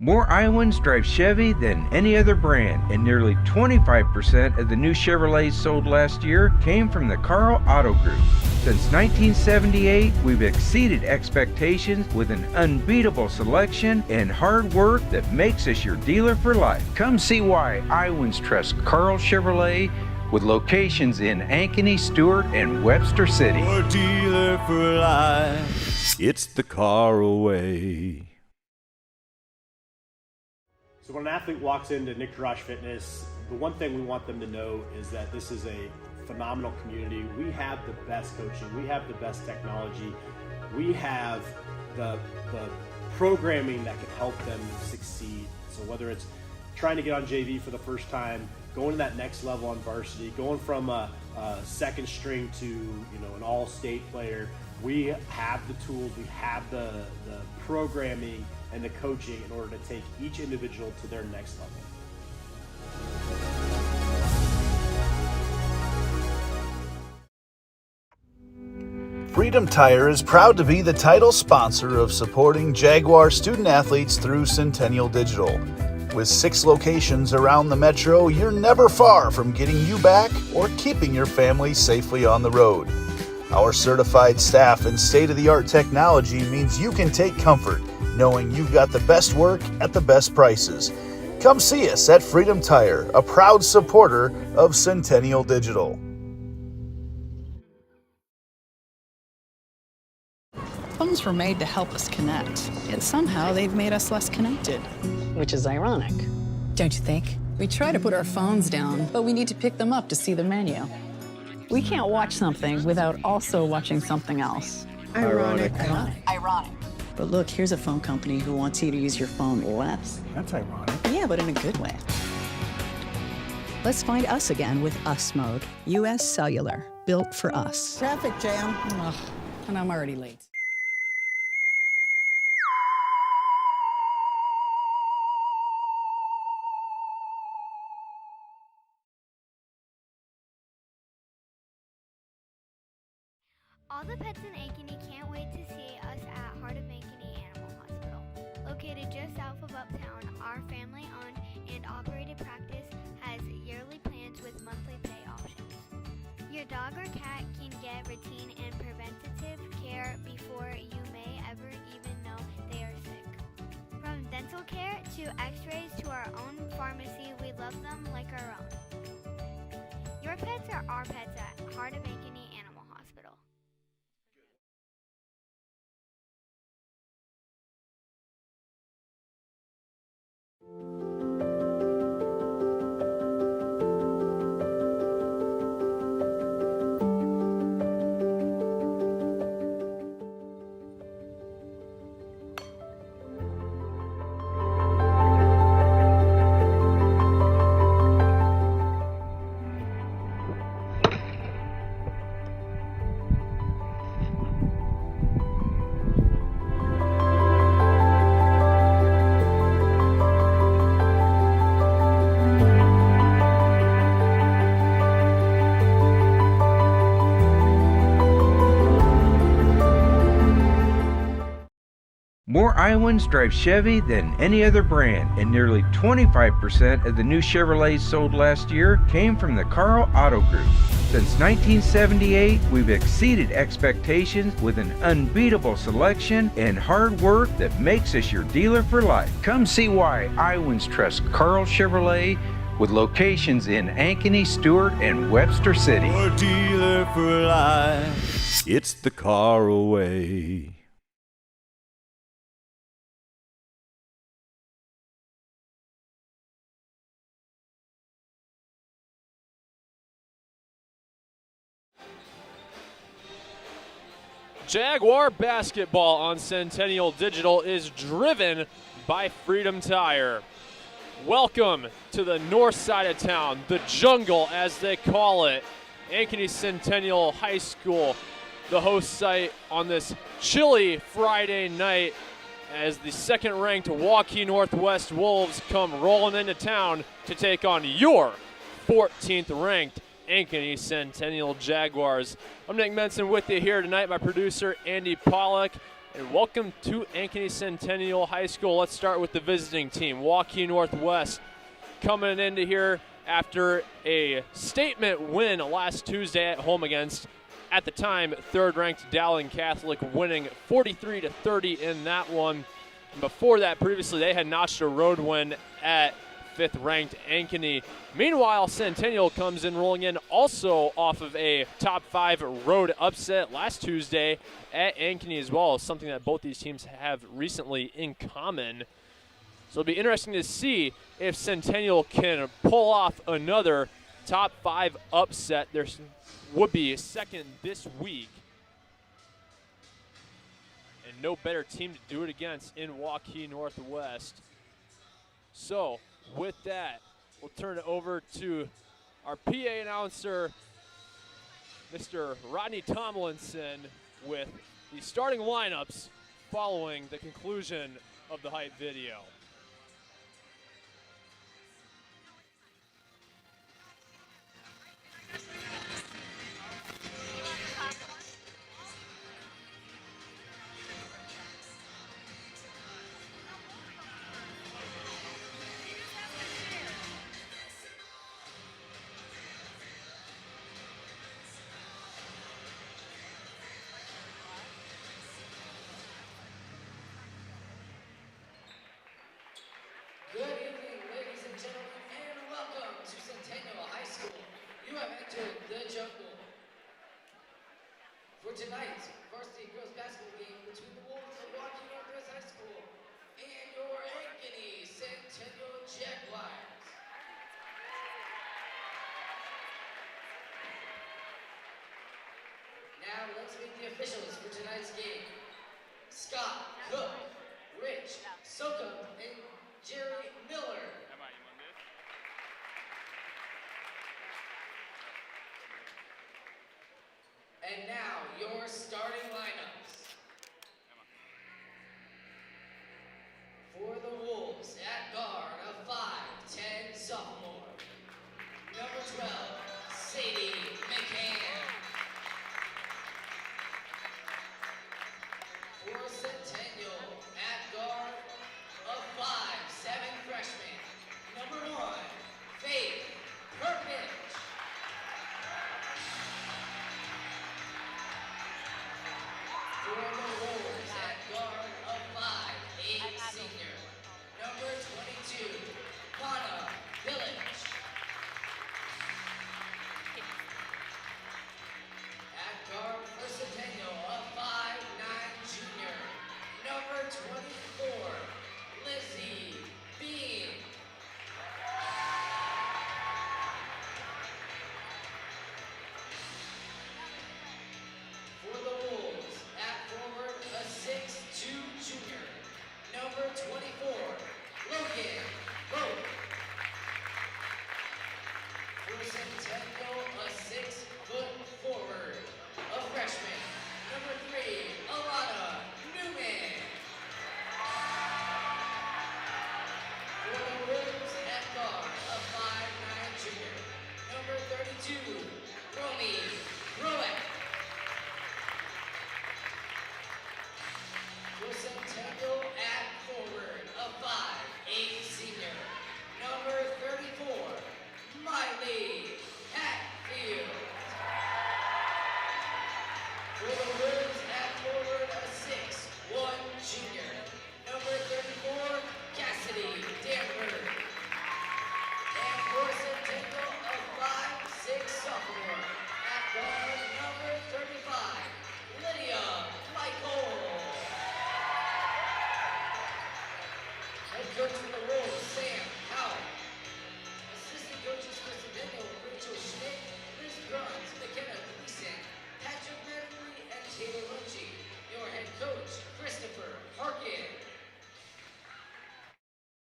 More Iowans drive Chevy than any other brand, and nearly 25% of the new Chevrolets sold last year came from the Carl Auto Group. Since 1978, we've exceeded expectations with an unbeatable selection and hard work that makes us your dealer for life. Come see why Iowans trust Carl Chevrolet, with locations in Ankeny, Stewart, and Webster City. Your dealer for life, it's the Carl way. So when an athlete walks into Nick Garage Fitness, the one thing we want them to know is that this is a phenomenal community. We have the best coaching, we have the best technology, we have the programming that can help them succeed. So whether it's trying to get on JV for the first time, going to that next level on varsity, going from a second string to an all-state player, we have the tools, we have the programming and the coaching in order to take each individual to their next level. Freedom Tire is proud to be the title sponsor of supporting Jaguar student athletes through Centennial Digital. With 6 locations around the metro, you're never far from getting you back or keeping your family safely on the road. Our certified staff and state-of-the-art technology means you can take comfort knowing you've got the best work at the best prices. Come see us at Freedom Tire, a proud supporter of Centennial Digital. Phones were made to help us connect, yet somehow they've made us less connected. Which is ironic. Don't you think? We try to put our phones down, but we need to pick them up to see the menu. We can't watch something without also watching something else. Ironic. Ironic. But look, here's a phone company who wants you to use your phone less. That's ironic. Yeah, but in a good way. Let's find us again with Us Mode. US Cellular, built for us. Traffic jam. Ugh, and I'm already late. All the pets in Ankeny can't wait to see us at Heart of Ankeny Animal Hospital. Located just south of Uptown, our family-owned and operated practice has yearly plans with monthly pay options. Your dog or cat can get routine and preventative care before you may ever even know they are sick. From dental care to x-rays to our own pharmacy, we love them like our own. Your pets are our pets at Heart of Ankeny Animal Hospital. More Iowans drive Chevy than any other brand, and nearly 25% of the new Chevrolets sold last year came from the Carl Auto Group. Since 1978, we've exceeded expectations with an unbeatable selection and hard work that makes us your dealer for life. Come see why Iowans trust Carl Chevrolet, with locations in Ankeny, Stewart, and Webster City. Your dealer for life, it's the Carl way. Jaguar basketball on Centennial Digital is driven by Freedom Tire. Welcome to the north side of town, the jungle as they call it. Ankeny Centennial High School, the host site on this chilly Friday night as the second-ranked Waukee Northwest Wolves come rolling into town to take on your 14th-ranked Ankeny Centennial Jaguars. I'm Nick Menson with you here tonight, my producer Andy Pollack. And welcome to Ankeny Centennial High School. Let's start with the visiting team, Waukee Northwest, coming into here after a statement win last Tuesday at home against, at the time, third-ranked Dowling Catholic, winning 43-30 in that one. And before that, previously, they had notched a road win at fifth-ranked Ankeny. Meanwhile, Centennial comes in rolling in also off of a top 5 road upset last Tuesday at Ankeny as well, something that both these teams have recently in common. So it'll be interesting to see if Centennial can pull off another top 5 upset. There would be a second this week. And no better team to do it against in Waukee Northwest. So with that, we'll turn it over to our PA announcer, Mr. Rodney Tomlinson, with the starting lineups following the conclusion of the hype video. Good evening, ladies and gentlemen, and welcome to Centennial High School. You have entered the jungle. For tonight's varsity girls basketball game between the Wolves of Waukee Northwest High School and your Ankeny Centennial Jaguars. Now let's meet the officials for tonight's game. Scott Cook, Rich Sokum, and Jerry Miller. And now your starting lineups. For the Wolves at guard, a 5'10" sophomore. Number 12, Sadie McCann. For Centennial at guard, a 5'7" freshman. Number 1, Faith Perkins. For the Wolves at guard, a 5'8" senior. Number 22, Kana Village. At guard for Centennial, a 5'9" junior. Number 24, Lizzie Bean. For the Wolves, at forward, a 6'2" junior. Number 24, Logan Boat. For Centennial, a 6-foot forward, a freshman. Number 3, Alana Newman. For the Wolves at guard, a 5'9" junior. Number 32, Romy Roek. For Centennial at forward, a 5'8" senior. Number 34, Miley Hatfield. For the Wolves at forward, a 6'1" junior. Number 34, Cassidy Danford. And for Centennial, a 5'6" sophomore. At guard, number 35, Lydia Michael. Head coach for the Wolves, Sam Howell. Assistant coaches for Centennial, Rachel Schmidt, Liz Bruns, McKenna Gleason, Patrick Medley, and Taylor Lunchy. Your head coach, Christopher Harkin.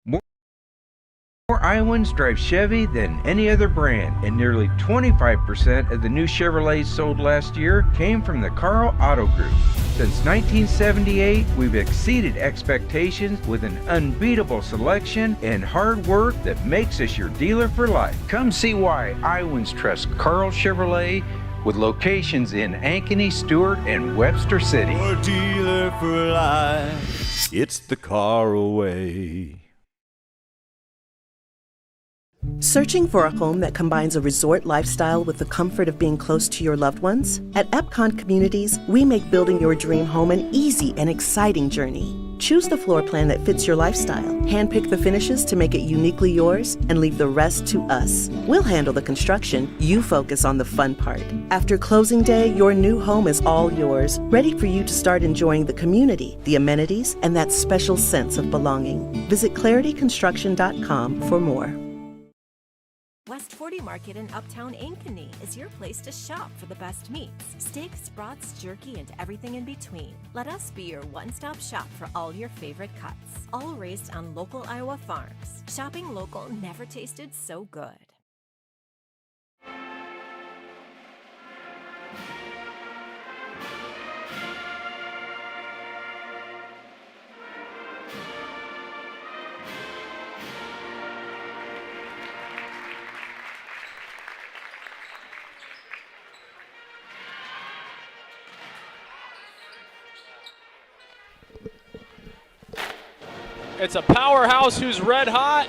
More Iowans drive Chevy than any other brand, and nearly 25% of the new Chevrolets sold last year came from the Carl Auto Group. Since 1978, we've exceeded expectations with an unbeatable selection and hard work that makes us your dealer for life. Come see why Iowans trust Carl Chevrolet with locations in Ankeny, Stewart, and Webster City. Your dealer for life. It's the car away. Searching for a home that combines a resort lifestyle with the comfort of being close to your loved ones? At Epcon Communities, we make building your dream home an easy and exciting journey. Choose the floor plan that fits your lifestyle, handpick the finishes to make it uniquely yours, and leave the rest to us. We'll handle the construction, you focus on the fun part. After closing day, your new home is all yours, ready for you to start enjoying the community, the amenities, and that special sense of belonging. Visit clarityconstruction.com for more. West 40 Market in Uptown Ankeny is your place to shop for the best meats, steaks, brats, jerky, and everything in between. Let us be your one-stop shop for all your favorite cuts, all raised on local Iowa farms. Shopping local never tasted so good. It's a powerhouse who's red hot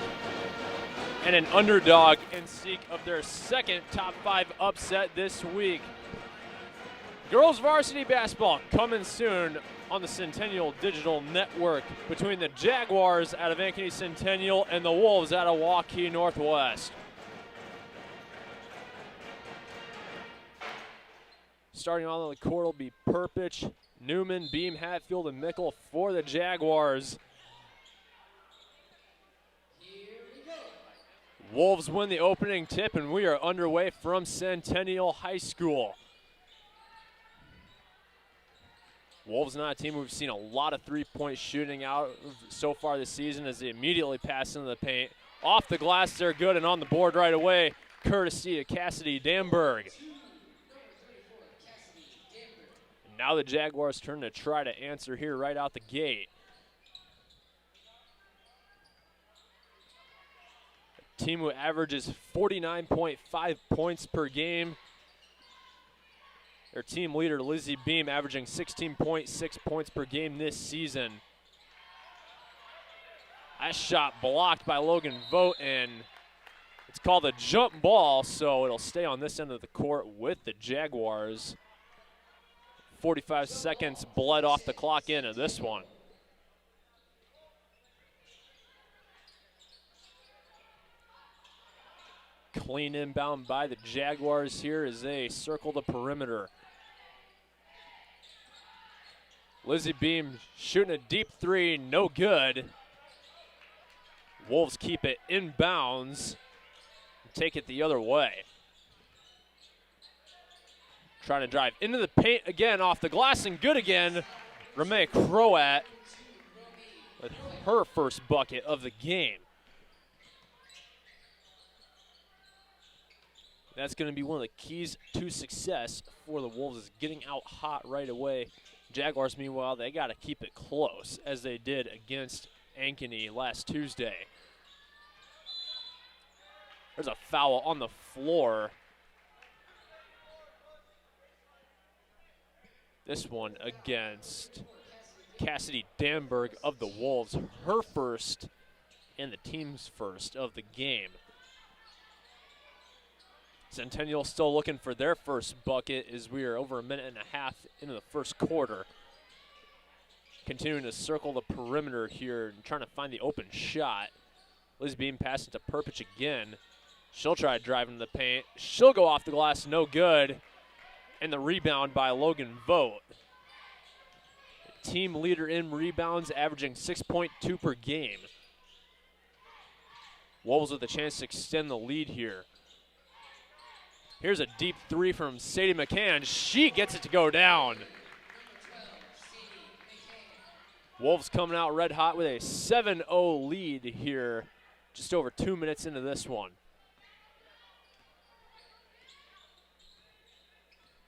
and an underdog in seek of their second top 5 upset this week. Girls varsity basketball coming soon on the Centennial Digital Network between the Jaguars out of Ankeny Centennial and the Wolves out of Waukee Northwest. Starting on the court will be Perpich, Newman, Beam, Hatfield, and Mickle for the Jaguars. Wolves win the opening tip, and we are underway from Centennial High School. Wolves not a team we've seen a lot of three-point shooting out so far this season as they immediately pass into the paint. Off the glass, they're good, and on the board right away, courtesy of Cassidy Damberg. And now the Jaguars turn to try to answer here right out the gate. Team who averages 49.5 points per game. Their team leader, Lizzie Beam, averaging 16.6 points per game this season. That shot blocked by Logan Vogt, and it's called a jump ball, so it'll stay on this end of the court with the Jaguars. 45 seconds bled off the clock into this one. Clean inbound by the Jaguars here as they circle the perimeter. Lizzie Beam shooting a deep three, no good. Wolves keep it inbounds and take it the other way. Trying to drive into the paint again, off the glass and good again. Ramee Croat with her first bucket of the game. That's going to be one of the keys to success for the Wolves, is getting out hot right away. Jaguars, meanwhile, they got to keep it close, as they did against Ankeny last Tuesday. There's a foul on the floor. This one against Cassidy Damberg of the Wolves, her first and the team's first of the game. Centennial still looking for their first bucket as we are over a minute and a half into the first quarter. Continuing to circle the perimeter here and trying to find the open shot. Liz Beam passing to Perpich again. She'll try to drive into the paint. She'll go off the glass, no good. And the rebound by Logan Vogt. Team leader in rebounds, averaging 6.2 per game. Wolves with a chance to extend the lead here. Here's a deep three from Sadie McCann. She gets it to go down. Wolves coming out red hot with a 7-0 lead here, just over 2 minutes into this one.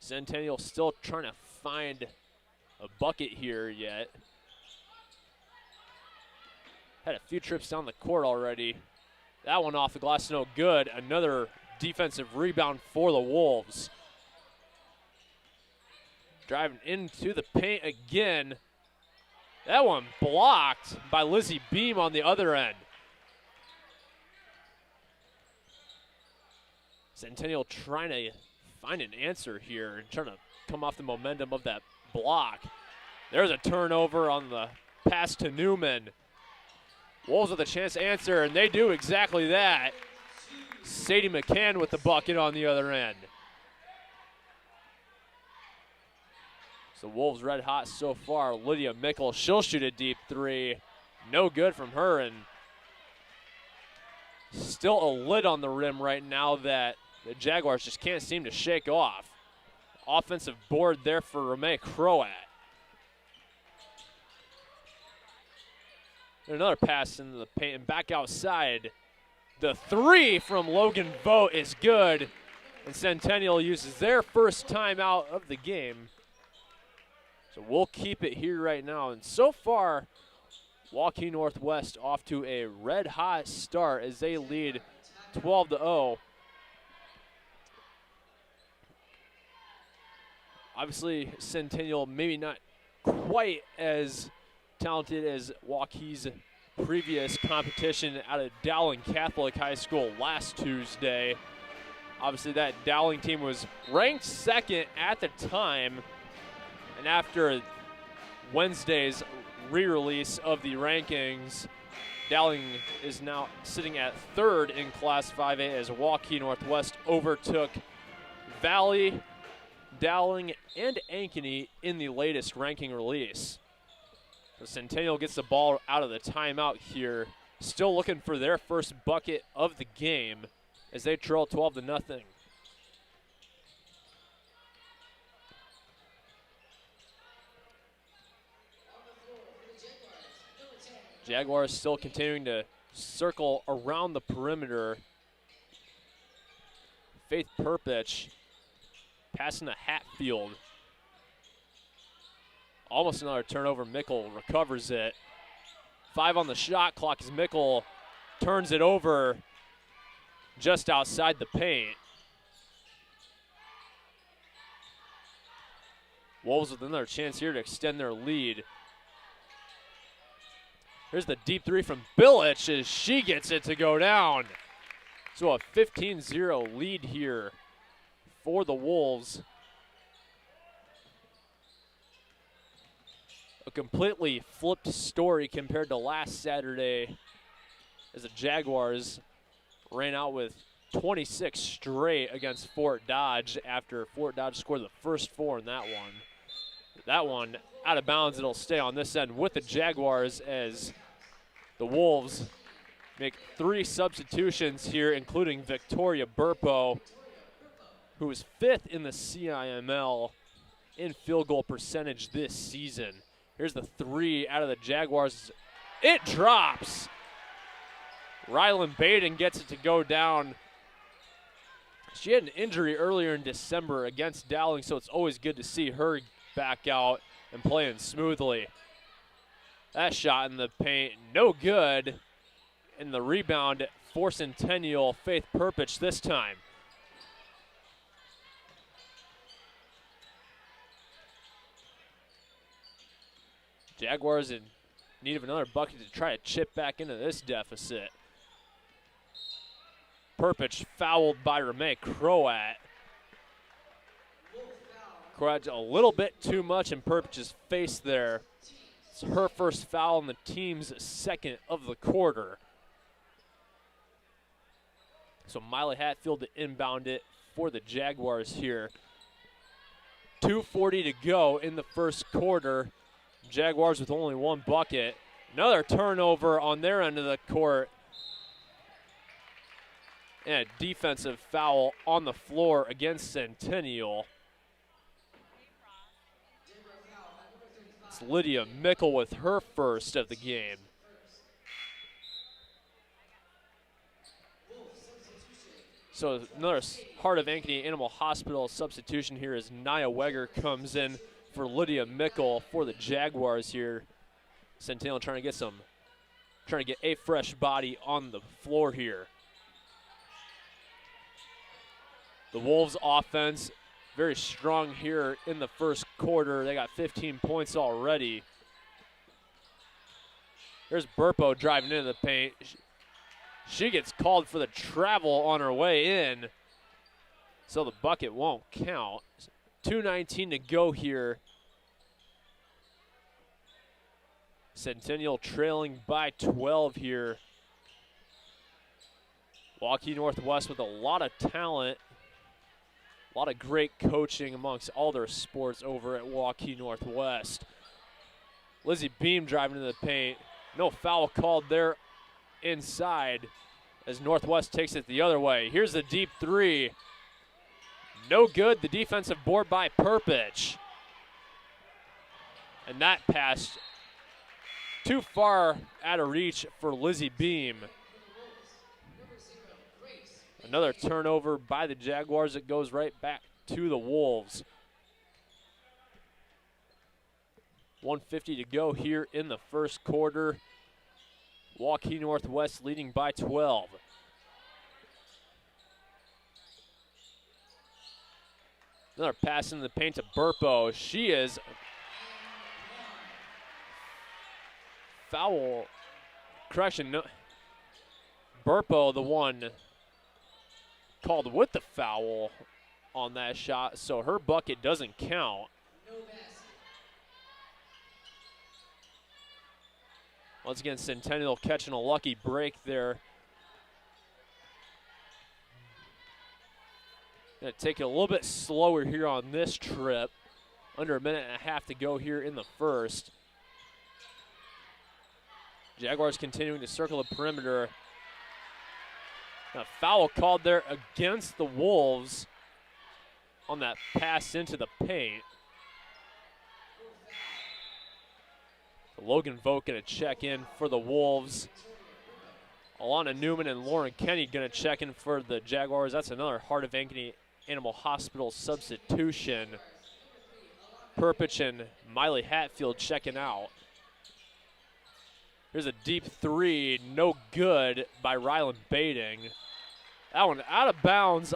Centennial still trying to find a bucket here yet. Had a few trips down the court already. That one off the glass, no good. Another defensive rebound for the Wolves. Driving into the paint again. That one blocked by Lizzie Beam on the other end. Centennial trying to find an answer here and trying to come off the momentum of that block. There's a turnover on the pass to Newman. Wolves with a chance to answer, and they do exactly that. Sadie McCann with the bucket on the other end. So Wolves red hot so far. Lydia Mickle, she'll shoot a deep three. No good from her, and still a lid on the rim right now that the Jaguars just can't seem to shake off. Offensive board there for Ramee Croat. Another pass into the paint and back outside. The three from Logan Vogt is good, and Centennial uses their first timeout of the game. So we'll keep it here right now. And so far, Waukee Northwest off to a red-hot start as they lead 12-0. Obviously, Centennial maybe not quite as talented as Waukee's previous competition out of Dowling Catholic High School last Tuesday. Obviously, that Dowling team was ranked second at the time, and after Wednesday's re-release of the rankings, Dowling is now sitting at third in Class 5A as Waukee Northwest overtook Valley, Dowling, and Ankeny in the latest ranking release. So Centennial gets the ball out of the timeout here, still looking for their first bucket of the game as they trail 12-0. Jaguars still continuing to circle around the perimeter. Faith Perpich passing to Hatfield. Almost another turnover. Mickle recovers it. 5 on the shot clock as Mickle turns it over just outside the paint. Wolves with another chance here to extend their lead. Here's the deep three from Billich as she gets it to go down. So a 15-0 lead here for the Wolves. A completely flipped story compared to last Saturday as the Jaguars ran out with 26 straight against Fort Dodge after Fort Dodge scored the first 4 in that one. That one out of bounds. It'll stay on this end with the Jaguars as the Wolves make 3 substitutions here, including Victoria Burpo, who is 5th in the CIML in field goal percentage this season. Here's the 3 out of the Jaguars. It drops. Rylan Baden gets it to go down. She had an injury earlier in December against Dowling, so it's always good to see her back out and playing smoothly. That shot in the paint, no good. And the rebound for Centennial, Faith Perpich this time. Jaguars in need of another bucket to try to chip back into this deficit. Perpich fouled by Ramee Croat. Croat a little bit too much in Perpich's face there. It's her first foul and the team's second of the quarter. So Miley Hatfield to inbound it for the Jaguars here. 2:40 to go in the first quarter. Jaguars with only 1 bucket. Another turnover on their end of the court. And a defensive foul on the floor against Centennial. It's Lydia Mickle with her first of the game. So another Heart of Ankeny Animal Hospital substitution here as Nia Weger comes in for Lydia Mickle for the Jaguars here. Centennial trying to get a fresh body on the floor here. The Wolves offense very strong here in the first quarter. They got 15 points already. There's Burpo driving into the paint. She gets called for the travel on her way in, so the bucket won't count. 2:19 to go here. Centennial trailing by 12 here. Waukee Northwest with a lot of talent, a lot of great coaching amongst all their sports over at Waukee Northwest. Lizzie Beam driving into the paint. No foul called there inside as Northwest takes it the other way. Here's the deep three. No good. The defensive board by Perpich. And that pass too far out of reach for Lizzie Beam. Another turnover by the Jaguars that goes right back to the Wolves. 1:50 to go here in the first quarter. Waukee Northwest leading by 12. Another pass into the paint to Burpo. She is foul. Correction, no. Burpo, the one called with the foul on that shot, so her bucket doesn't count. Once again, Centennial catching a lucky break there. Gonna take it a little bit slower here on this trip. Under a minute and a half to go here in the first. Jaguars continuing to circle the perimeter. A foul called there against the Wolves on that pass into the paint. Logan Vogt going to check in for the Wolves. Alana Newman and Lauren Kenny going to check in for the Jaguars. That's another Heart of Ankeny Animal Hospital substitution. Perpich and Miley Hatfield checking out. Here's a deep three, no good by Rylan Bading. That one out of bounds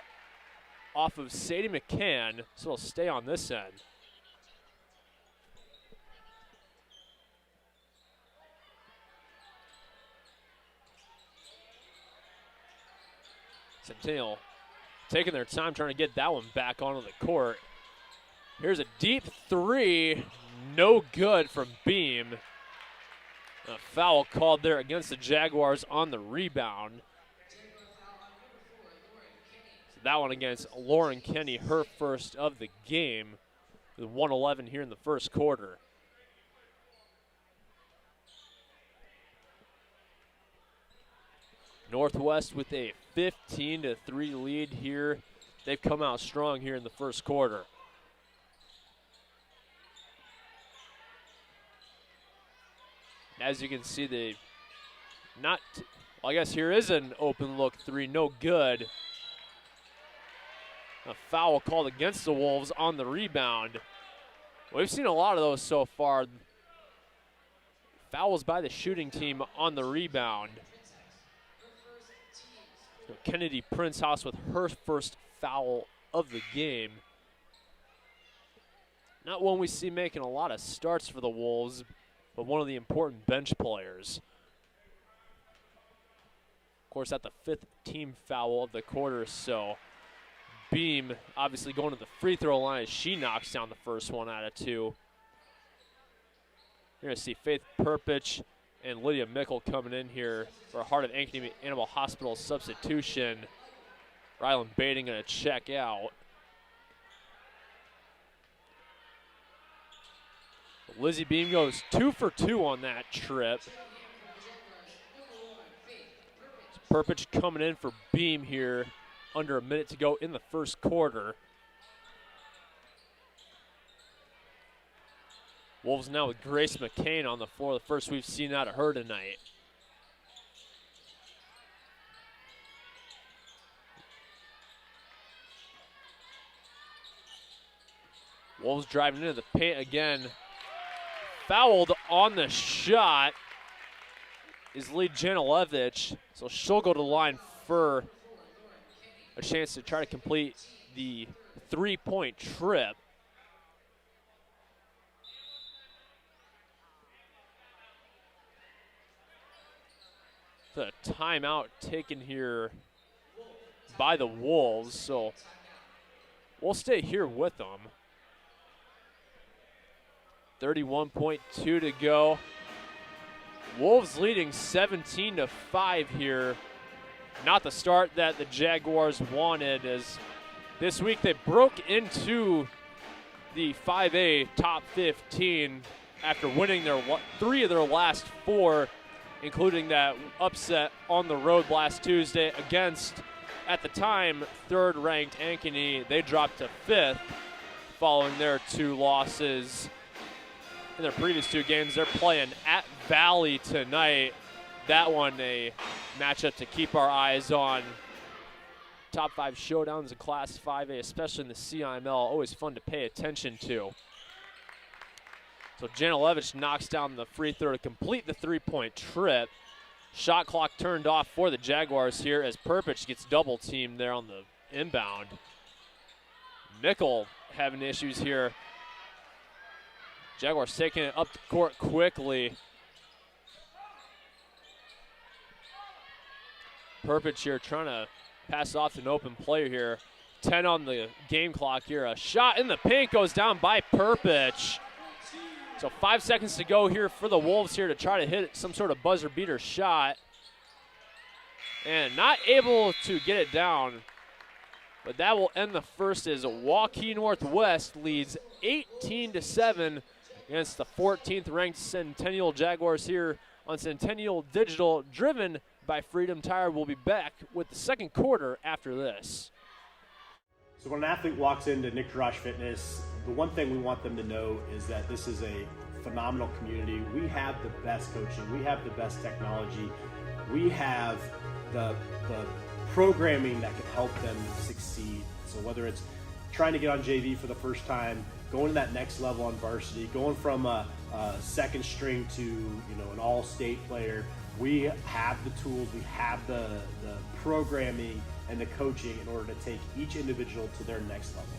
off of Sadie McCann, so it'll stay on this end. Centennial taking their time trying to get that one back onto the court. Here's a deep three, no good from Beam. A foul called there against the Jaguars on the rebound. So that one against Lauren Kenny, her first of the game, with 1:11 here in the first quarter. Northwest with a 15-3 lead here. They've come out strong here in the first quarter. As you can see, they not, well, I guess here is an open look three, no good. A foul called against the Wolves on the rebound. We've seen a lot of those so far. Fouls by the shooting team on the rebound. So Kennedy Princehouse with her first foul of the game. Not one we see making a lot of starts for the Wolves, but one of the important bench players. Of course, at the 5th team foul of the quarter, so Beam obviously going to the free throw line as she knocks down the first one out of 2. You're going to see Faith Perpich and Lydia Mickle coming in here for a Heart of Ankeny Animal Hospital substitution. Rylan Bading going to check out. Lizzie Beam goes 2 for 2 on that trip. Perpich coming in for Beam here. Under a minute to go in the first quarter. Wolves now with Grace McCain on the floor. The first we've seen out of her tonight. Wolves driving into the paint again. Fouled on the shot is Lee Janilevich, so she'll go to the line for a chance to try to complete the three-point trip. The timeout taken here by the Wolves, so we'll stay here with them. 31.2 to go. Wolves leading 17-5 here. Not the start that the Jaguars wanted, as this week they broke into the 5A top 15 after winning their 3 of their last 4, including that upset on the road last Tuesday against, at the time, third-ranked Ankeny. They dropped to 5th following their 2 losses in their previous 2 games. They're playing at Valley tonight. That one a matchup to keep our eyes on. Top 5 showdowns in Class 5A, especially in the CIML, always fun to pay attention to. So Janilevich knocks down the free throw to complete the three-point trip. Shot clock turned off for the Jaguars here as Perpich gets double teamed there on the inbound. Nickel having issues here. Jaguars taking it up the court quickly. Perpich here trying to pass off to an open player here. 10 on the game clock here. A shot in the paint goes down by Perpich. So 5 seconds to go here for the Wolves here to try to hit some sort of buzzer beater shot. And not able to get it down. But that will end the first as Waukee Northwest leads 18-7 against the 14th ranked Centennial Jaguars here on Centennial Digital, driven by Freedom Tire. We'll be back with the second quarter after this. So when an athlete walks into Nick Rush Fitness, the one thing we want them to know is that this is a phenomenal community. We have the best coaching. We have the best technology. We have the programming that can help them succeed. So whether it's trying to get on JV for the first time, going to that next level on varsity, going from a second string to an all-state player, we have the tools, we have the programming and the coaching in order to take each individual to their next level.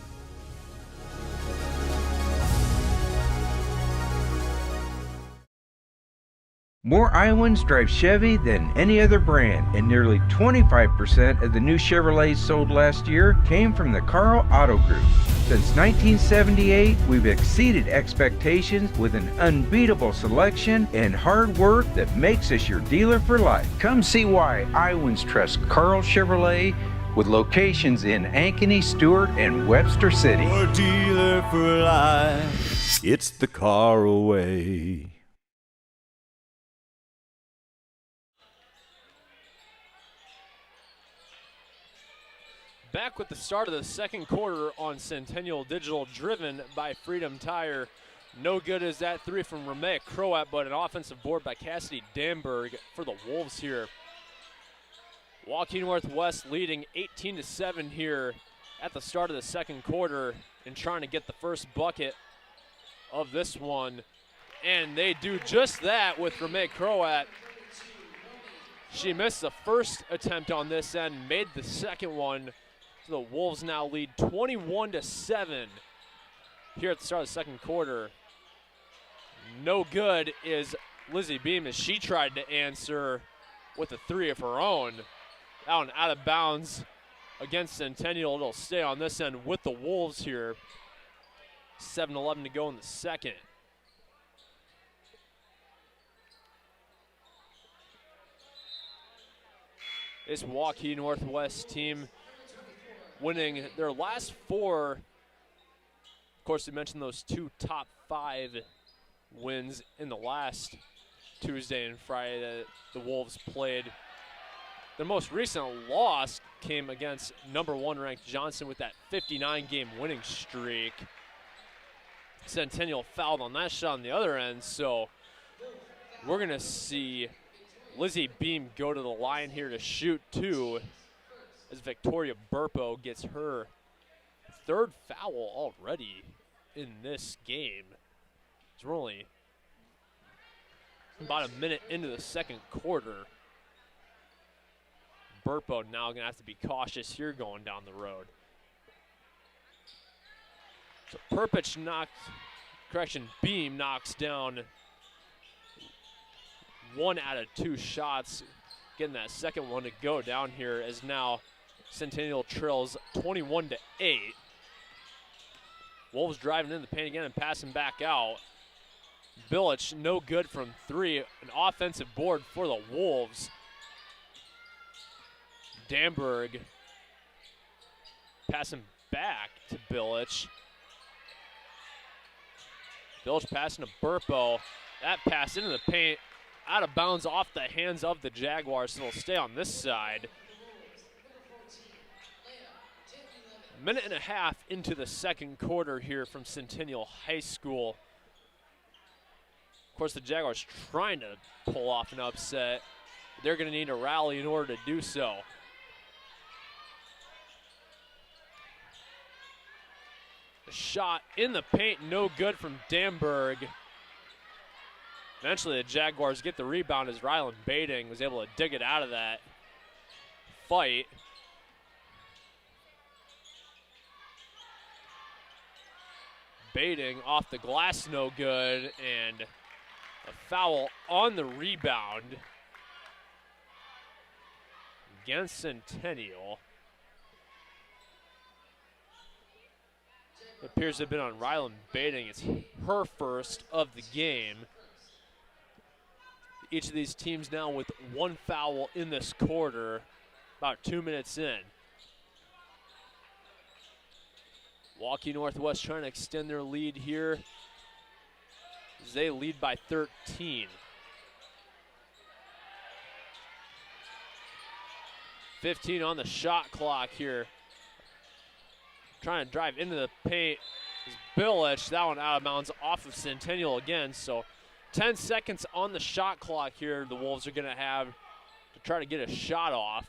More Iowans drive Chevy than any other brand, and nearly 25% of the new Chevrolets sold last year came from the Carl Auto Group. Since 1978, we've exceeded expectations with an unbeatable selection and hard work that makes us your dealer for life. Come see why Iowans trust Carl Chevrolet, with locations in Ankeny, Stewart, and Webster City. Your dealer for life, it's the Carl way. Back with the start of the second quarter on Centennial Digital, driven by Freedom Tire. No good is that 3 from Ramea Croat, but an offensive board by Cassidy Danberg for the Wolves here. Waukee Northwest leading 18-7 here at the start of the second quarter and trying to get the first bucket of this one. And they do just that with Ramea Croat. She missed the first attempt on this end, made the second one. So the Wolves now lead 21-7 here at the start of the second quarter. No good is Lizzie Beam as she tried to answer with a 3 of her own. That one out of bounds against Centennial. It'll stay on this end with the Wolves here. 7:11 to go in the second. This Waukee Northwest team winning their last 4. Of course, we mentioned those 2 top 5 wins in the last Tuesday and Friday that the Wolves played. Their most recent loss came against number 1 ranked Johnson with that 59-game winning streak. Centennial fouled on that shot on the other end, so we're going to see Lizzie Beam go to the line here to shoot 2 as Victoria Burpo gets her 3rd foul already in this game. It's only about a minute into the second quarter. Burpo now going to have to be cautious here going down the road. So Beam knocks down 1 out of 2 shots. Getting that second one to go down here as now Centennial trails 21-8. Wolves driving in the paint again and passing back out. Billich, no good from 3. An offensive board for the Wolves. Damberg passing back to Billich. Billich passing to Burpo. That pass into the paint, out of bounds off the hands of the Jaguars, so it'll stay on this side. Minute and a half into the second quarter here from Centennial High School. Of course, the Jaguars trying to pull off an upset. They're going to need a rally in order to do so. The shot in the paint, no good from Damberg. Eventually, the Jaguars get the rebound as Rylan Bading was able to dig it out of that fight. Bading off the glass, no good, and a foul on the rebound against Centennial. It appears to have been on Rylan Bading. It's her first of the game. Each of these teams now with 1 foul in this quarter, about 2 minutes in. Waukee Northwest trying to extend their lead here as they lead by 13. 15 on the shot clock here. Trying to drive into the paint is Billich. That one out of bounds off of Centennial again. So 10 seconds on the shot clock here the Wolves are going to have to try to get a shot off.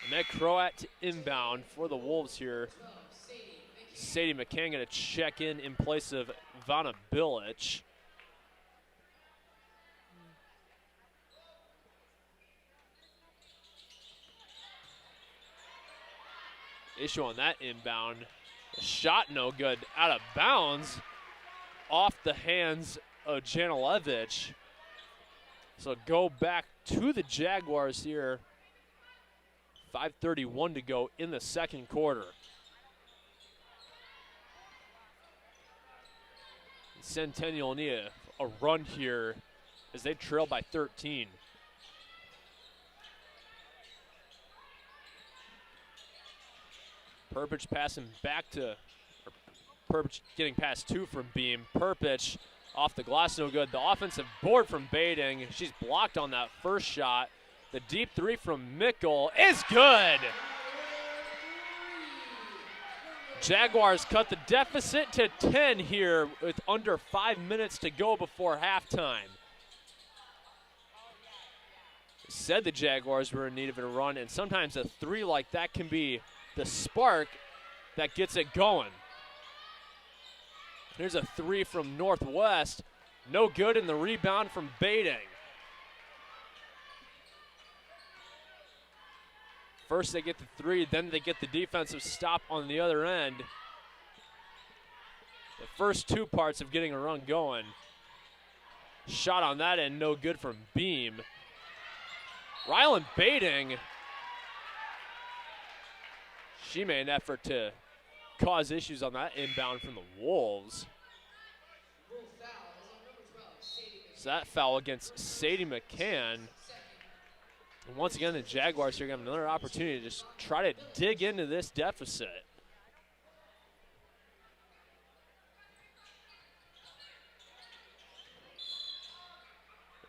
And that Croat to inbound for the Wolves here. Sadie McCann going to check in place of Vanna Billich. Issue on that inbound. A shot no good, out of bounds, off the hands of Janilevich. So go back to the Jaguars here. 5:31 to go in the second quarter. Centennial need a run here as they trail by 13. Perpich passing back to, Perpich getting past 2 from Beam. Perpich off the glass, no good. The offensive board from Bading. She's blocked on that first shot. The deep 3 from Mickle is good. Jaguars cut the deficit to 10 here with under 5 minutes to go before halftime. Said the Jaguars were in need of a run, and sometimes a 3 like that can be the spark that gets it going. Here's a 3 from Northwest. No good, in the rebound from Bading. First they get the 3, then they get the defensive stop on the other end. The first 2 parts of getting a run going. Shot on that end, no good from Beam. Rylan Bading, she made an effort to cause issues on that inbound from the Wolves. So that foul against Sadie McCann. And once again, the Jaguars here have another opportunity to just try to dig into this deficit.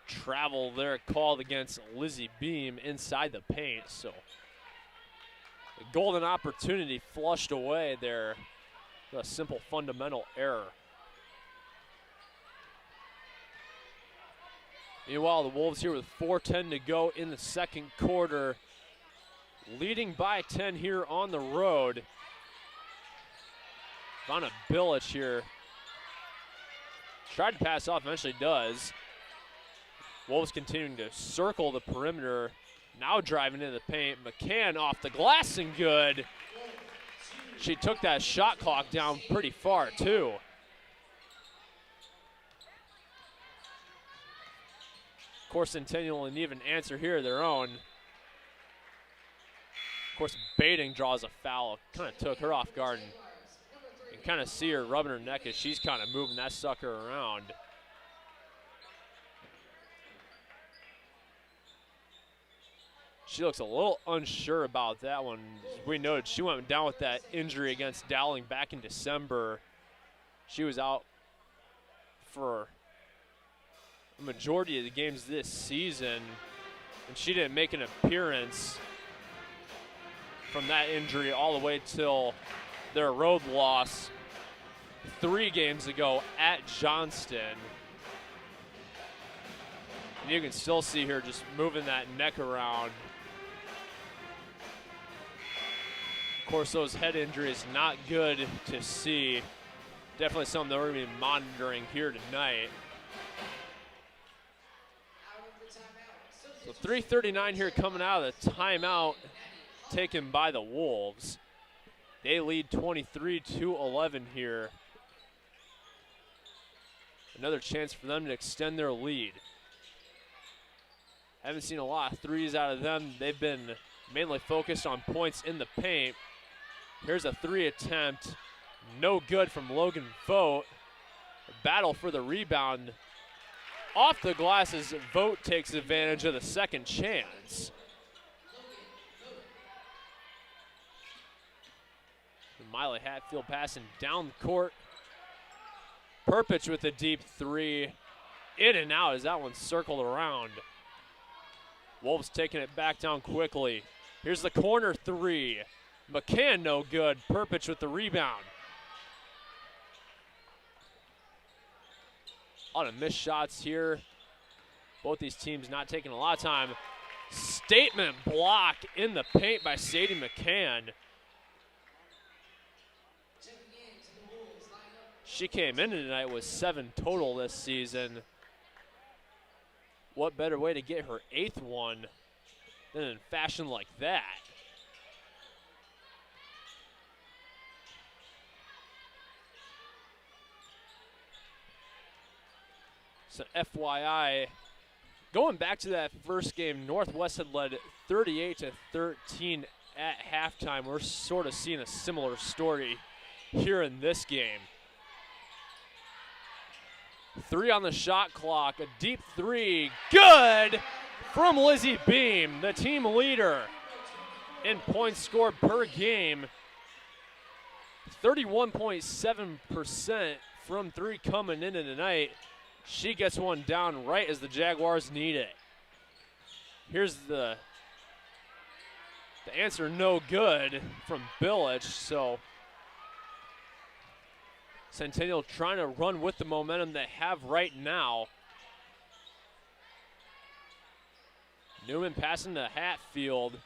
Travel there called against Lizzie Beam inside the paint, so a golden opportunity flushed away there. A simple fundamental error. Meanwhile, the Wolves here with 4:10 to go in the second quarter, leading by 10 here on the road. Vanna Billich here. Tried to pass off, eventually does. Wolves continuing to circle the perimeter. Now driving into the paint. McCann off the glass and good. She took that shot clock down pretty far, too. Of course, Centennial and even answer here their own. Of course, Bading draws a foul. Kind of took her off guard. And you can kind of see her rubbing her neck as she's kind of moving that sucker around. She looks a little unsure about that one. As we noted, she went down with that injury against Dowling back in December. She was out for a majority of the games this season, and she didn't make an appearance from that injury all the way till their road loss 3 games ago at Johnston. And you can still see her just moving that neck around. Of course, those head injuries, not good to see. Definitely something that we're going to be monitoring here tonight. So 3:39 here coming out of the timeout taken by the Wolves. They lead 23-11 here. Another chance for them to extend their lead. Haven't seen a lot of threes out of them. They've been mainly focused on points in the paint. Here's a 3 attempt. No good from Logan Vogt. Battle for the rebound. Off the glass as Vogt takes advantage of the second chance. Miley Hatfield passing down the court. Perpich with a deep 3. In and out as that one circled around. Wolves taking it back down quickly. Here's the corner 3. McCann no good. Perpich with the rebound. A lot of missed shots here. Both these teams not taking a lot of time. Statement block in the paint by Sadie McCann. She came in tonight with 7 total this season. What better way to get her 8th one than in fashion like that? So FYI, going back to that first game, Northwest had led 38-13 at halftime. We're sort of seeing a similar story here in this game. 3 on the shot clock, a deep 3, good from Lizzie Beam, the team leader in points scored per game. 31.7% from 3 coming into tonight. She gets one down right as the Jaguars need it. Here's the answer, no good from Billich. So Centennial trying to run with the momentum they have right now. Newman passing to Hatfield.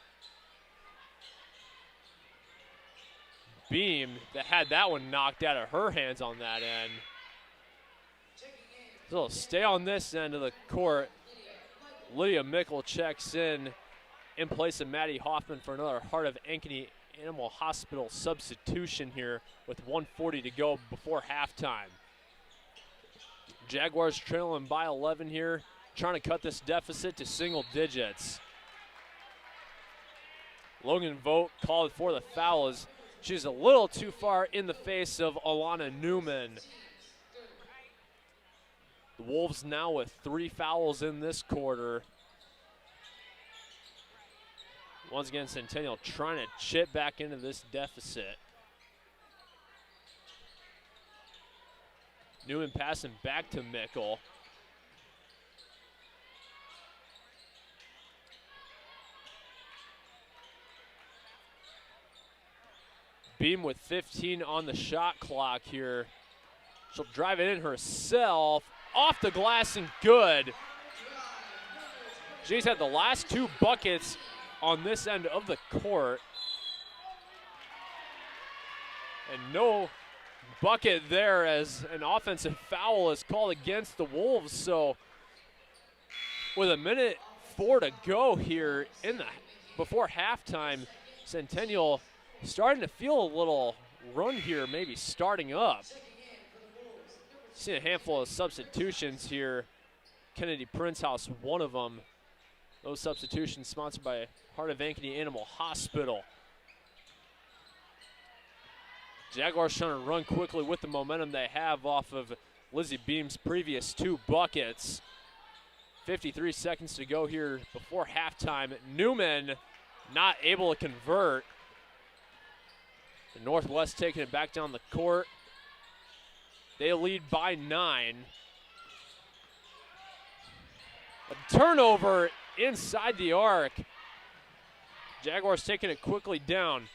Beam that had that one knocked out of her hands on that end. So stay on this end of the court. Lydia Mickle checks in place of Maddie Hoffman for another Heart of Ankeny Animal Hospital substitution here with 1:40 to go before halftime. Jaguars trailing by 11 here, trying to cut this deficit to single digits. Logan Vogt called for the foul as she's a little too far in the face of Alana Newman. The Wolves now with 3 fouls in this quarter. Once again, Centennial trying to chip back into this deficit. Newman passing back to Mickle. Beam with 15 on the shot clock here. She'll drive it in herself. Off the glass and good. She's had the last 2 buckets on this end of the court. And no bucket there as an offensive foul is called against the Wolves. So with 1:04 to go here before halftime, Centennial starting to feel a little run here maybe starting up. Seen a handful of substitutions here. Kennedy Prince House, one of them. Those substitutions sponsored by Heart of Ankeny Animal Hospital. Jaguars trying to run quickly with the momentum they have off of Lizzie Beam's previous 2 buckets. 53 seconds to go here before halftime. Newman not able to convert. The Northwest taking it back down the court. They lead by 9. A turnover inside the arc. Jaguars taking it quickly down.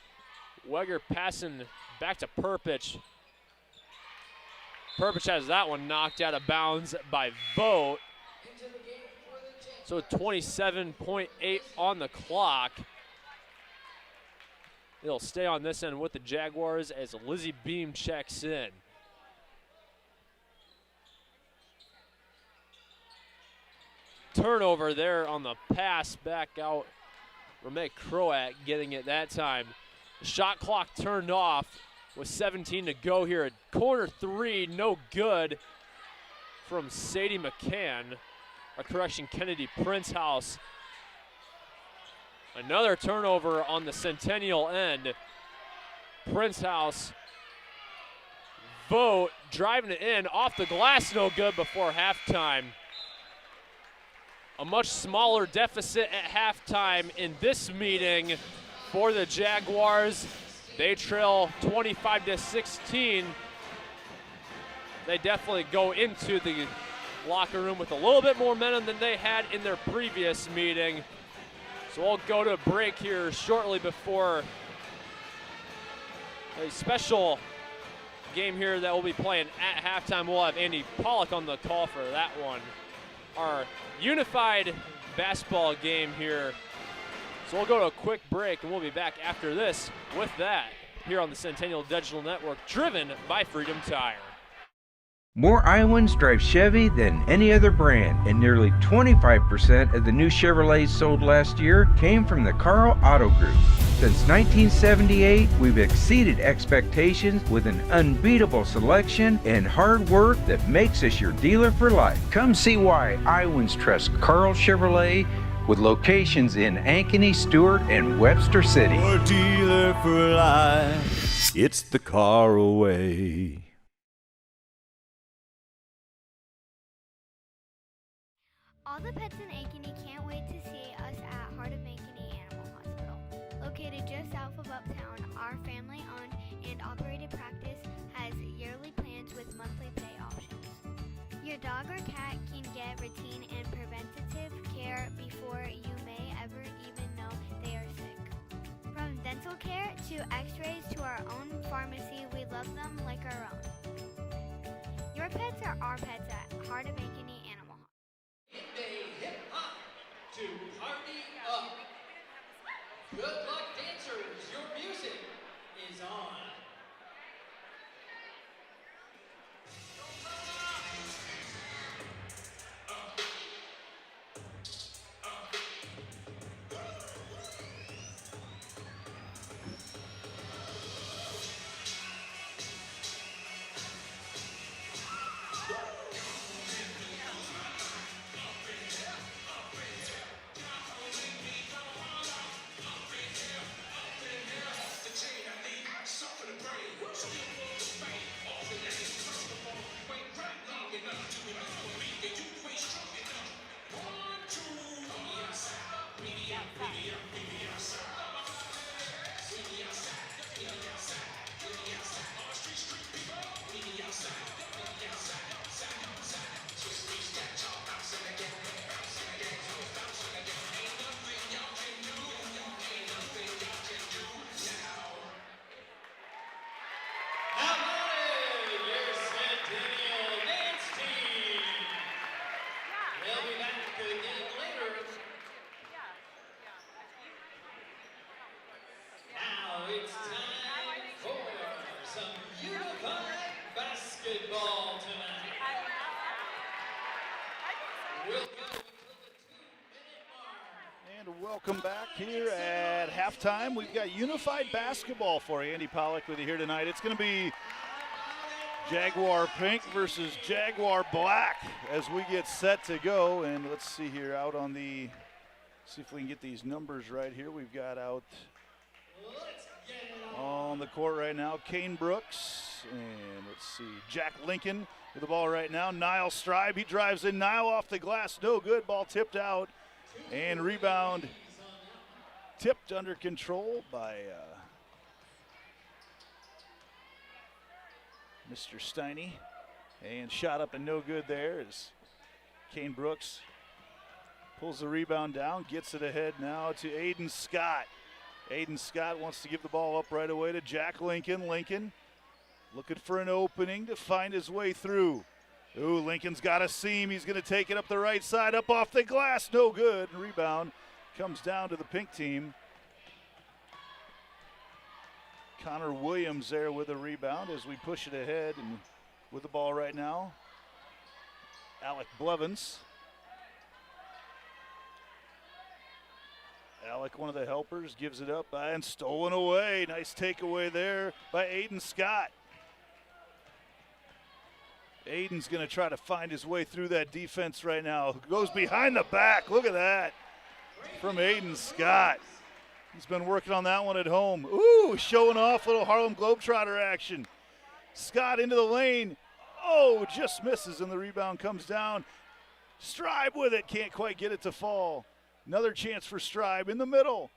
Weger passing back to Perpich. Perpich has that one knocked out of bounds by Vogt. So 27.8 on the clock. It'll stay on this end with the Jaguars as Lizzie Beam checks in. Turnover there on the pass back out. Ramey Croat getting it that time. The shot clock turned off with 17 to go here. A corner 3, no good from Sadie McCann. Or correction, Kennedy Prince House. Another turnover on the Centennial end. Prince House. Vogt driving it in off the glass, no good before halftime. A much smaller deficit at halftime in this meeting for the Jaguars. They trail 25-16. They definitely go into the locker room with a little bit more momentum than they had in their previous meeting. So we'll go to a break here shortly before a special game here that we'll be playing at halftime. We'll have Andy Pollock on the call for that one. Our unified basketball game here. So we'll go to a quick break and we'll be back after this with that here on the Centennial Digital Network, driven by Freedom Tire. More Iowans drive Chevy than any other brand, and nearly 25% of the new Chevrolets sold last year came from the Carl Auto Group. Since 1978, we've exceeded expectations with an unbeatable selection and hard work that makes us your dealer for life. Come see why Iowans trust Carl Chevrolet, with locations in Ankeny, Stewart, and Webster City. Your dealer for life, it's the Carl-O-Way. All the pets in Ankeny can't wait to see us at Heart of Ankeny Animal Hospital. Located just south of Uptown, our family-owned and operated practice has yearly plans with monthly pay options. Your dog or cat can get routine and preventative care before you may ever even know they are sick. From dental care to x-rays to our own pharmacy, we love them like our own. Your pets are our pets at Heart of Ankeny Animal Hospital. Hip hop to party up. Good luck, dancers. Your music is on. welcome back here at halftime. We've got unified basketball for you. Andy Pollock with you here tonight. It's going to be Jaguar Pink versus Jaguar Black as we get set to go. And let's see here out on the, see if we can get these numbers right here. We've got out on the court right now Kane Brooks, and let's see, Jack Lincoln with the ball right now. Niall Stribe, he drives in. Niall off the glass, no good. Ball tipped out, and rebound tipped under control by Mr. Steiny, and shot up and no good there as Kane Brooks pulls the rebound down, gets it ahead now to Aiden Scott. Aiden Scott wants to give the ball up right away to Jack Lincoln. Lincoln looking for an opening to find his way through. Ooh, Lincoln's got a seam. He's going to take it up the right side, up off the glass. No good. And rebound comes down to the pink team. Connor Williams there with a rebound as we push it ahead, and with the ball right now, Alec Blevins. Alec, one of the helpers, gives it up and stolen away. Nice takeaway there by Aiden Scott. Aiden's going to try to find his way through that defense right now. Goes behind the back. Look at that from Aiden Scott. He's been working on that one at home. Ooh, showing off, little Harlem Globetrotter action. Scott into the lane. Oh, just misses, and the rebound comes down. Stribe with it, can't quite get it to fall. Another chance for Stribe in the middle.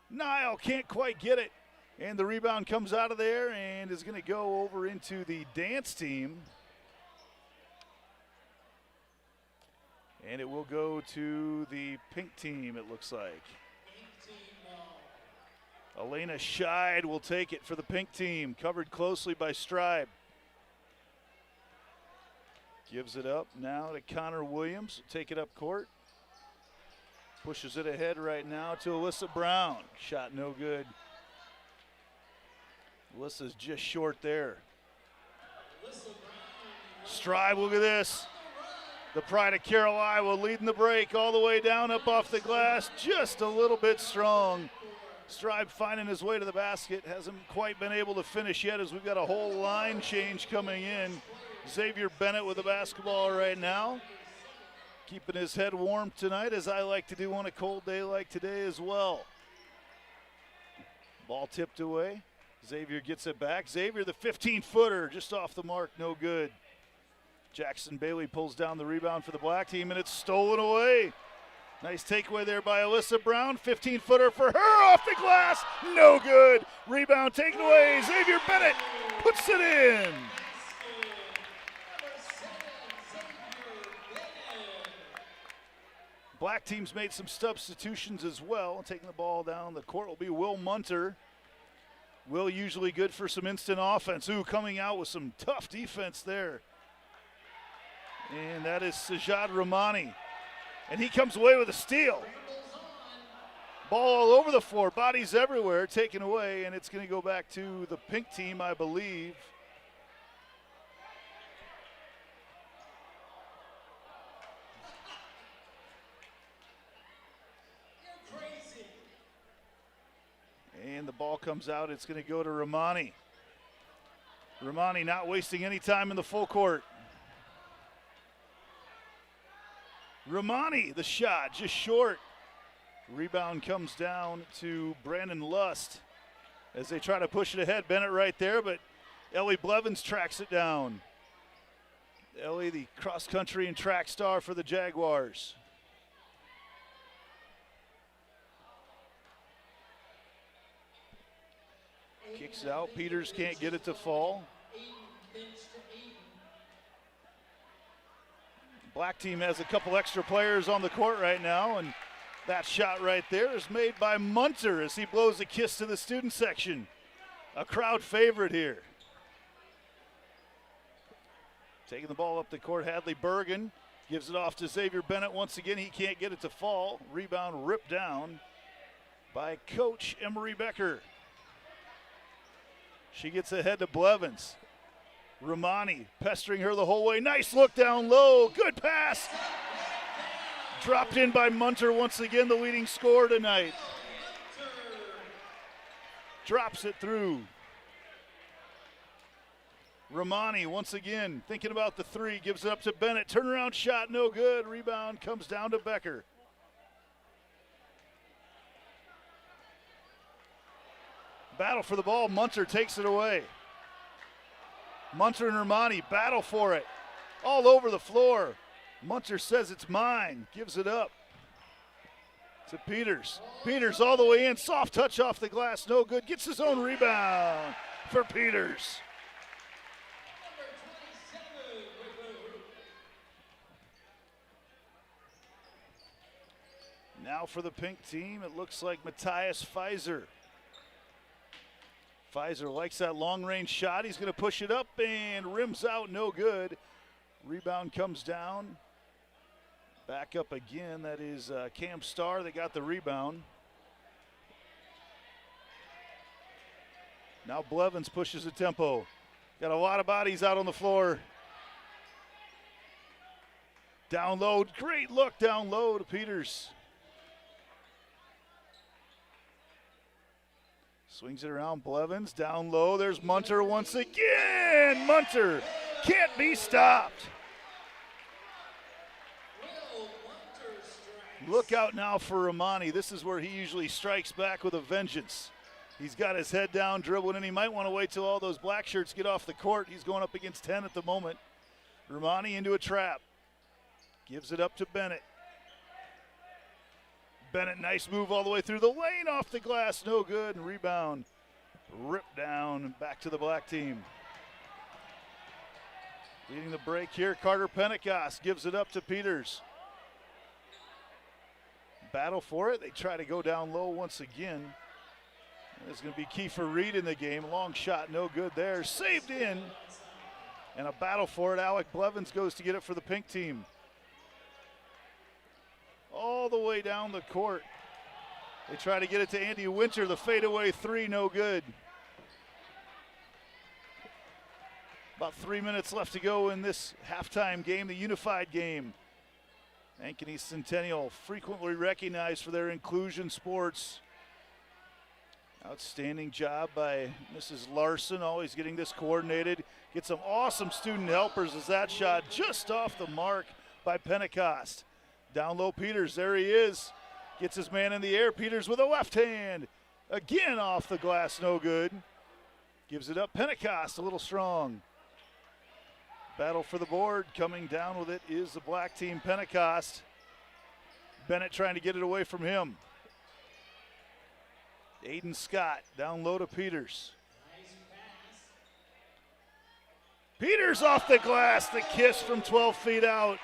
Niall can't quite get it, and the rebound comes out of there and is going to go over into the dance team. And it will go to the pink team, it looks like. Elena Scheid will take it for the pink team, covered closely by Stribe. Gives it up now to Connor Williams, take it up court. Pushes it ahead right now to Alyssa Brown. Shot no good. Alyssa's just short there. Stribe, look at this. The pride of Carroll, Iowa, leading the break all the way down, up off the glass, just a little bit strong. Stribe finding his way to the basket, hasn't quite been able to finish yet as we've got a whole line change coming in. Xavier Bennett with the basketball right now. Keeping his head warm tonight, as I like to do on a cold day like today as well. Ball tipped away. Xavier gets it back. Xavier, the 15-footer, just off the mark, no good. Jackson Bailey pulls down the rebound for the black team, and it's stolen away. Nice takeaway there by Alyssa Brown. 15-footer for her off the glass. No good. Rebound taken away. Xavier Bennett puts it in. Black team's made some substitutions as well. Taking the ball down the court will be Will Munter. Will usually good for some instant offense. Ooh, coming out with some tough defense there. And that is Sajad Rahmani. And he comes away with a steal. Ball all over the floor, bodies everywhere, taken away, and it's going to go back to the pink team, I believe. And the ball comes out, it's going to go to Rahmani. Rahmani not wasting any time in the full court. Rahmani, the shot, just short. Rebound comes down to Brandon Lust as they try to push it ahead. Bennett right there, but Ellie Blevins tracks it down. Ellie, the cross-country and track star for the Jaguars. Kicks it out. Peters can't get it to fall. Black team has a couple extra players on the court right now, and that shot right there is made by Munter as he blows a kiss to the student section. A crowd favorite here. Taking the ball up the court, Hadley Bergen gives it off to Xavier Bennett. Once again, he can't get it to fall. Rebound ripped down by Coach Emery Becker. She gets ahead to Blevins. Rahmani pestering her the whole way. Nice look down low. Good pass. Dropped in by Munter once again, the leading scorer tonight. Drops it through. Romani once again thinking about the three, gives it up to Bennett. Turnaround shot, no good. Rebound comes down to Becker. Battle for the ball, Munter takes it away. Munter and Romani battle for it. All over the floor. Munter says it's mine, gives it up to Peters. Peters all the way in, soft touch off the glass, no good. Gets his own rebound for Peters. Now for the pink team, it looks like Matthias Pfizer. Pfizer likes that long-range shot. He's going to push it up and rims out, no good. Rebound comes down. Back up again. That is Cam Starr that got the rebound. Now Blevins pushes the tempo. Got a lot of bodies out on the floor. Down low, great look down low to Peters. Swings it around, Blevins, down low, there's Munter once again! Munter can't be stopped. Look out now for Romani. This is where he usually strikes back with a vengeance. He's got his head down, dribbling in. He might want to wait till all those black shirts get off the court. He's going up against 10 at the moment. Romani into a trap. Gives it up to Bennett. Bennett, nice move all the way through the lane, off the glass, no good, and rebound. Ripped down, back to the black team. Leading the break here, Carter Pentecost gives it up to Peters. Battle for it, they try to go down low once again. It's going to be Kiefer Reed in the game, long shot, no good there, saved in. And a battle for it, Alec Blevins goes to get it for the pink team. All the way down the court. They try to get it to Andy Winter, the fadeaway three, no good. About 3 minutes left to go in this halftime game, the unified game. Ankeny Centennial, frequently recognized for their inclusion sports. Outstanding job by Mrs. Larson, always getting this coordinated. Get some awesome student helpers as that shot just off the mark by Pentecost. Down low, Peters, there he is. Gets his man in the air. Peters with a left hand. Again off the glass, no good. Gives it up, Pentecost, a little strong. Battle for the board, coming down with it is the black team, Pentecost. Bennett trying to get it away from him. Aiden Scott, down low to Peters. Peters off the glass, the kiss from 12 feet out.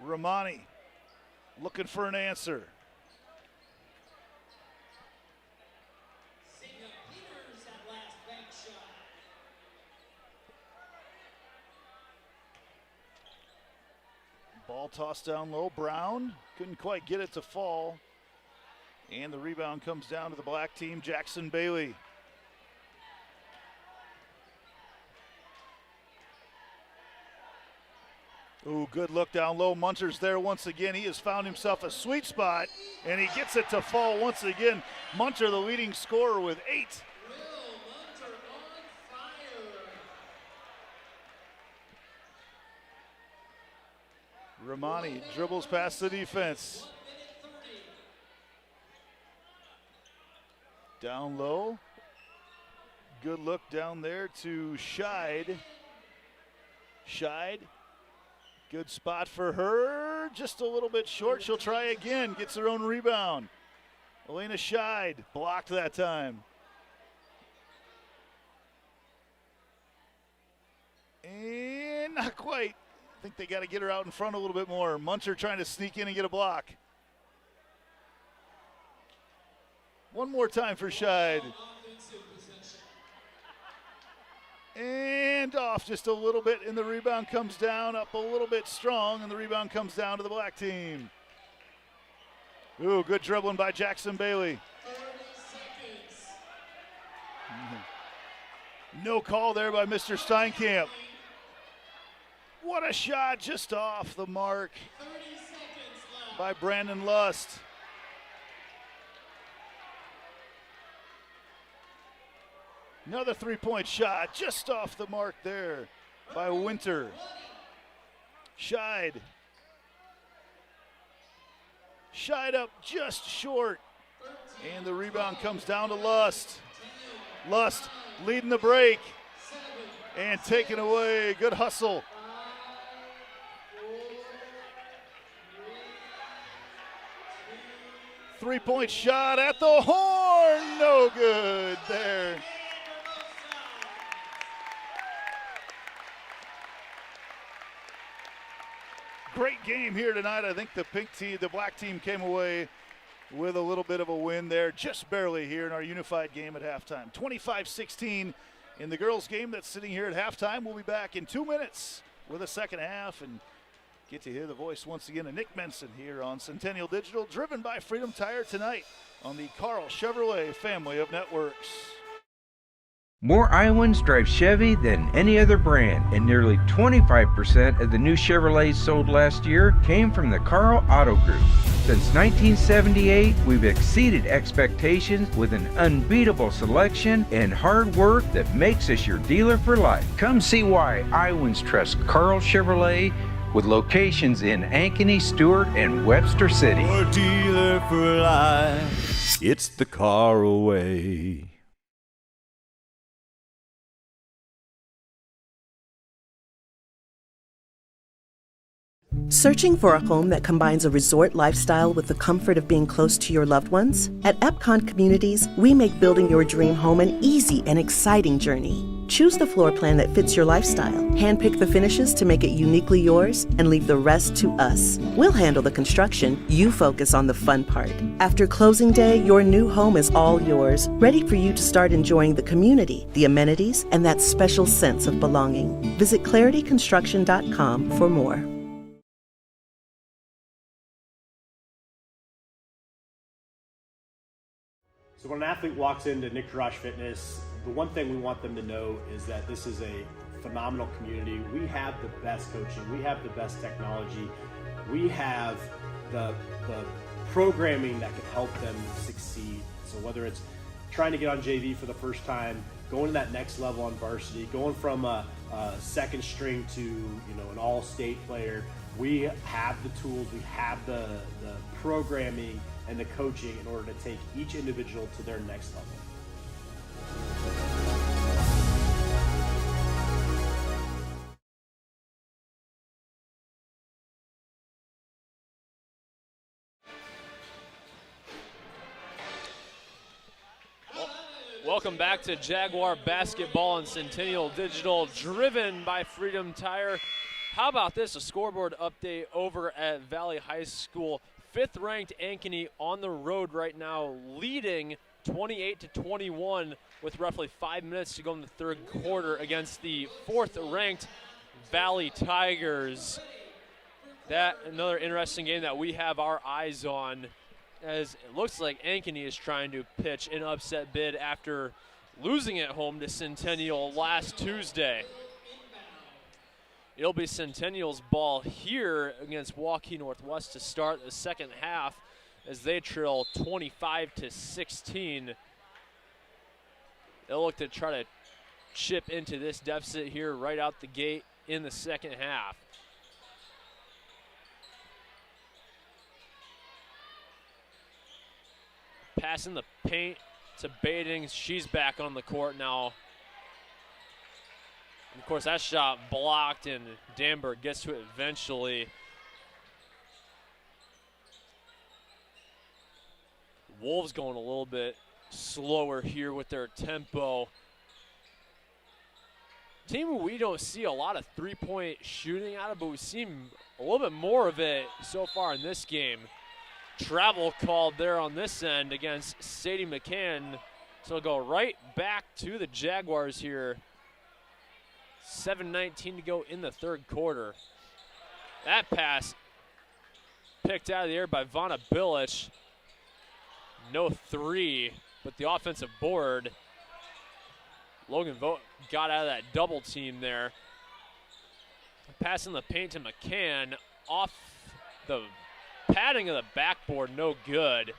Romani looking for an answer. Ball tossed down low, Brown couldn't quite get it to fall. And the rebound comes down to the black team, Jackson Bailey. Ooh, good look down low. Munter's there once again. He has found himself a sweet spot, and he gets it to fall once again. Munter, the leading scorer, with 8. Romani dribbles past the defense. Down low. Good look down there to Scheid. Scheid. Good spot for her, just a little bit short. She'll try again, gets her own rebound. Elena Scheid blocked that time. And not quite. I think they got to get her out in front a little bit more. Munter trying to sneak in and get a block. One more time for Scheid. And off just a little bit, and the rebound comes down, up a little bit strong, and the rebound comes down to the black team. Ooh, good dribbling by Jackson Bailey. No call there by Mr. Steinkamp. What a shot, just off the mark by Brandon Lust. Another three-point shot, just off the mark there by Winter. Shied up just short, and the rebound comes down to Lust. Lust leading the break and taken away. Good hustle. Three-point shot at the horn, no good there. Great game here tonight. I think the black team came away with a little bit of a win there, just barely here in our unified game at halftime. 25-16 in the girls' game that's sitting here at halftime. We'll be back in 2 minutes with a second half and get to hear the voice once again of Nick Menson here on Centennial Digital, driven by Freedom Tire tonight on the Carl Chevrolet family of networks. More Iowans drive Chevy than any other brand, and nearly 25% of the new Chevrolets sold last year came from the Carl Auto Group. Since 1978, we've exceeded expectations with an unbeatable selection and hard work that makes us your dealer for life. Come see why Iowans trust Carl Chevrolet, with locations in Ankeny, Stewart, and Webster City. Your dealer for life. It's the Carl way. Searching for a home that combines a resort lifestyle with the comfort of being close to your loved ones? At Epcon Communities, we make building your dream home an easy and exciting journey. Choose the floor plan that fits your lifestyle, handpick the finishes to make it uniquely yours, and leave the rest to us. We'll handle the construction, you focus on the fun part. After closing day, your new home is all yours, ready for you to start enjoying the community, the amenities, and that special sense of belonging. Visit clarityconstruction.com for more. So when an athlete walks into Nick Rush Fitness, the one thing we want them to know is that this is a phenomenal community. We have the best coaching. We have the best technology. We have the programming that can help them succeed. So whether it's trying to get on JV for the first time, going to that next level on varsity, going from a second string to an all-state player, we have the tools, we have the programming and the coaching in order to take each individual to their next level. Welcome back to Jaguar Basketball and Centennial Digital, driven by Freedom Tire. How about this, a scoreboard update over at Valley High School. 5th ranked Ankeny on the road right now, leading 28-21 with roughly 5 minutes to go in the third quarter against the 4th ranked Valley Tigers. That another interesting game that we have our eyes on, as it looks like Ankeny is trying to pitch an upset bid after losing at home to Centennial last Tuesday. It'll be Centennial's ball here against Waukee Northwest to start the second half as they trail 25-16. They'll look to try to chip into this deficit here right out the gate in the second half. Passing the paint to Badings. She's back on the court now. Of course, that shot blocked, and Danberg gets to it eventually. Wolves going a little bit slower here with their tempo. Team we don't see a lot of three-point shooting out of, but we've seen a little bit more of it so far in this game. Travel called there on this end against Sadie McCann. So it'll go right back to the Jaguars here. 7:19 to go in the third quarter. That pass picked out of the air by Vanna Bilic. No three, but the offensive board. Logan Vogt got out of that double team there. Passing the paint to McCann off the padding of the backboard, no good.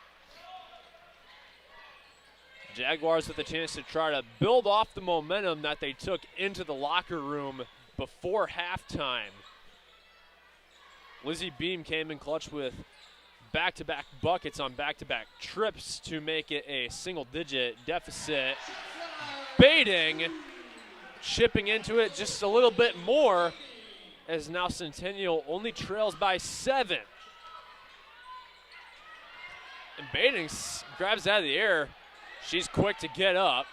Jaguars with a chance to try to build off the momentum that they took into the locker room before halftime. Lizzie Beam came in clutch with back-to-back buckets on back-to-back trips to make it a single-digit deficit. Baiting, chipping into it just a little bit more, as now Centennial only trails by 7. And Baiting grabs it out of the air. She's quick to get up.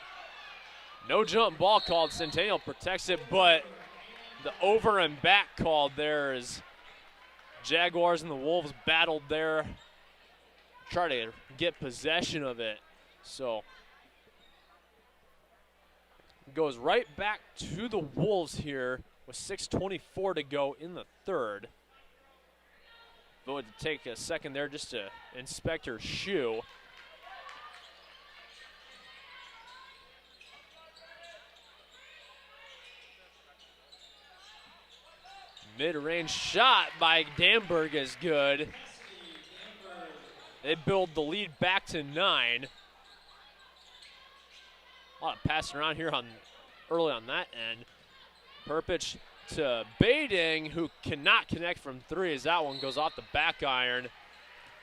No jump ball called. Centennial protects it, but the over and back called there as Jaguars and the Wolves battled there. Try to get possession of it. So it goes right back to the Wolves here with 6:24 to go in the third. Going to take a second there just to inspect her shoe. Mid-range shot by Danberg is good. They build the lead back to 9. A lot of passing around here early on that end. Perpich to Baiting, who cannot connect from 3 as that one goes off the back iron.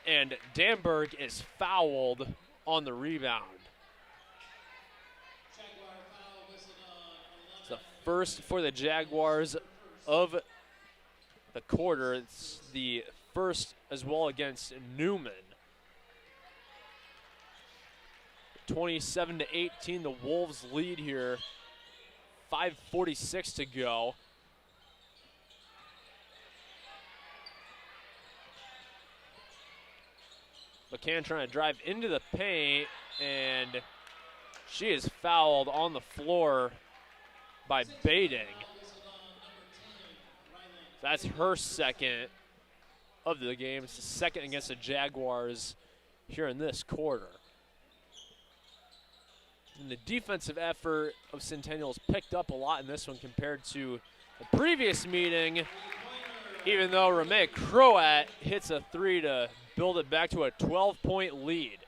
And Danberg is fouled on the rebound. It's the first for the Jaguars of the quarter. It's the first as well against Newman. 27-18, the Wolves lead here. 5:46 to go. McCann trying to drive into the paint, and she is fouled on the floor by Baiting. That's her second of the game. It's the second against the Jaguars here in this quarter. And the defensive effort of Centennial's picked up a lot in this one compared to the previous meeting, even though Ramea Croat hits a 3 to build it back to a 12-point lead.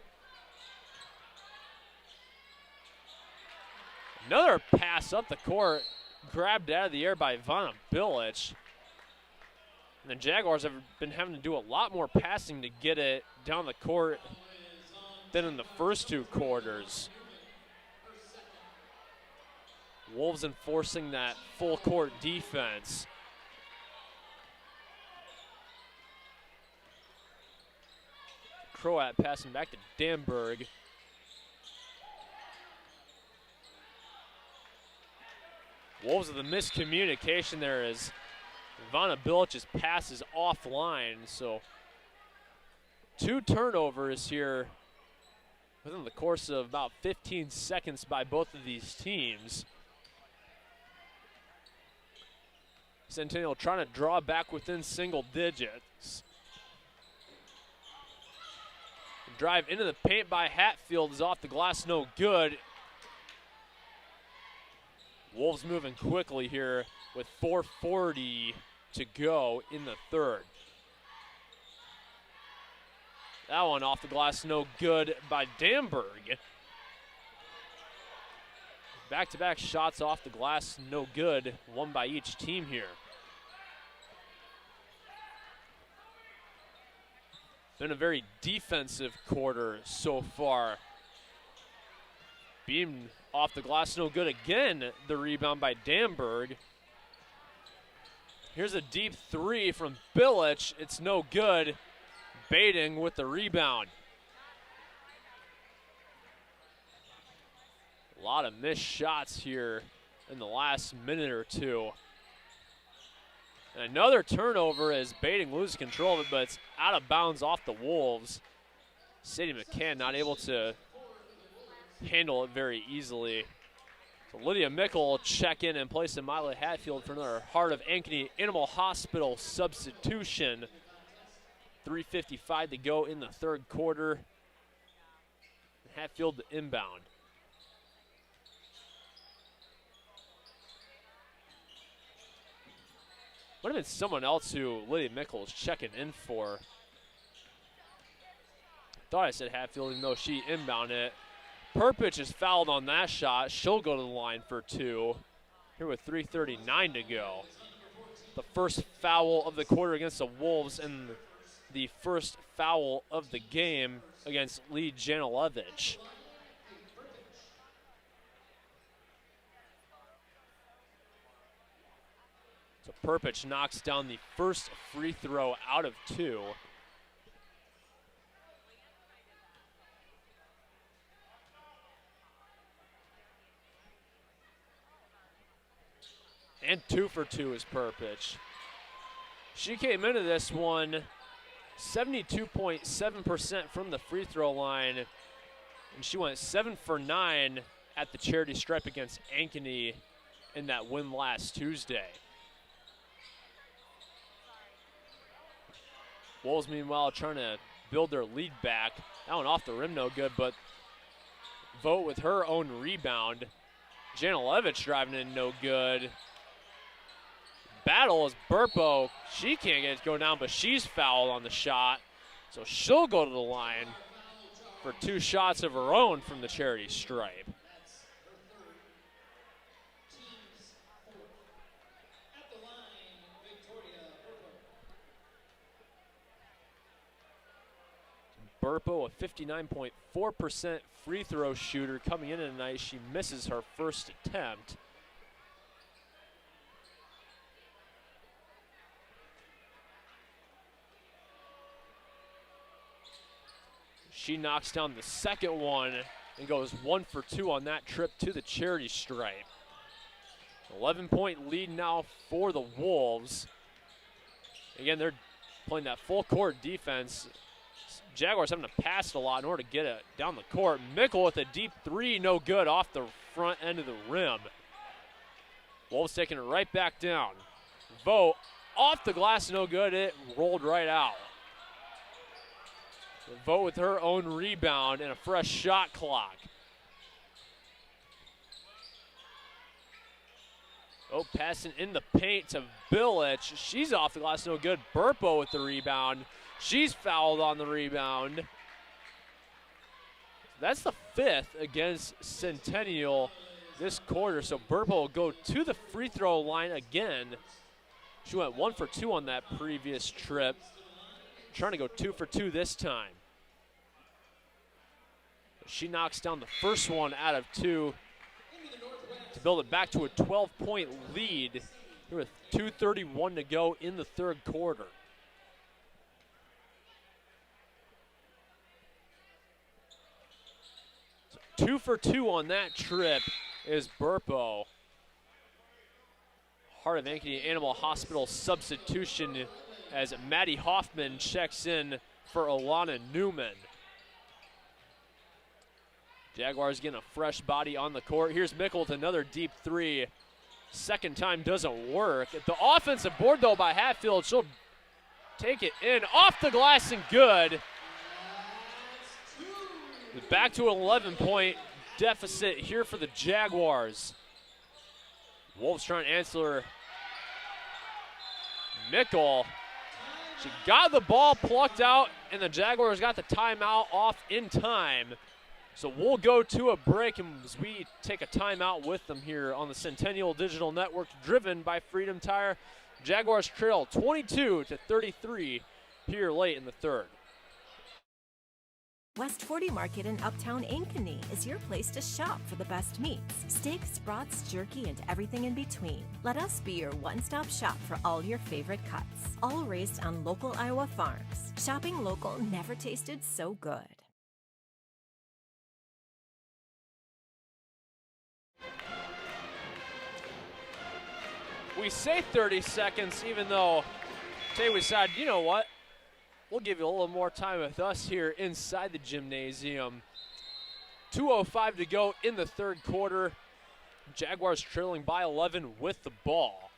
Another pass up the court, grabbed out of the air by Ivana Bilic. And the Jaguars have been having to do a lot more passing to get it down the court than in the first 2 quarters. Wolves enforcing that full court defense. Croat passing back to Danberg. Wolves with a miscommunication there as Ivana Bilic's pass is offline, so 2 turnovers here within the course of about 15 seconds by both of these teams. Centennial trying to draw back within single digits. Drive into the paint by Hatfield is off the glass, no good. Wolves moving quickly here with 4:40 to go in the third. That one off the glass, no good by Danberg. Back-to-back shots off the glass, no good, one by each team here. Been a very defensive quarter so far. Beam off the glass, no good again. The rebound by Danberg. Here's a deep 3 from Bilic. It's no good. Baiting with the rebound. A lot of missed shots here in the last minute or 2. And another turnover as Baiting loses control of it, but it's out of bounds off the Wolves. Sadie McCann not able to handle it very easily. So Lydia Mickle will check in and place in Miley Hatfield for another Heart of Ankeny Animal Hospital substitution. 3:55 to go in the third quarter. Hatfield to inbound. Might have been someone else who Lydia Mickle was checking in for. Thought I said Hatfield, even though she inbounded it. Perpich is fouled on that shot. She'll go to the line for 2 here with 3:39 to go. The first foul of the quarter against the Wolves and the first foul of the game against Lee Janilevich. So Perpich knocks down the first free throw out of 2. And 2 for 2 is Perpich. She came into this one 72.7% from the free throw line, and she went 7 for 9 at the charity stripe against Ankeny in that win last Tuesday. Wolves, meanwhile, trying to build their lead back. That one off the rim, no good, but Vogt with her own rebound. Janilevich driving in, no good. Battle is Burpo. She can't get it to go down, but she's fouled on the shot. So she'll go to the line for 2 shots of her own from the charity stripe. Burpo, a 59.4% free throw shooter coming in tonight. She misses her first attempt. She knocks down the second one and goes 1 for 2 on that trip to the charity stripe. 11-point lead now for the Wolves. Again, they're playing that full court defense. Jaguars having to pass it a lot in order to get it down the court. Mickle with a deep 3, no good, off the front end of the rim. Wolves taking it right back down. Vogt off the glass, no good. It rolled right out. Vogt with her own rebound and a fresh shot clock. Oh, passing in the paint to Billich. She's off the glass, no good. Burpo with the rebound. She's fouled on the rebound. That's the 5th against Centennial this quarter. So Burpo will go to the free throw line again. She went 1 for 2 on that previous trip. Trying to go 2 for 2 this time. She knocks down the first one out of 2 to build it back to a 12-point lead here with 2:31 to go in the third quarter. So 2 for 2 on that trip is Burpo. Heart of Ankeny Animal Hospital substitution as Maddie Hoffman checks in for Alana Newman. Jaguars getting a fresh body on the court. Here's Mickle with another deep 3. Second time doesn't work. The offensive board, though, by Hatfield. She'll take it in off the glass and good. Back to an 11-point deficit here for the Jaguars. Wolves trying to answer Mickle. She got the ball plucked out, and the Jaguars got the timeout off in time. So we'll go to a break as we take a timeout with them here on the Centennial Digital Network, driven by Freedom Tire. Jaguars trail 22-33 here late in the third. West 40 Market in Uptown Ankeny is your place to shop for the best meats, steaks, brats, jerky, and everything in between. Let us be your one-stop shop for all your favorite cuts, all raised on local Iowa farms. Shopping local never tasted so good. We say 30 seconds, even though today we decided, you know what? We'll give you a little more time with us here inside the gymnasium. 2:05 to go in the third quarter. Jaguars trailing by 11 with the ball.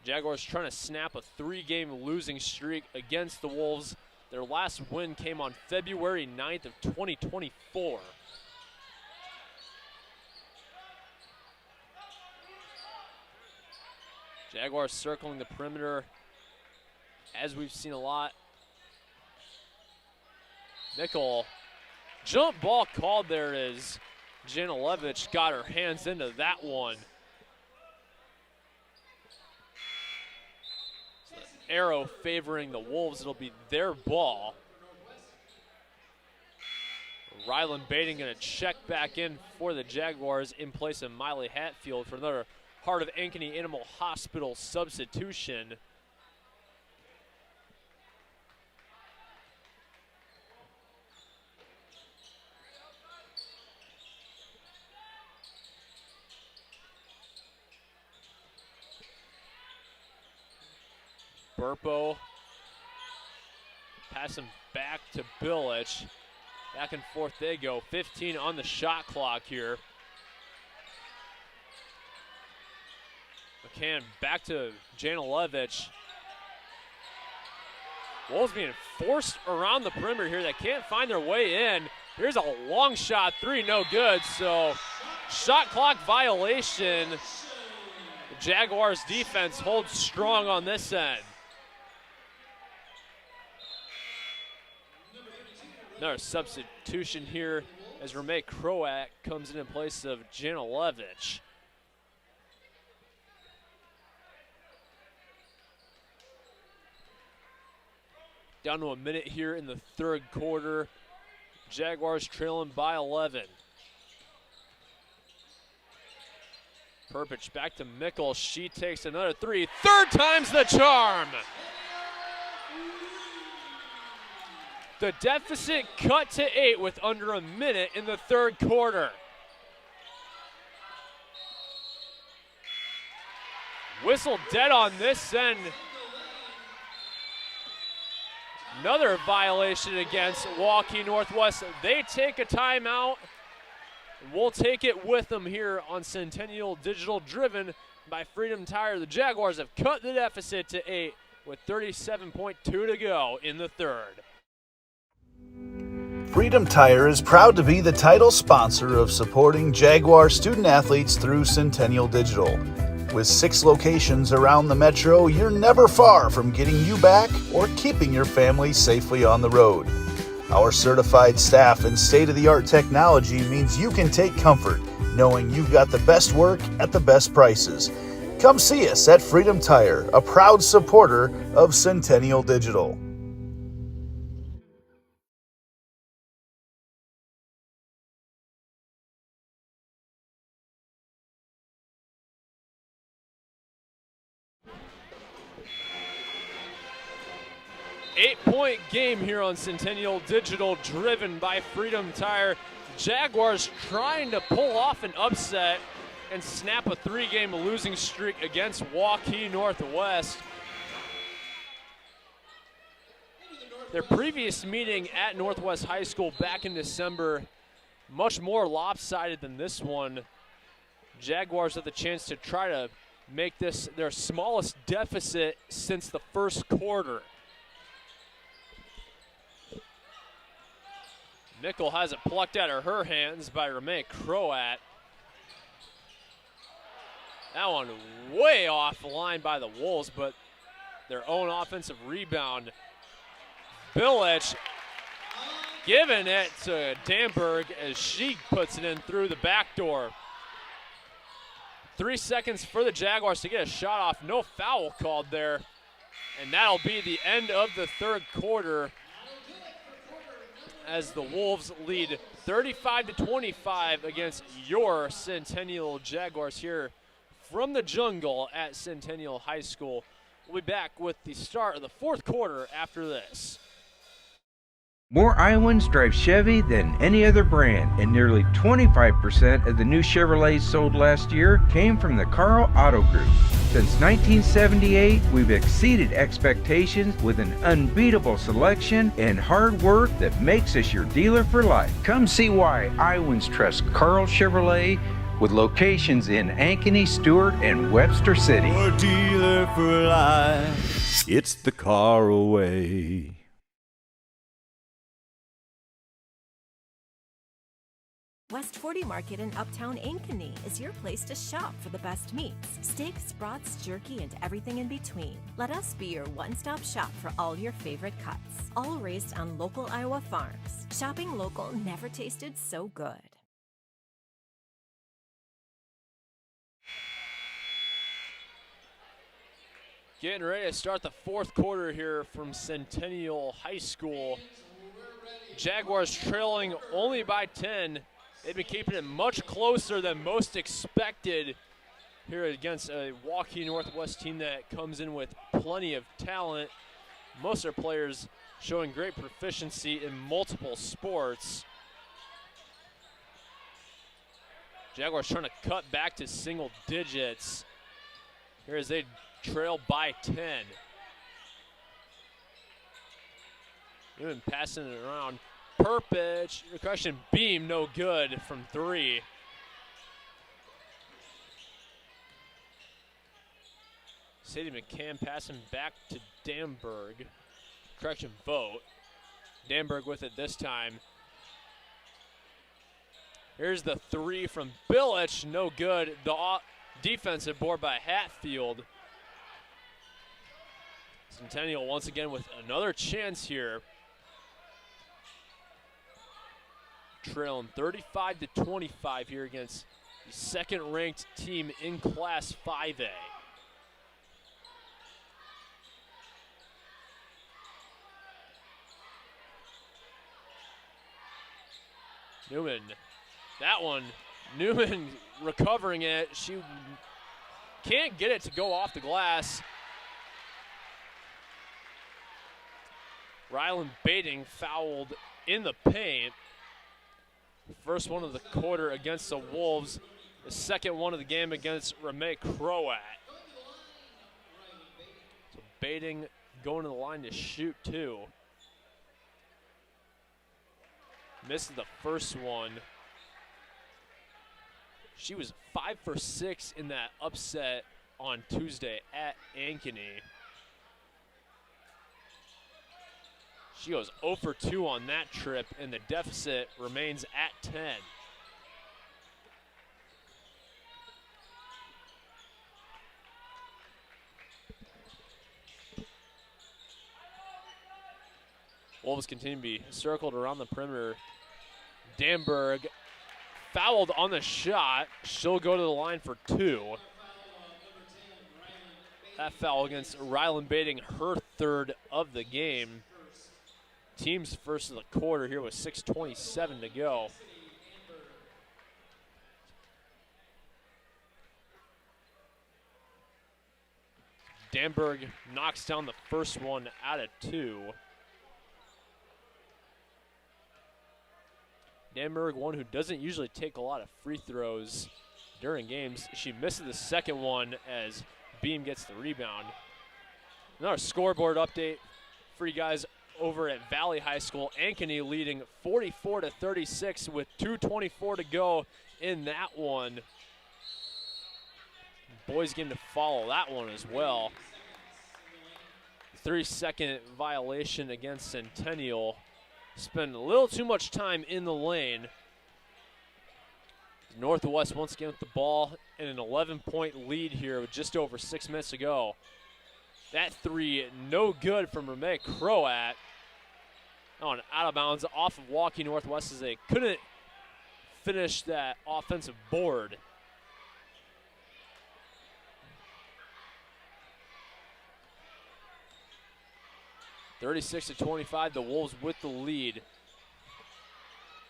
Jaguars trying to snap a 3-game losing streak against the Wolves. Their last win came on February 9th of 2024. Jaguars circling the perimeter, as we've seen a lot. Nickel, jump ball called there as Janilevich got her hands into that one. So the arrow favoring the Wolves, it'll be their ball. Rylan Bating gonna check back in for the Jaguars in place of Miley Hatfield for another Heart of Ankeny Animal Hospital substitution. Burpo, passing back to Billich. Back and forth they go. 15 on the shot clock here. McCann back to Janilevich. Wolves being forced around the perimeter here. They can't find their way in. Here's a long shot, three, no good. So shot clock violation. The Jaguars defense holds strong on this end. Another substitution here as Ramey Croat comes in place of Janilevich. Down to a minute here in the third quarter. Jaguars trailing by 11. Perpich back to Mickle. She takes another three. Third time's the charm. The deficit cut to 8 with under a minute in the third quarter. Whistle dead on this end. Another violation against Waukee Northwest. They take a timeout. We'll take it with them here on Centennial Digital, driven by Freedom Tire. The Jaguars have cut the deficit to 8 with 37.2 to go in the third. Freedom Tire is proud to be the title sponsor of supporting Jaguar student athletes through Centennial Digital. With 6 locations around the metro, you're never far from getting you back or keeping your family safely on the road. Our certified staff and state-of-the-art technology means you can take comfort knowing you've got the best work at the best prices. Come see us at Freedom Tire, a proud supporter of Centennial Digital. Eight-point game here on Centennial Digital, driven by Freedom Tire. Jaguars trying to pull off an upset and snap a 3-game losing streak against Waukee Northwest. Their previous meeting at Northwest High School back in December, much more lopsided than this one. Jaguars have the chance to try to make this their smallest deficit since the first quarter. Nickel has it plucked out of her hands by Ramey Croat. That one way off the line by the Wolves, but their own offensive rebound. Billich giving it to Danberg as she puts it in through the back door. 3 seconds for the Jaguars to get a shot off. No foul called there. And that'll be the end of the third quarter, as the Wolves lead 35-25 against your Centennial Jaguars here from the jungle at Centennial High School. We'll be back with the start of the fourth quarter after this. More Iowans drive Chevy than any other brand, and nearly 25% of the new Chevrolets sold last year came from the Carl Auto Group. Since 1978, we've exceeded expectations with an unbeatable selection and hard work that makes us your dealer for life. Come see why Iowans trust Carl Chevrolet, with locations in Ankeny, Stewart, and Webster City. Your dealer for life. It's the car away. West 40 Market in Uptown Ankeny is your place to shop for the best meats, steaks, brats, jerky, and everything in between. Let us be your one-stop shop for all your favorite cuts, all raised on local Iowa farms. Shopping local never tasted so good. Getting ready to start the fourth quarter here from Centennial High School. Jaguars trailing only by 10. They've been keeping it much closer than most expected here against a Waukee Northwest team that comes in with plenty of talent. Most of their players showing great proficiency in multiple sports. Jaguars trying to cut back to single digits. Here as they trail by 10. Even passing it around. Perpich, percussion beam, no good from 3. Sadie McCann passing back to Damberg. Correction, vote. Damberg with it this time. Here's the 3 from Billich, no good. The defensive board by Hatfield. Centennial once again with another chance here. Trailing 35-25 here against the second-ranked team in Class 5A. Newman, that one, Newman recovering it. She can't get it to go off the glass. Rylan Bating fouled in the paint. First one of the quarter against the Wolves. The second one of the game against Ramey Croat. So Bating going to the line to shoot 2. Misses the first one. She was 5 for 6 in that upset on Tuesday at Ankeny. She goes 0 for 2 on that trip, and the deficit remains at 10. Wolves continue to be circled around the perimeter. Damberg fouled on the shot. She'll go to the line for 2. That foul against Rylan Bating, her 3rd of the game. Team's first of the quarter here with 6:27 to go. Damberg knocks down the first one out of 2. Damberg, one who doesn't usually take a lot of free throws during games. She misses the second one as Beam gets the rebound. Another scoreboard update for you guys over at Valley High School. Ankeny leading 44-36 with 2:24 to go in that one. Boys game to follow that one as well. 3-second violation against Centennial. Spend a little too much time in the lane. Northwest once again with the ball and an 11-point lead here with just over 6 minutes to go. That 3 no good from Ramey Croat. On out of bounds off of Waukee Northwest as they couldn't finish that offensive board. (36-25), the Wolves with the lead.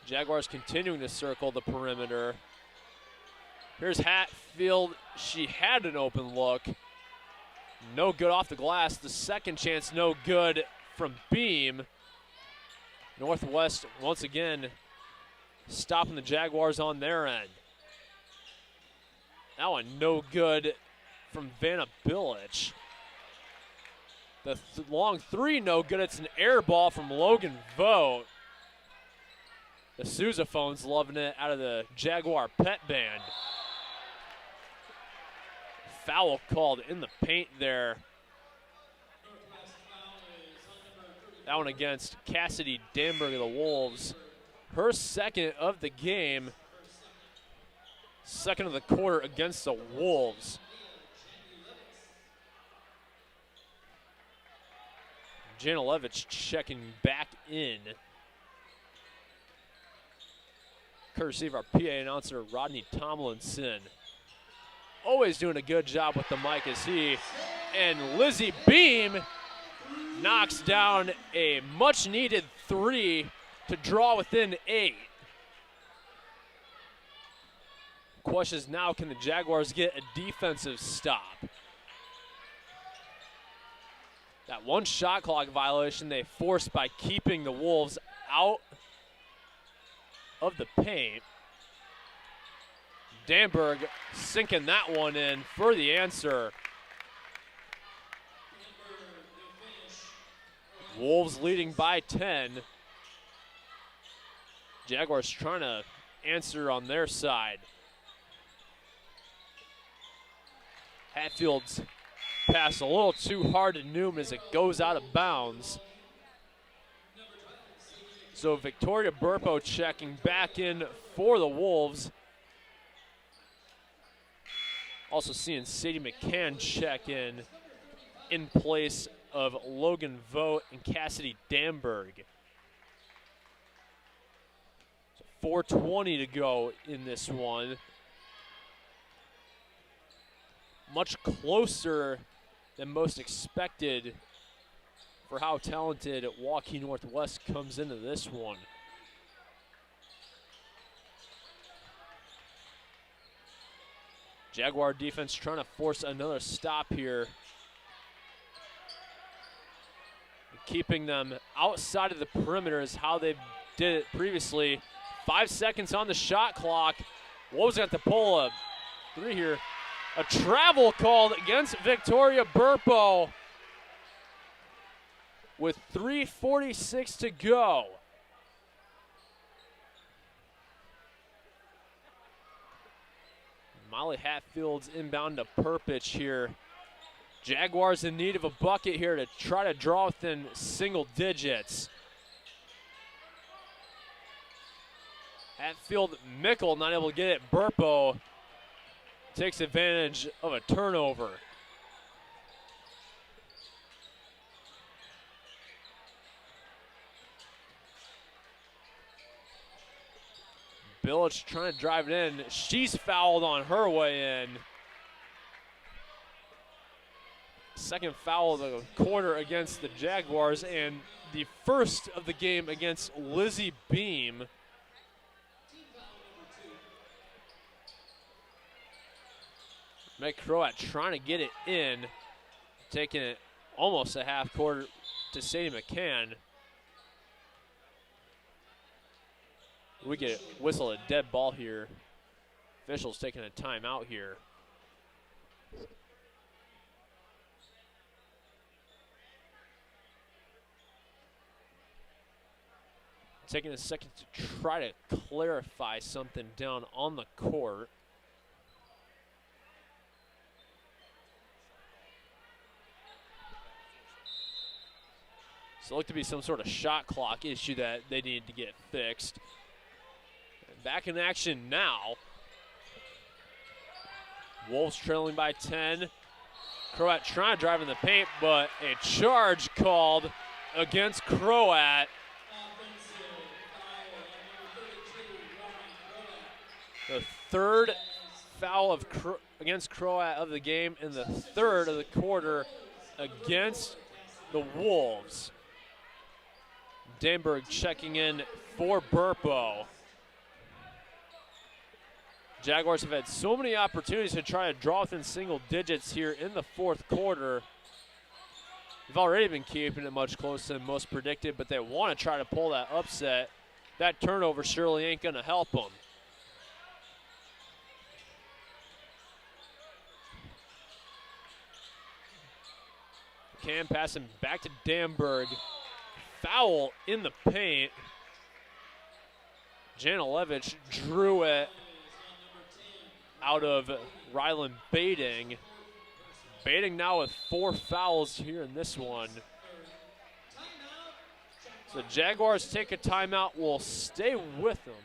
Jaguars continuing to circle the perimeter. Here's Hatfield. She had an open look. No good off the glass. The second chance, no good from Beam. Northwest once again stopping the Jaguars on their end. That one no good from Vanna Billich. The long 3 no good. It's an air ball from Logan Vogt. The Sousaphones loving it out of the Jaguar pet band. Foul called in the paint there. That one against Cassidy Damberg of the Wolves. Her second of the game. second of the quarter against the Wolves. Janilevich checking back in. Courtesy of our PA announcer, Rodney Tomlinson. Always doing a good job with the mic as he and Lizzie Beam knocks down a much-needed 3 to draw within 8. Question is now, can the Jaguars get a defensive stop? That one shot clock violation they forced by keeping the Wolves out of the paint. Danberg sinking that one in for the answer. Wolves leading by 10. Jaguars trying to answer on their side. Hatfield's pass a little too hard to Newman as it goes out of bounds. So Victoria Burpo checking back in for the Wolves. Also seeing Sadie McCann check in place of Logan Vogt and Cassidy Danberg. So 4:20 to go in this one. Much closer than most expected for how talented Waukee Northwest comes into this one. Jaguar defense trying to force another stop here. Keeping them outside of the perimeter is how they did it previously. 5 seconds on the shot clock. Wolves got to pull a 3 here. A travel called against Victoria Burpo with 3:46 to go. Molly Hatfield's inbound to Perpich here. Jaguars in need of a bucket here to try to draw within single digits. Hatfield Mickle not able to get it. Burpo takes advantage of a turnover. Billich trying to drive it in. She's fouled on her way in. Second foul of the quarter against the Jaguars and the first of the game against Lizzie Beam. Meg Croat trying to get it in, taking it almost a half court to Sadie McCann. We get whistle a dead ball here. Officials taking a timeout here. Taking a second to try to clarify something down on the court. So it looked to be some sort of shot clock issue that they needed to get fixed. And back in action now. Wolves trailing by 10. Croat trying to drive in the paint, but a charge called against Croat. The third foul against Croat of the game and the third of the quarter against the Wolves. Danberg checking in for Burpo. Jaguars have had so many opportunities to try to draw within single digits here in the fourth quarter. They've already been keeping it much closer than most predicted, but they want to try to pull that upset. That turnover surely ain't going to help them. Cam passing back to Danberg. Foul in the paint. Janilevich drew it out of Rylan Bading. Bading now with 4 fouls here in this one. So the Jaguars take a timeout. We'll stay with them.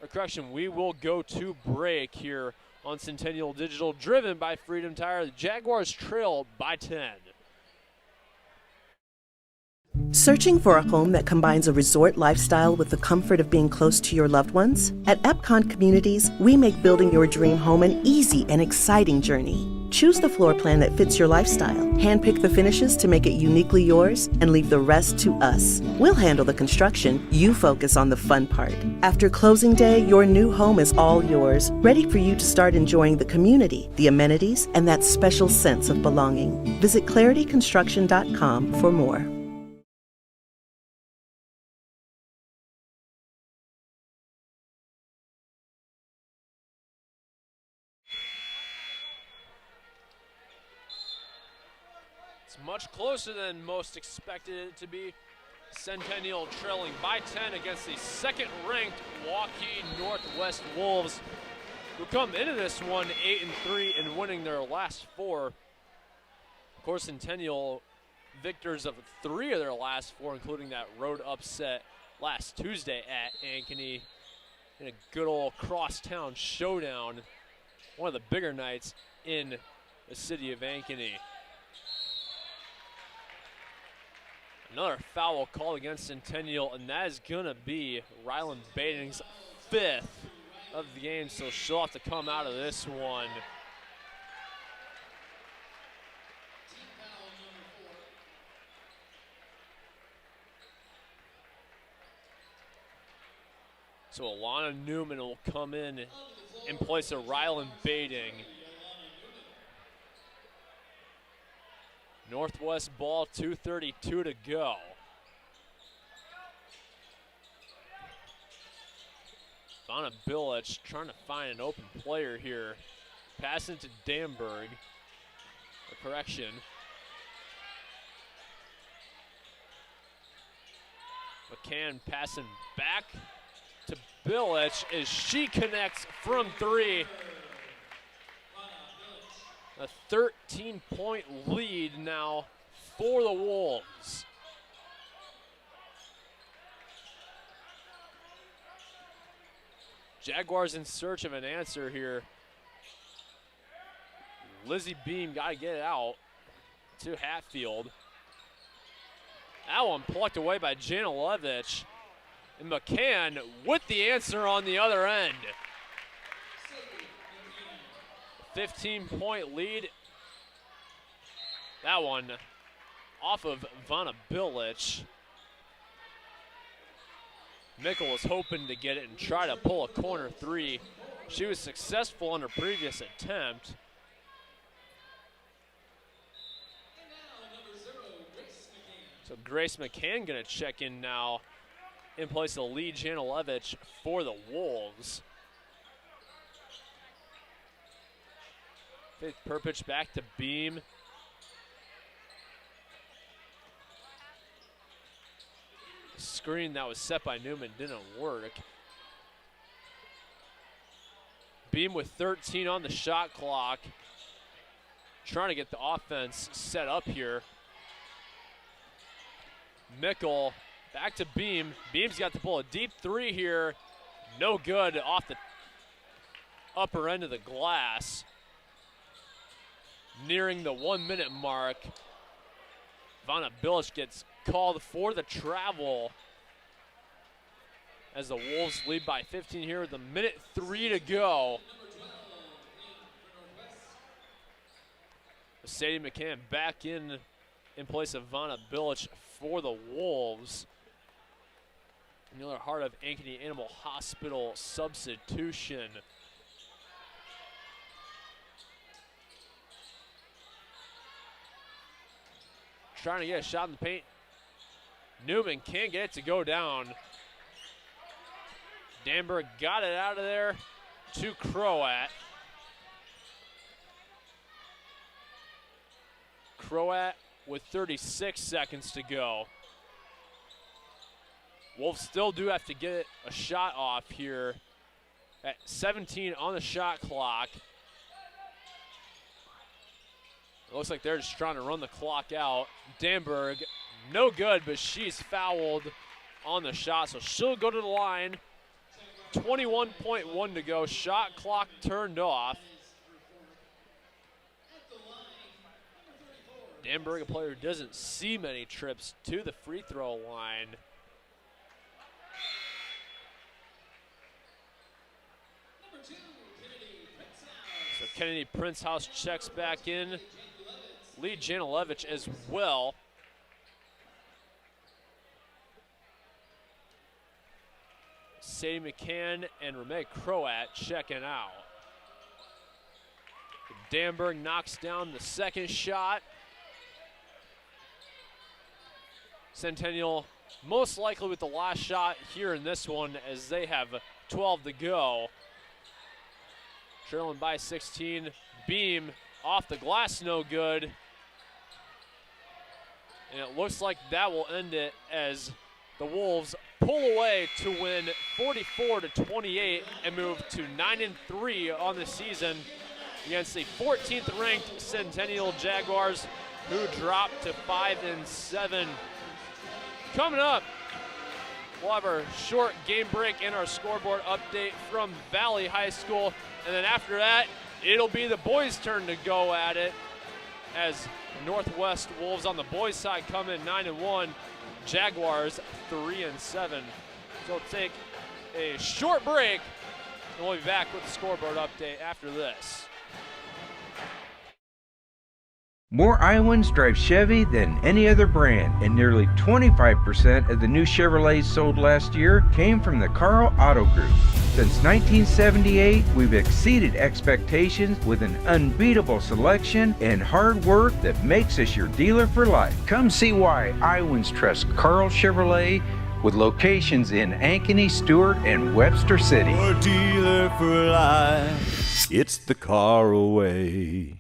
or correction, we will go to break here on Centennial Digital, driven by Freedom Tire. The Jaguars trail by 10. Searching for a home that combines a resort lifestyle with the comfort of being close to your loved ones? At Epcon Communities, we make building your dream home an easy and exciting journey. Choose the floor plan that fits your lifestyle, handpick the finishes to make it uniquely yours, and leave the rest to us. We'll handle the construction, you focus on the fun part. After closing day, your new home is all yours, ready for you to start enjoying the community, the amenities, and that special sense of belonging. Visit clarityconstruction.com for more. It's much closer than most expected it to be. Centennial trailing by 10 against the second-ranked Waukee Northwest Wolves, who come into this one 8-3 and winning their last 4. Of course, Centennial victors of 3 of their last 4, including that road upset last Tuesday at Ankeny in a good old crosstown showdown. One of the bigger nights in the city of Ankeny. Another foul called against Centennial, and that is going to be Ryland Bading's 5th of the game, so she'll have to come out of this one. So Alana Newman will come in place of Ryland Bading. Northwest ball, 2:32 to go. Vanna Billich trying to find an open player here. Passing to Danberg. A correction. McCann passing back to Billich as she connects from 3. A 13-point lead now for the Wolves. Jaguars in search of an answer here. Lizzie Beam got to get it out to Hatfield. That one plucked away by Janilevich. And McCann with the answer on the other end. 15-point lead. That one off of Vanna Billich. Mickle was hoping to get it and try to pull a corner 3. She was successful on her previous attempt. So Grace McCann gonna check in now in place of Lee Janilevich for the Wolves. Faith Perpich back to Beam. Screen that was set by Newman didn't work. Beam with 13 on the shot clock. Trying to get the offense set up here. Mickle back to Beam. Beam's got to pull a deep 3 here. No good off the upper end of the glass. Nearing the 1-minute mark. Vanna Billich gets called for the travel as the Wolves lead by 15 here with 1:03 to go. Sadie McCann back in place of Vanna Billich for the Wolves. Another Heart of Ankeny Animal Hospital substitution. Trying to get a shot in the paint. Newman can't get it to go down. Danberg got it out of there to Croat. Croat with 36 seconds to go. Wolves still do have to get a shot off here at 17 on the shot clock. It looks like they're just trying to run the clock out. Danberg, no good, but she's fouled on the shot, so she'll go to the line 21.1 to go. Shot clock turned off. Danberg, a player who doesn't see many trips to the free throw line. So Kennedy Princehouse checks back in. Lee Janilevich as well. Sadie McCann and Ramey Croat checking out. Danberg knocks down the second shot. Centennial most likely with the last shot here in this one as they have 12 to go. Trailing by 16. Beam off the glass, no good. And it looks like that will end it as the Wolves pull away to win 44-28 and move to 9-3 on the season against the 14th ranked Centennial Jaguars, who dropped to 5-7. Coming up, we'll have our short game break and our scoreboard update from Valley High School. And then after that, it'll be the boys' turn to go at it as Northwest Wolves on the boys' side come in 9-1, Jaguars 3-7. So we'll take a short break, and we'll be back with the scoreboard update after this. More Iowans drive Chevy than any other brand, and nearly 25% of the new Chevrolets sold last year came from the Carl Auto Group. Since 1978, we've exceeded expectations with an unbeatable selection and hard work that makes us your dealer for life. Come see why Iowans trust Carl Chevrolet with locations in Ankeny, Stewart, and Webster City. Your dealer for life. It's the Carl way.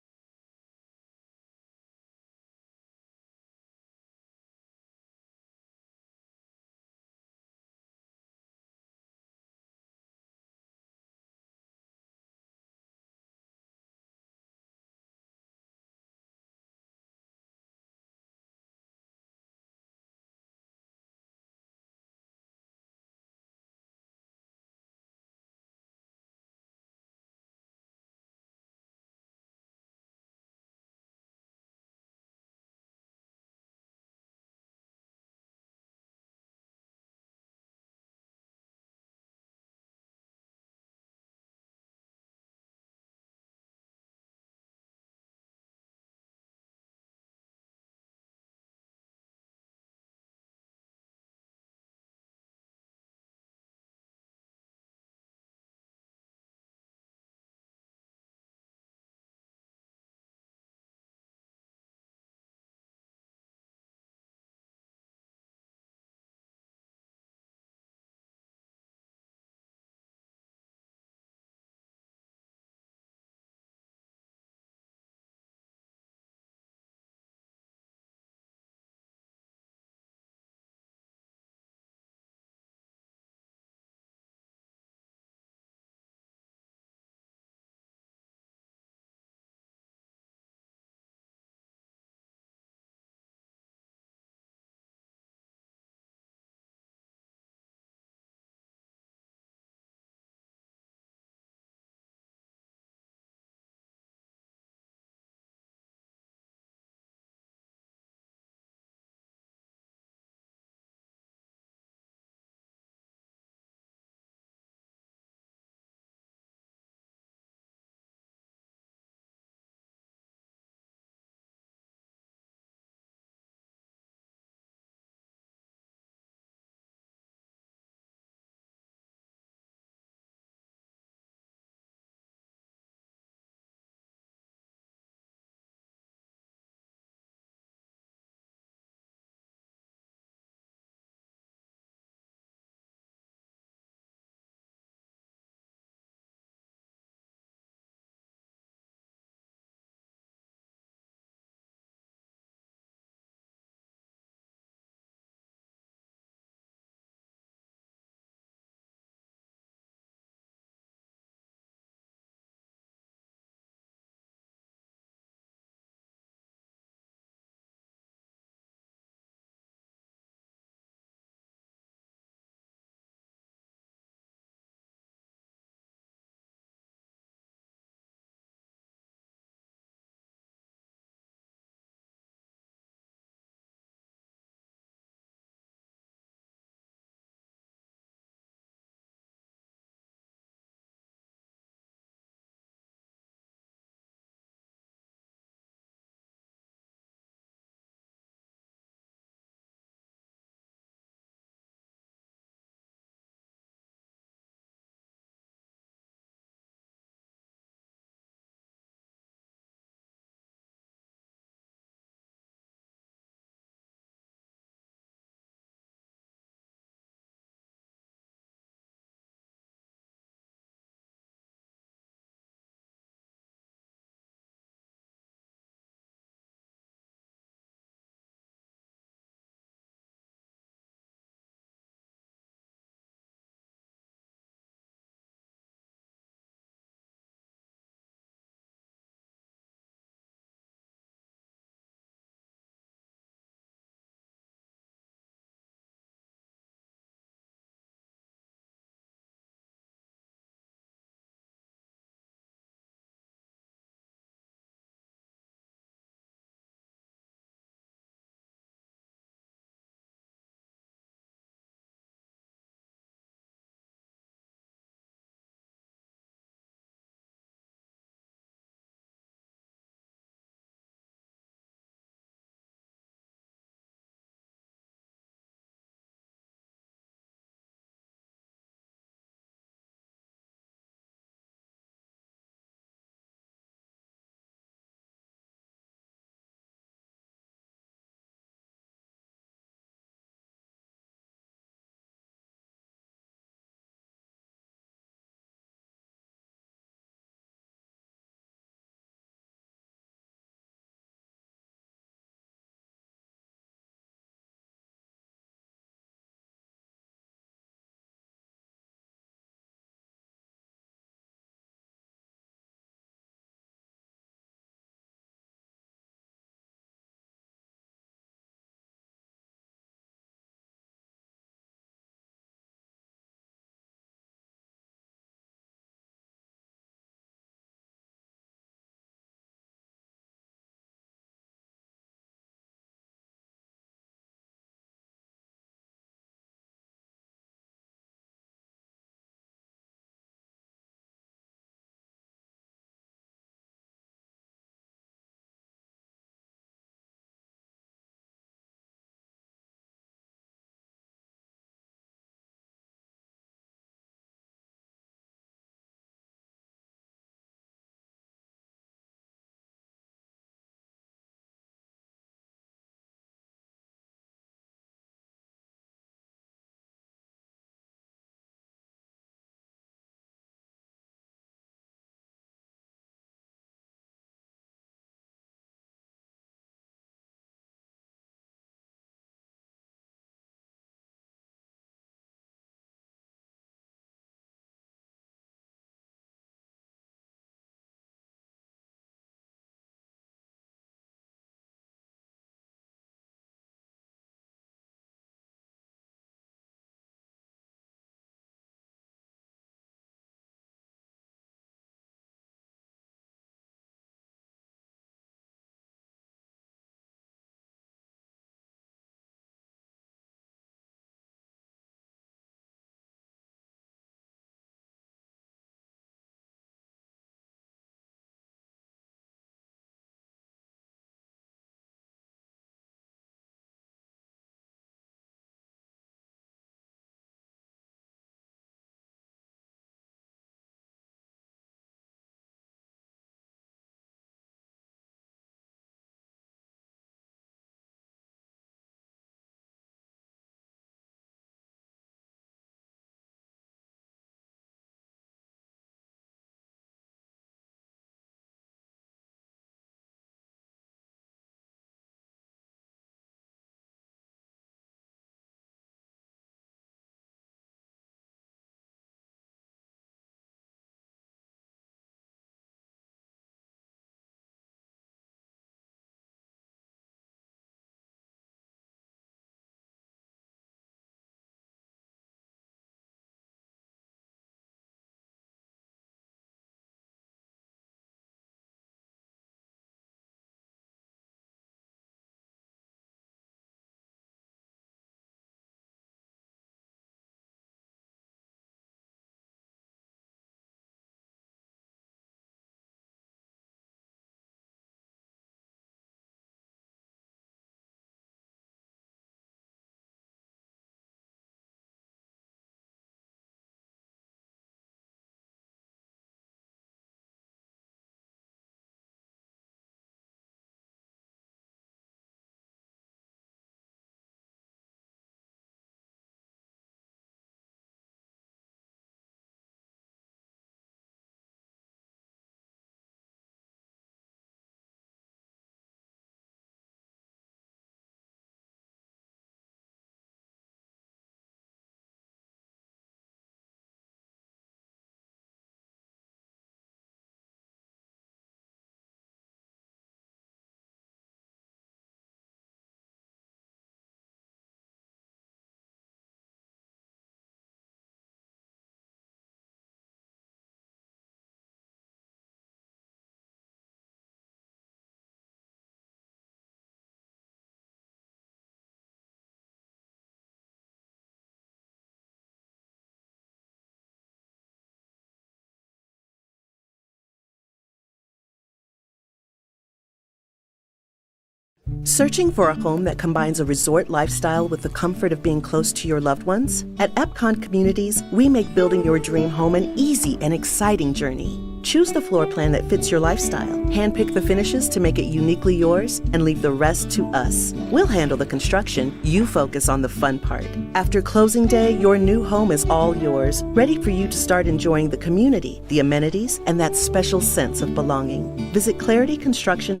Searching for a home that combines a resort lifestyle with the comfort of being close to your loved ones? At Epcon Communities, we make building your dream home an easy and exciting journey. Choose the floor plan that fits your lifestyle, handpick the finishes to make it uniquely yours, and leave the rest to us. We'll handle the construction, you focus on the fun part. After closing day, your new home is all yours, ready for you to start enjoying the community, the amenities, and that special sense of belonging. Visit Clarity Construction.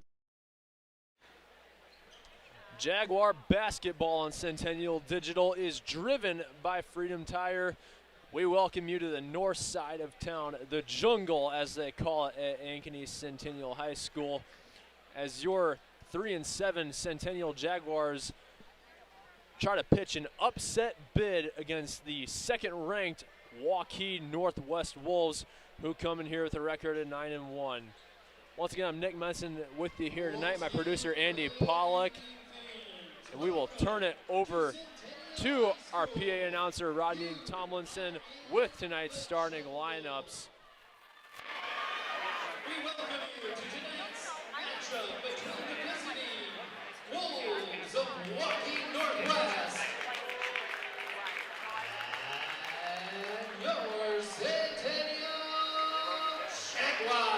Jaguar basketball on Centennial Digital is driven by Freedom Tire. We welcome you to the north side of town, the jungle as they call it at Ankeny Centennial High School, as your 3-7 Centennial Jaguars try to pitch an upset bid against the second-ranked Waukee Northwest Wolves, who come in here with a record of 9-1. Once again, I'm Nick Menson with you here tonight, my producer Andy Pollock. And we will turn it over to our PA announcer, Rodney Tomlinson, with tonight's starting lineups. We welcome you to tonight's matchup between the visiting Wolves of Waukee Northwest and your Centennial Jaguars.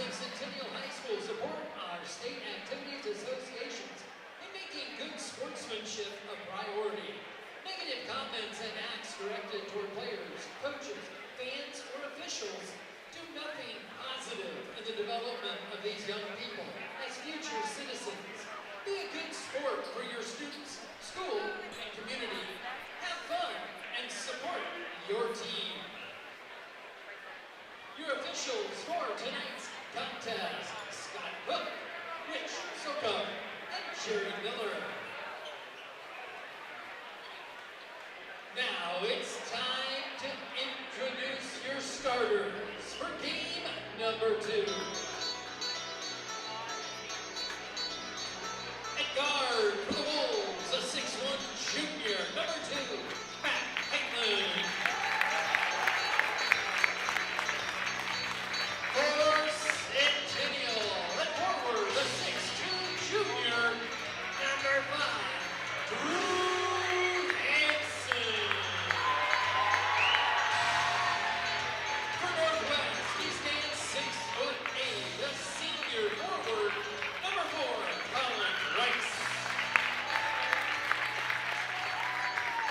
Centennial High School support our state activities associations in making good sportsmanship a priority. Negative comments and acts directed toward players, coaches, fans, or officials do nothing positive in the development of these young people as future citizens. Be a good sport for your students, school, and community. Have fun and support your team. Your officials for tonight's contest: Scott Cook, Rich Soko, and Jerry Miller. Now it's time to introduce your starters for game number 2. At guard for the Wolves, a 6'1" junior, number 2, Matt Hegman.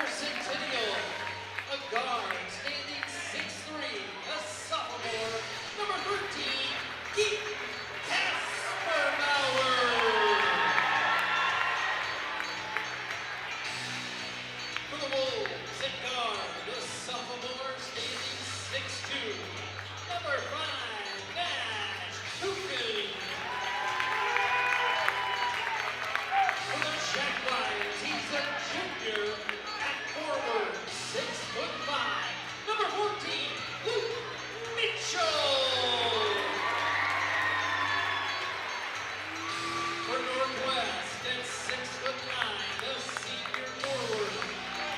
Centennial, a guard standing 6'3", a sophomore, number 13, Keith Kasperbauer. For the Wolves at guard, a sophomore standing 6'2", number 5, Nash Kukin. For the Jaguars, he's a junior. Forward, 6'5", number 14, Luke Mitchell. For Northwest, at 6'9", the senior forward,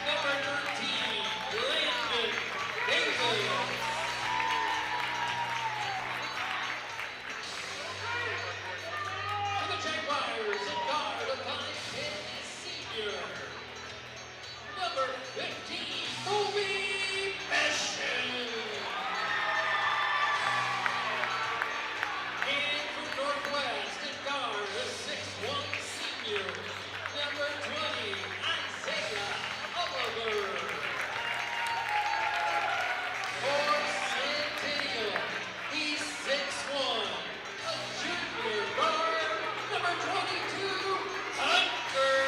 number 13, Landon Davis. For the Jaguars, at guard, a 5'10" senior, number 15, Colby Beshin. And for Northwest at guard, a 6'1" senior, number 20, Isaiah Oliver. For Centennial, he's 6'1", a junior guard, number 22, Hunter.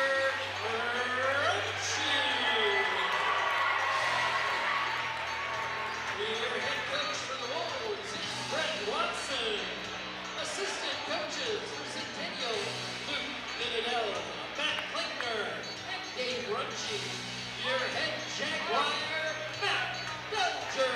Your head coach for the Wolves is Brett Watson. Assistant coaches for Centennial, Luke Vidal, Matt Klinkner, and Dave Runchy. Your head Jaguar, Matt Dutcher.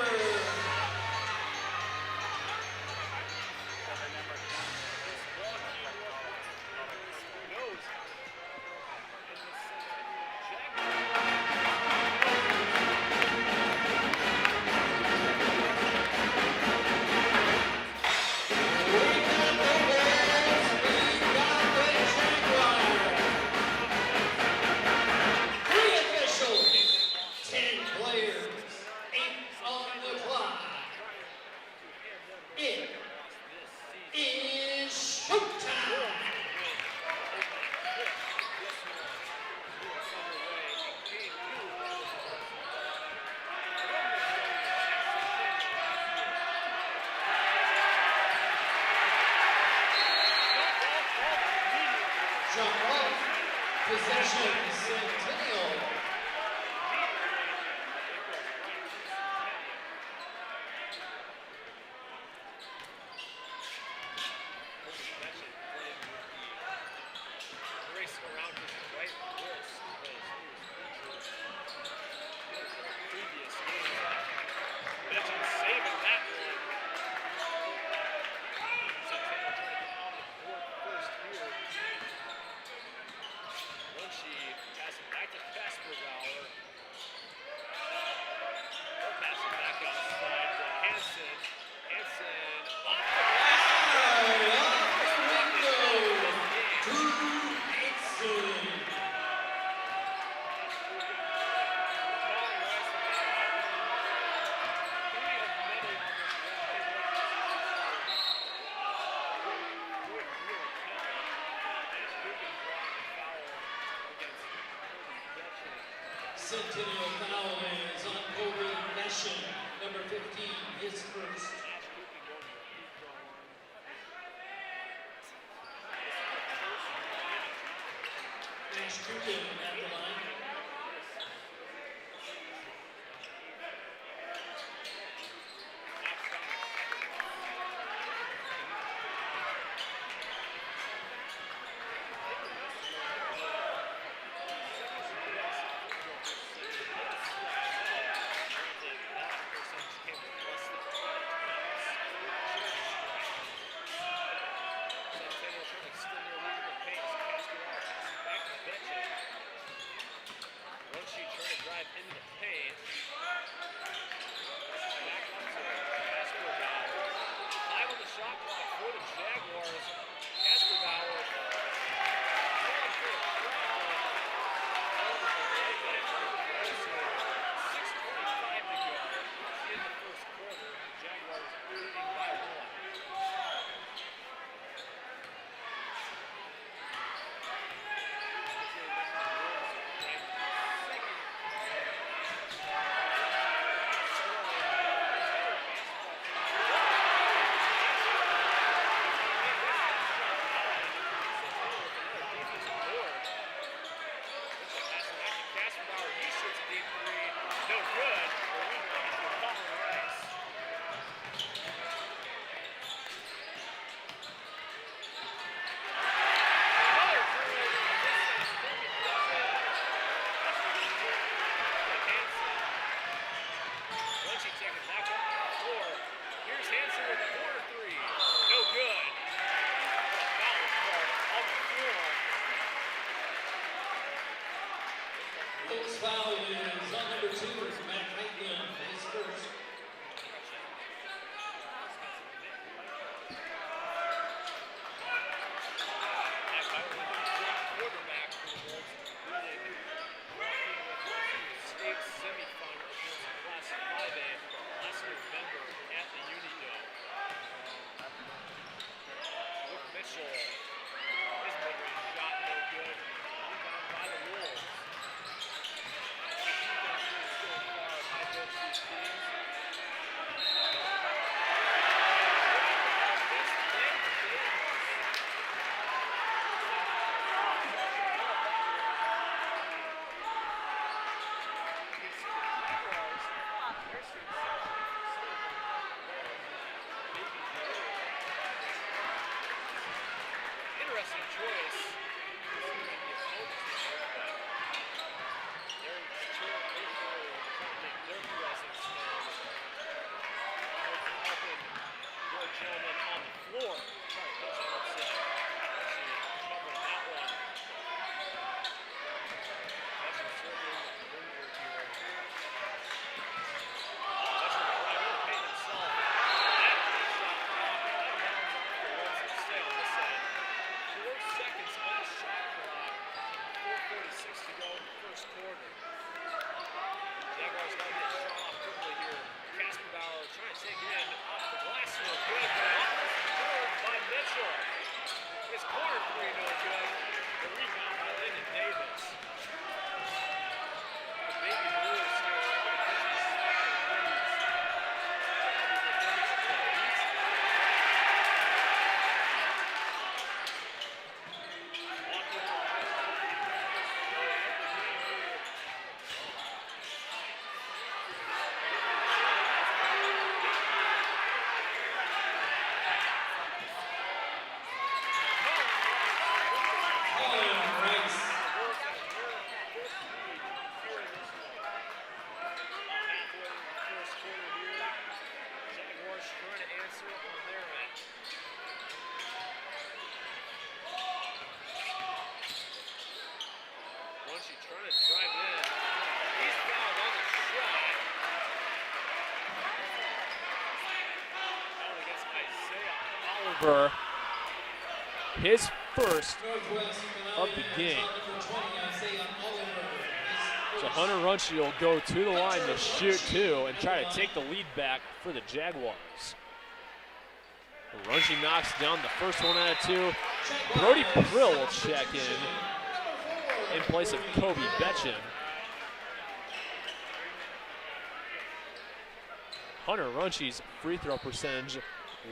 Superbauer. They'll pass it back outside to Hansen. Hansen off the Centennial foul is on Kobe Nation, number 15, his first. Nash Coogan at the line. turnover, his first of the game. So Hunter Runchie will go to the line to shoot two and try to take the lead back for the Jaguars. Runchie knocks down the first one out of two. Brody Prill will check in place of Kobe Betchen. Hunter Runchie's free throw percentage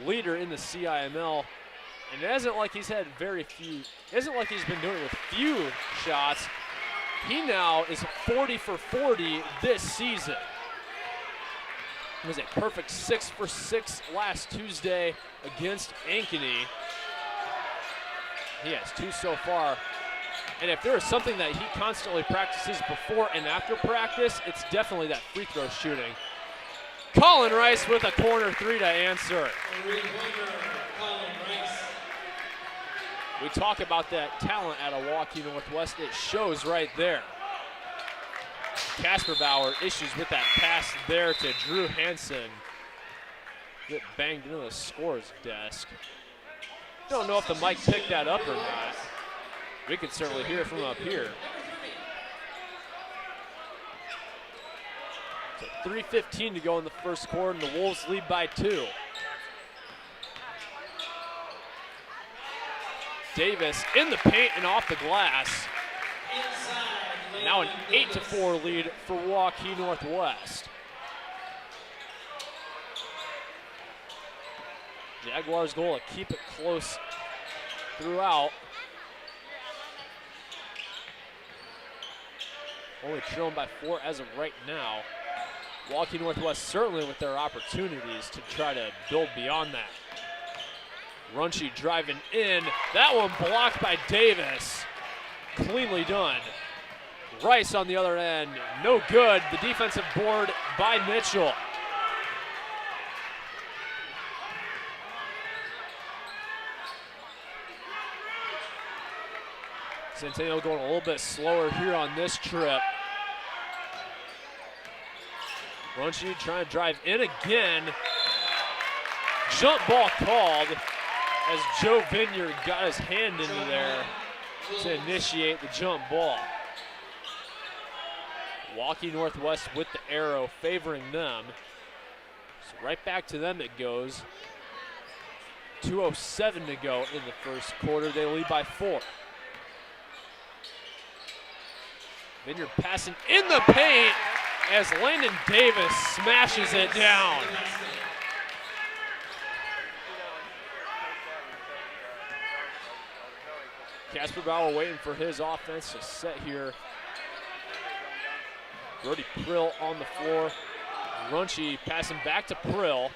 leader in the CIML, and it isn't like he's had very few. It isn't like he's been doing it with few shots. He now is 40 for 40 this season. It was a perfect 6 for 6 last Tuesday against Ankeny. He has two so far. And if there is something that he constantly practices before and after practice, it's definitely that free throw shooting. Colin Rice with a corner three to answer. We talk about that talent at a Waukee Northwest. It shows right there. Casper Bauer issues with that pass there to Drew Hansen. Get banged into the scorer's desk. Don't know if the mic picked that up or not. We can certainly hear it from up here. So 3:15 to go in the first quarter, and the Wolves lead by 2. Davis in the paint and off the glass. Now an 8-4 lead for Waukee Northwest. Jaguars' goal to keep it close throughout. Only trailing by 4 as of right now. Waukee Northwest certainly with their opportunities to try to build beyond that. Runchie driving in. That one blocked by Davis. Cleanly done. Rice on the other end, no good. The defensive board by Mitchell. Centennial going a little bit slower here on this trip. Runchie trying to drive in again. Jump ball called as Joe Vineyard got his hand into there to initiate the jump ball. Waukee Northwest with the arrow favoring them. So right back to them it goes. 2:07 to go in the first quarter. They lead by 4. Vineyard passing in the paint as Landon Davis smashes it down. Casper Bauer waiting for his offense to set here. Brody Prill on the floor. Runchie passing back to Prill.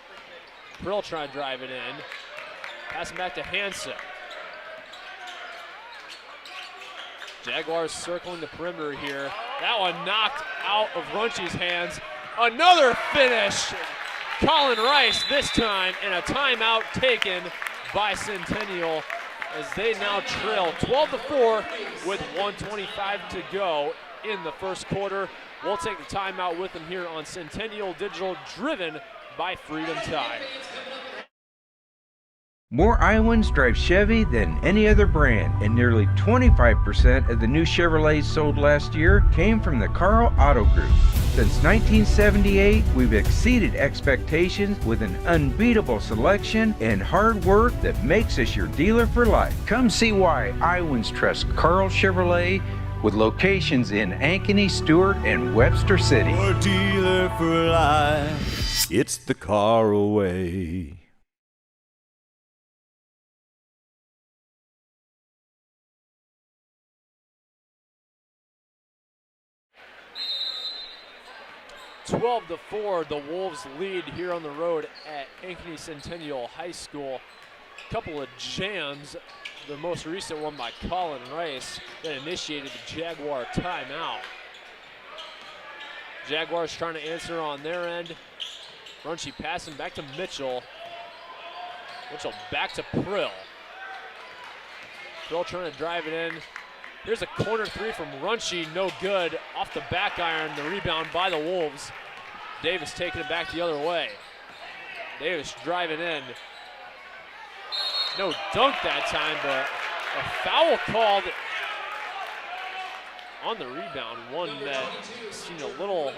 Prill trying to drive it in. Passing back to Hansen. Jaguars circling the perimeter here. That one knocked out of Runchie's hands. Another finish. Colin Rice this time, and a timeout taken by Centennial as they now trail 12-4 with 1:25 to go in the first quarter. We'll take the timeout with them here on Centennial Digital, driven by Freedom Tire. More Iowans drive Chevy than any other brand, and nearly 25% of the new Chevrolets sold last year came from the Carl Auto Group. Since 1978, we've exceeded expectations with an unbeatable selection and hard work that makes us your dealer for life. Come see why Iowans trust Carl Chevrolet, with locations in Ankeny, Stewart, and Webster City. Your dealer for life, it's the Carl way. Twelve to 4, the Wolves lead here on the road at Ankeny Centennial High School. A couple of jams, the most recent one by Colin Rice that initiated the Jaguar timeout. Jaguars trying to answer on their end. Runchie passing back to Mitchell. Mitchell back to Prill. Prill trying to drive it in. Here's a corner three from Runchie, no good. Off the back iron, the rebound by the Wolves. Davis taking it back the other way. Davis driving in. No dunk that time, but a foul called on the rebound. One that seemed a little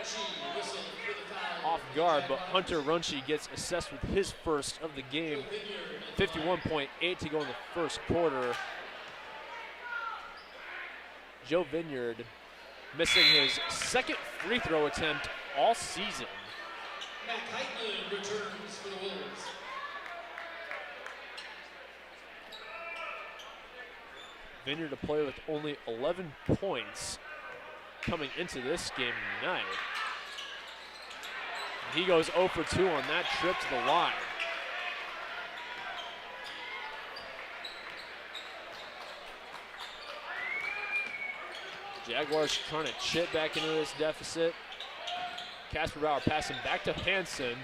off guard, but Hunter Runchi gets assessed with his first of the game. 51.8 to go in the first quarter. Joe Vineyard missing his second free throw attempt all season. Matt Heitman returns for the Wolves. Vineyard to play with only 11 points coming into this game tonight. He goes 0 for 2 on that trip to the line. Jaguars trying to chip back into this deficit. Casper Bauer passing back to Hansen.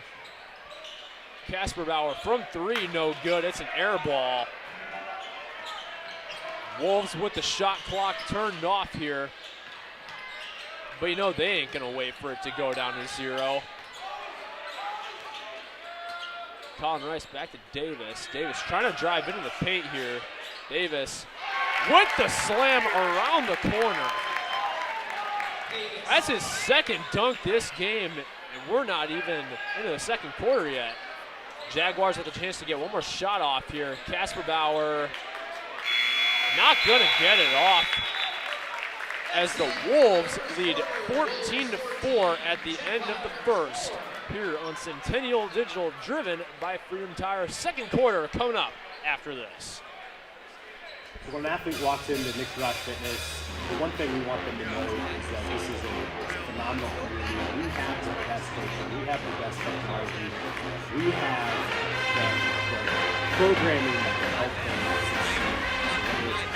Casper Bauer from 3, no good. It's an air ball. Wolves with the shot clock turned off here. But you know they ain't gonna wait for it to go down to 0. Colin Rice back to Davis. Davis trying to drive into the paint here. Davis with the slam around the corner. That's his second dunk this game, and we're not even into the second quarter yet. Jaguars with a chance to get one more shot off here. Casper Bauer not gonna get it off as the Wolves lead 14-4 at the end of the first here on Centennial Digital, driven by Freedom Tire. Second quarter coming up after this. When an athlete walks into Nick Rush Fitness, the one thing we want them to know is that this is a phenomenal community. We have the best coaching, we have the best technology, we have the programming that can help them succeed. Whether it's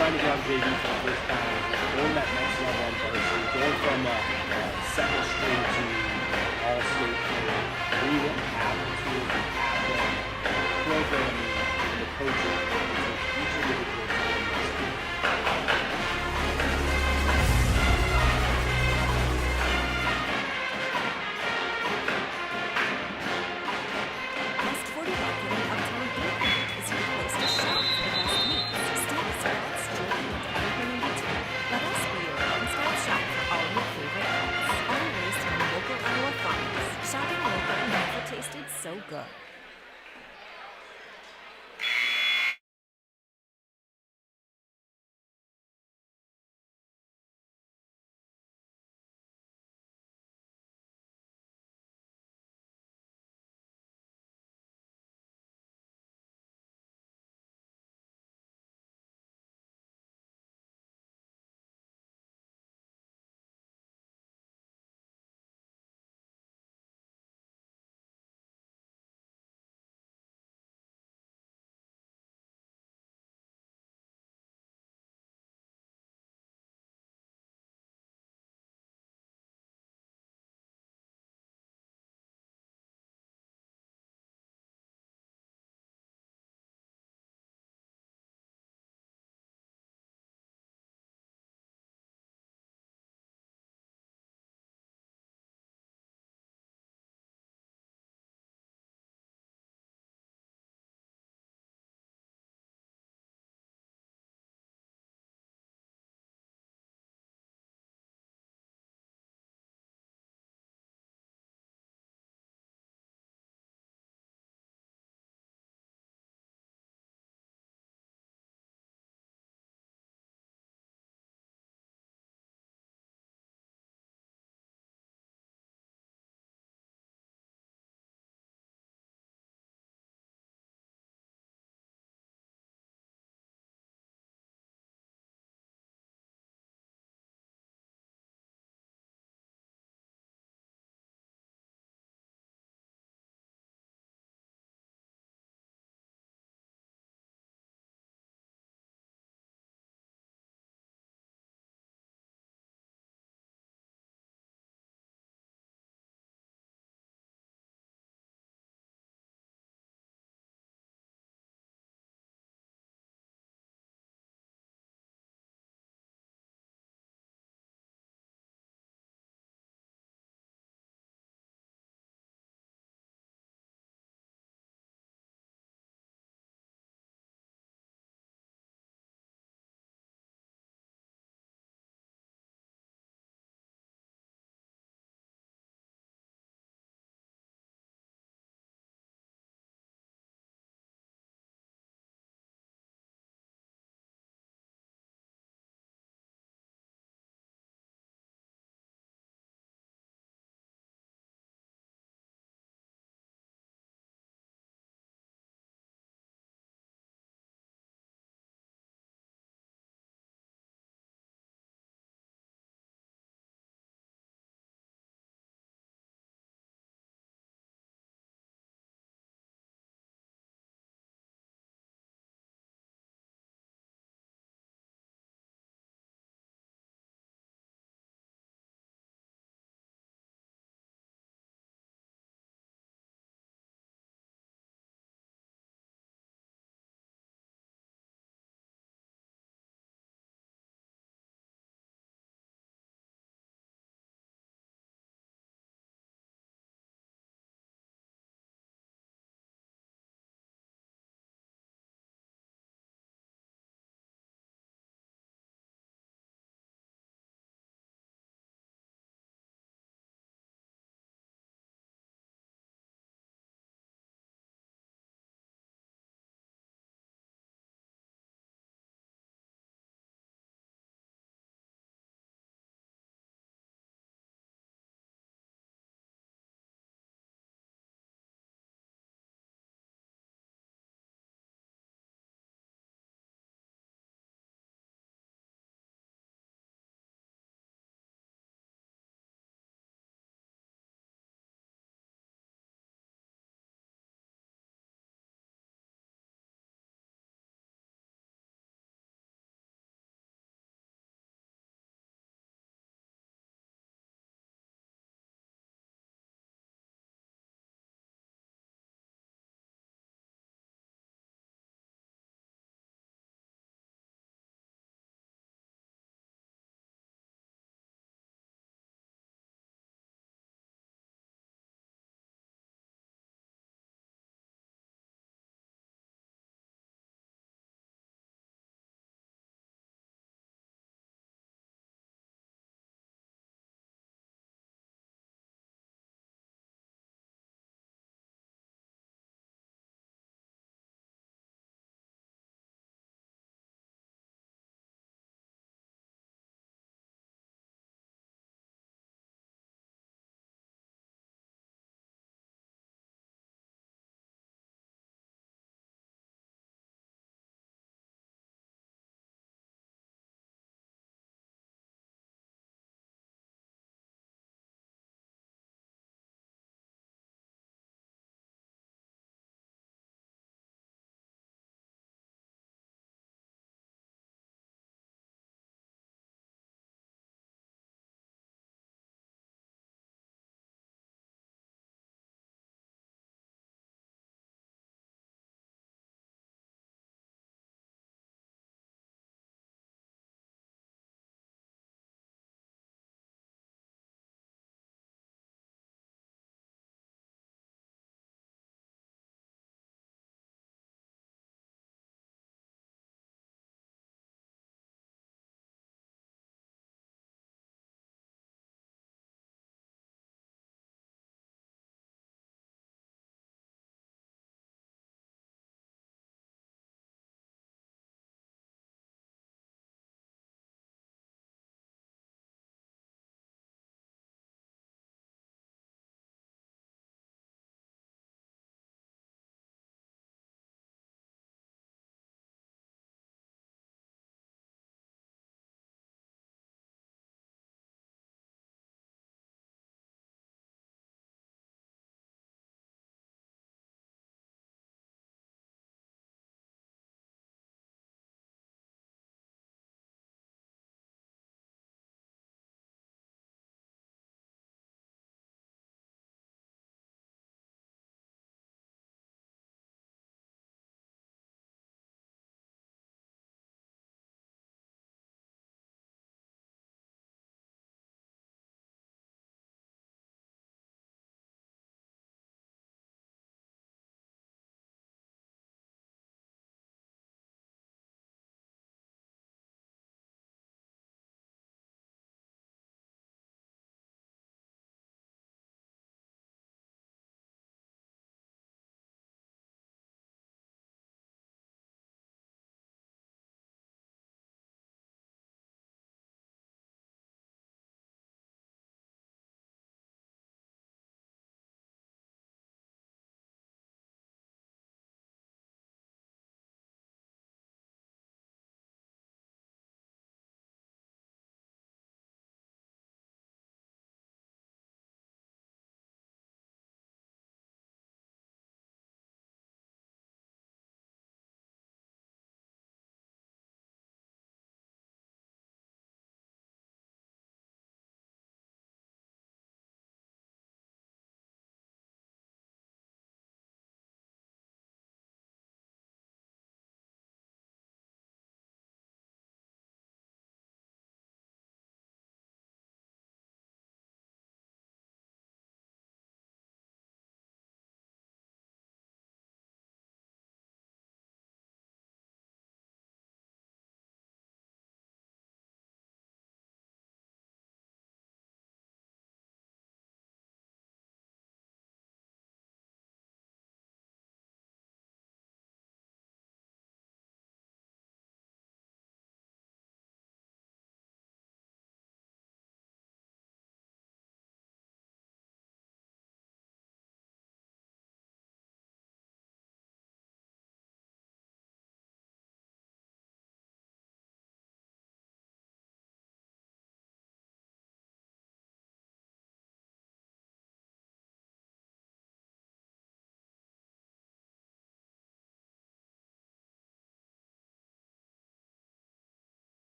trying to get on JV for the first time, going that next level on varsity, going from a second string to all-state player, we have the tools, we have the programming and the coaching to take each individual West 40 Market in Uptown Ankeny is your place to shop for the best meats, steaks, cuts, jerky, and everything in between. Let us be your one-stop shop for all your favorite cuts. All raised from local Iowa farms. Shopping local never tasted so good.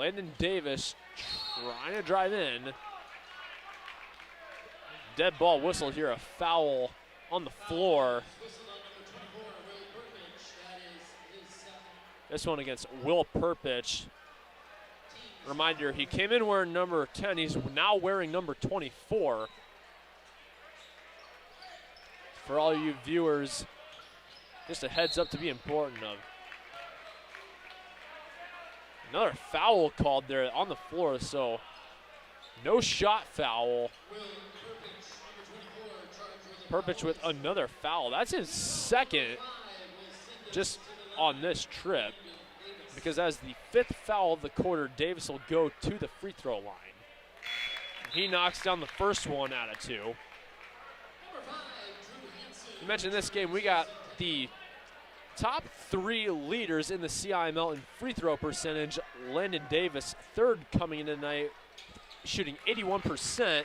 Landon Davis trying to drive in. Dead ball whistle here, a foul on the floor. This one against Will Perpich. Reminder, he came in wearing number 10. He's now wearing number 24. For all you viewers, just a heads up to be important of. Another foul called there on the floor, so no shot foul. Perpich with another foul. That's his second just on this trip, because as the 5th foul of the quarter, Davis will go to the free throw line. He knocks down the first one out of 2. You mentioned this game, we got the top 3 leaders in the CIML in free throw percentage. Landon Davis, 3rd coming in tonight, shooting 81%.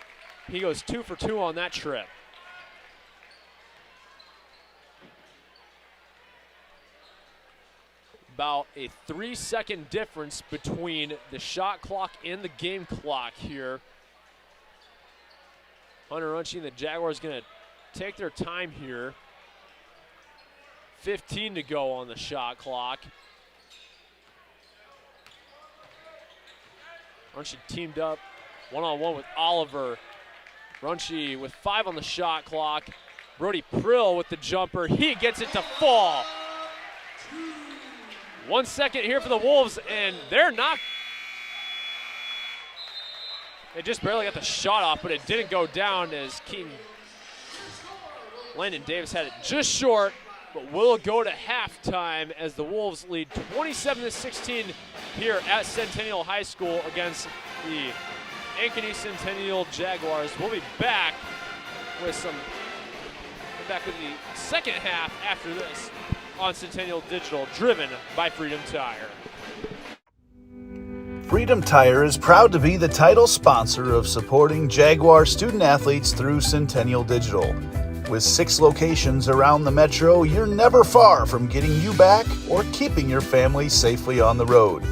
He goes 2 for 2 on that trip. About a 3-second difference between the shot clock and the game clock here. Hunter Runchi and the Jaguars going to take their time here. 15 to go on the shot clock. Runchi teamed up one-on-one with Oliver. Runchi with 5 on the shot clock. Brody Prill with the jumper. He gets it to fall. 1 second here for the Wolves, and they're not. They just barely got the shot off, but it didn't go down as Landon Davis had it just short, but will go to halftime as the Wolves lead 27-16 here at Centennial High School against the Ankeny Centennial Jaguars. We'll be back with the second half after this on Centennial Digital, driven by Freedom Tire. Freedom Tire is proud to be the title sponsor of supporting Jaguar student athletes through Centennial Digital. With 6 locations around the metro, you're never far from getting you back or keeping your family safely on the road.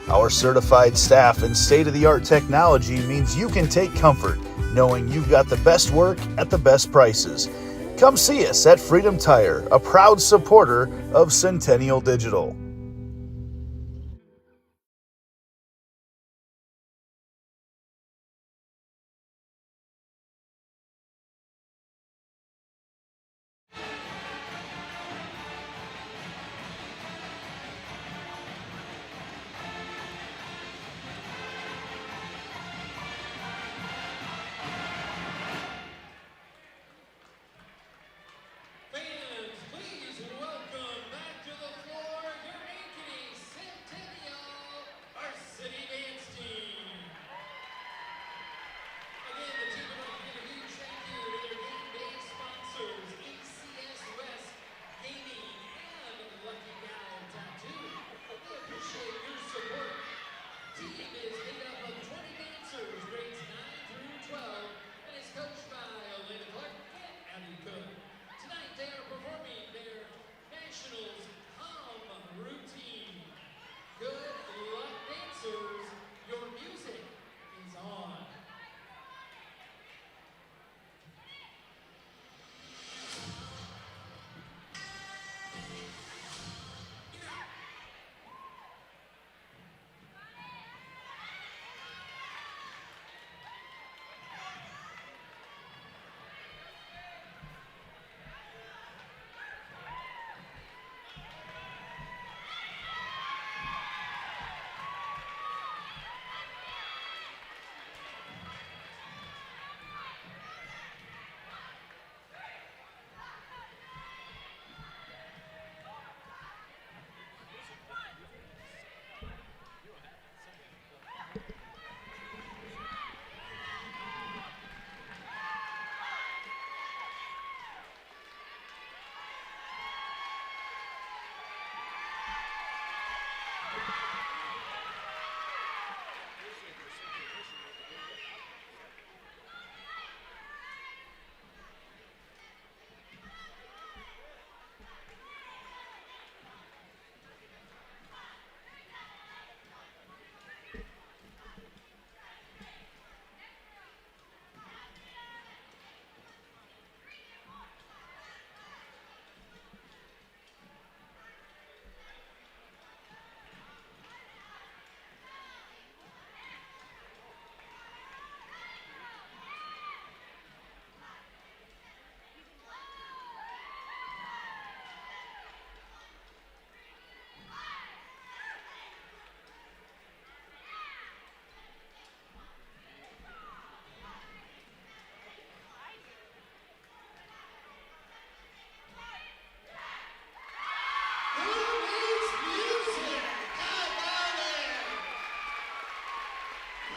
Our certified staff and state-of-the-art technology means you can take comfort knowing you've got the best work at the best prices. Come see us at Freedom Tire, a proud supporter of Centennial Digital.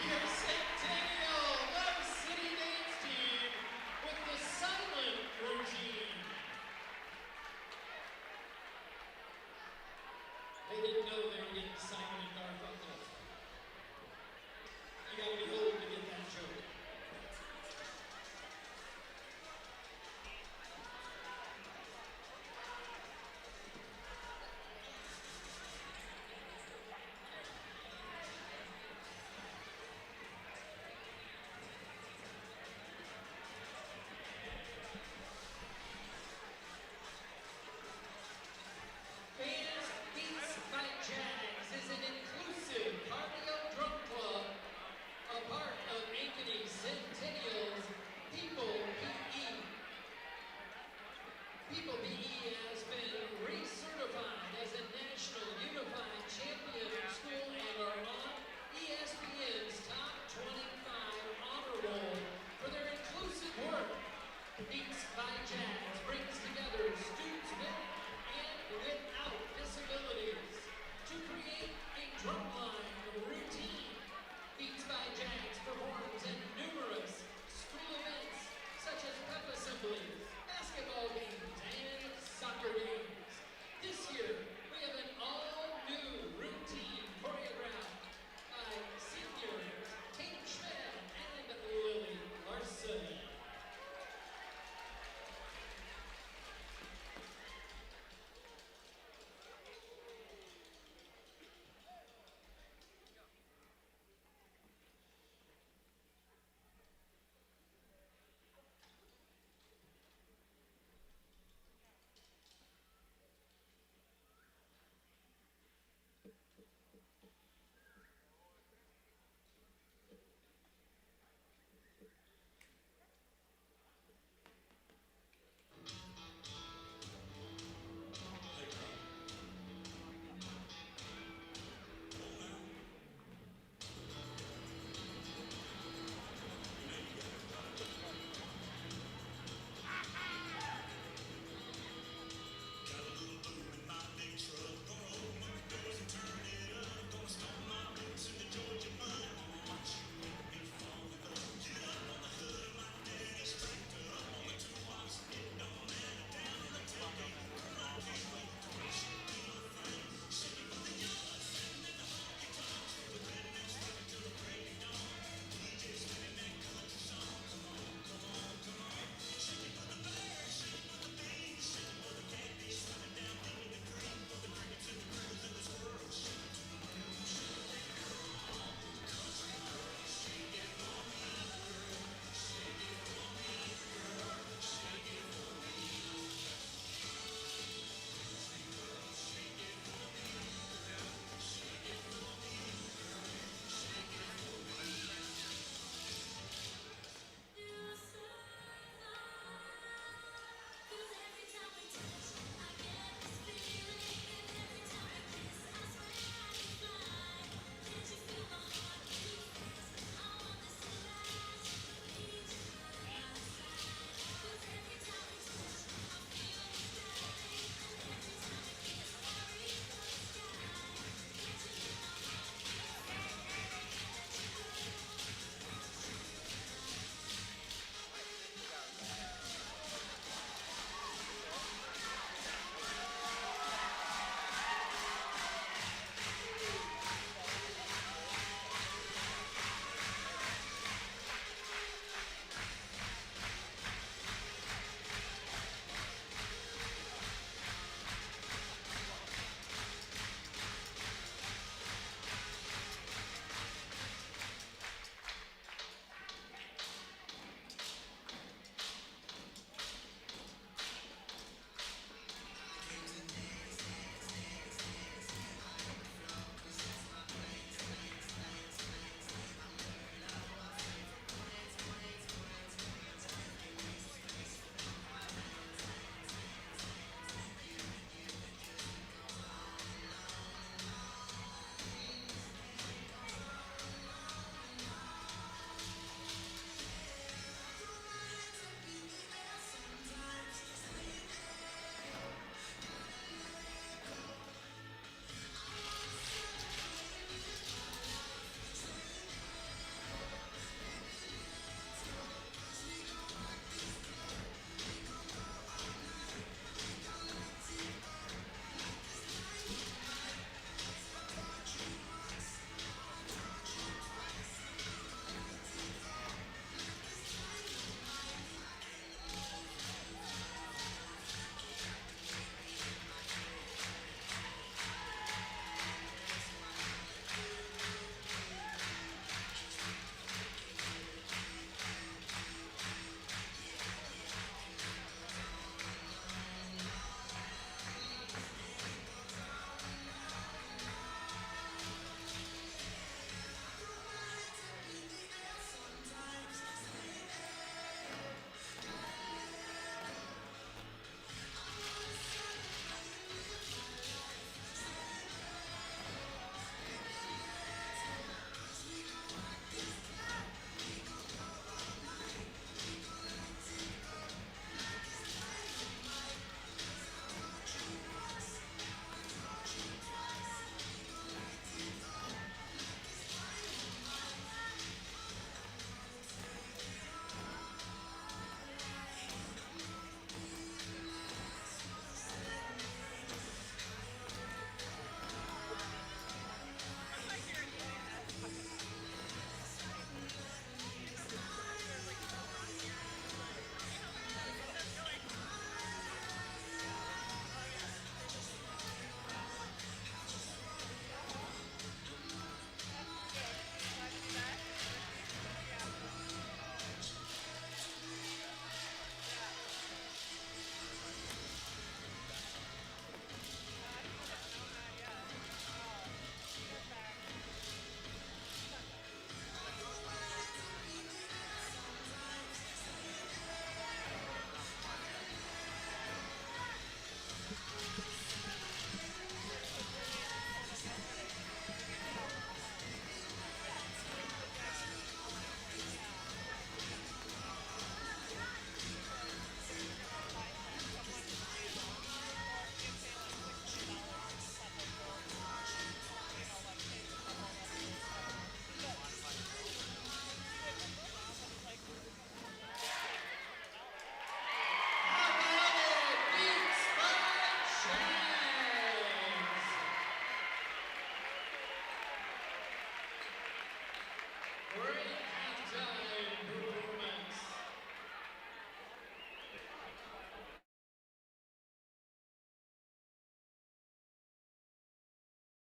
Your Centennial Love City Dance Team with the silent routine. They didn't know they were getting Simon and Garfunkel. You gotta be old to get that joke.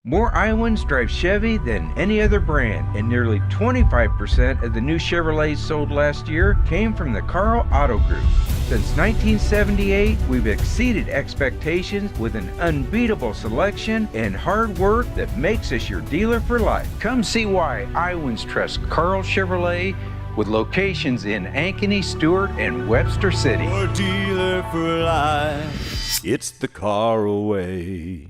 More Iowans drive Chevy than any other brand, and nearly 25% of the new Chevrolets sold last year came from the Carl Auto Group. Since 1978, we've exceeded expectations with an unbeatable selection and hard work that makes us your dealer for life. Come see why Iowans trust Carl Chevrolet, with locations in Ankeny, Stewart, and Webster City. Your dealer for life. It's the Carl way.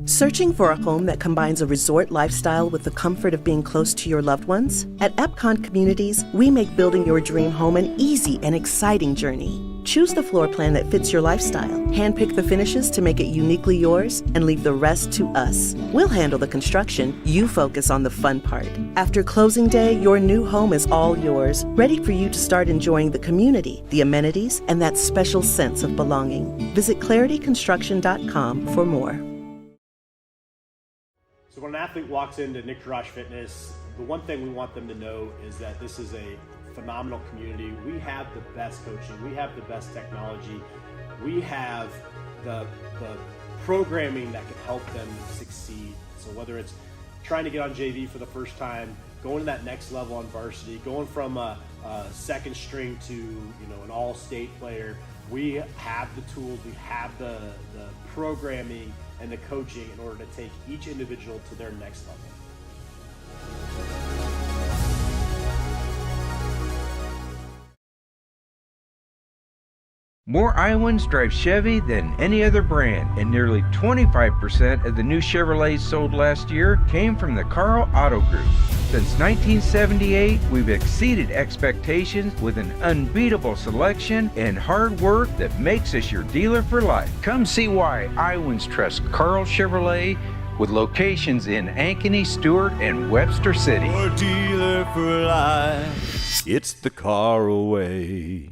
Searching for a home that combines a resort lifestyle with the comfort of being close to your loved ones? At Epcon Communities, we make building your dream home an easy and exciting journey. Choose the floor plan that fits your lifestyle, handpick the finishes to make it uniquely yours, and leave the rest to us. We'll handle the construction, you focus on the fun part. After closing day, your new home is all yours, ready for you to start enjoying the community, the amenities, and that special sense of belonging. Visit clarityconstruction.com for more. So when an athlete walks into Nick Rush Fitness, the one thing we want them to know is that this is a phenomenal community. We have the best coaching, we have the best technology, we have the programming that can help them succeed. So whether it's trying to get on JV for the first time, going to that next level on varsity, going from a second string to an all-state player, we have the tools, we have the programming and the coaching in order to take each individual to their next level. More Iowans drive Chevy than any other brand, and nearly 25% of the new Chevrolets sold last year came from the Carl Auto Group. Since 1978, we've exceeded expectations with an unbeatable selection and hard work that makes us your dealer for life. Come see why Iowans trust Carl Chevrolet, with locations in Ankeny, Stewart, and Webster City. Your dealer for life. It's the Carl way.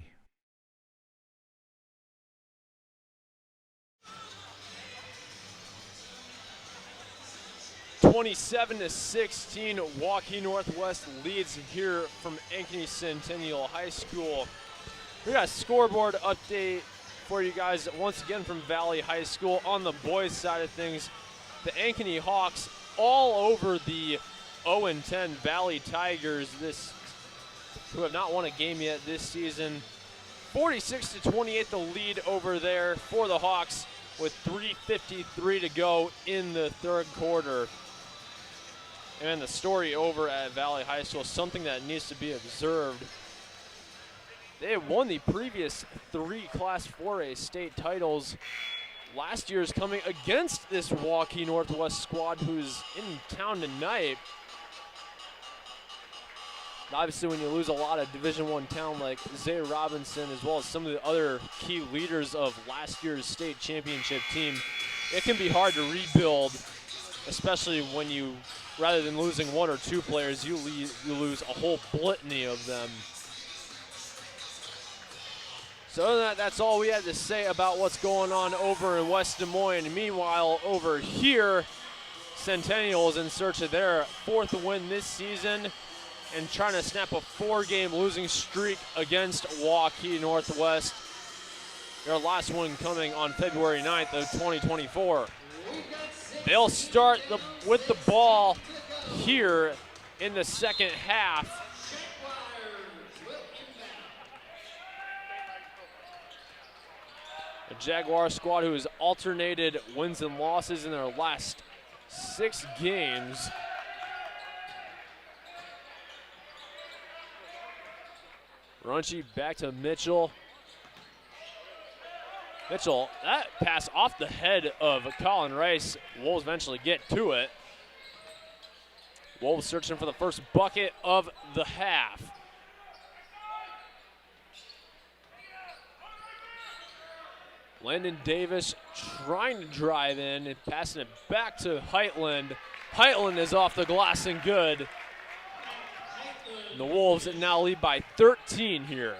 (27-16), Waukee Northwest leads here from Ankeny Centennial High School. We got a scoreboard update for you guys once again from Valley High School. On the boys' side of things, the Ankeny Hawks all over the 0-10 Valley Tigers, who have not won a game yet this season. 46-28 the lead over there for the Hawks with 3:53 to go in the third quarter. And the story over at Valley High School, something that needs to be observed. They had won the previous 3 Class 4A state titles. Last year's coming against this Waukee Northwest squad who's in town tonight. Obviously, when you lose a lot of Division I talent like Zay Robinson, as well as some of the other key leaders of last year's state championship team, it can be hard to rebuild, especially when you, rather than losing 1 or 2 players, you lose a whole litany of them. So that's all we had to say about what's going on over in West Des Moines. Meanwhile, over here, Centennial is in search of their 4th win this season and trying to snap a 4-game losing streak against Waukee Northwest. Their last one coming on February 9th of 2024. They'll start with the ball here in the second half. A Jaguar squad who has alternated wins and losses in their last 6 games. Runchi back to Mitchell. Mitchell, that pass off the head of Colin Rice. Wolves eventually get to it. Wolves searching for the first bucket of the half. Landon Davis trying to drive in and passing it back to Heitland. Heitland is off the glass and good. And the Wolves now lead by 13 here.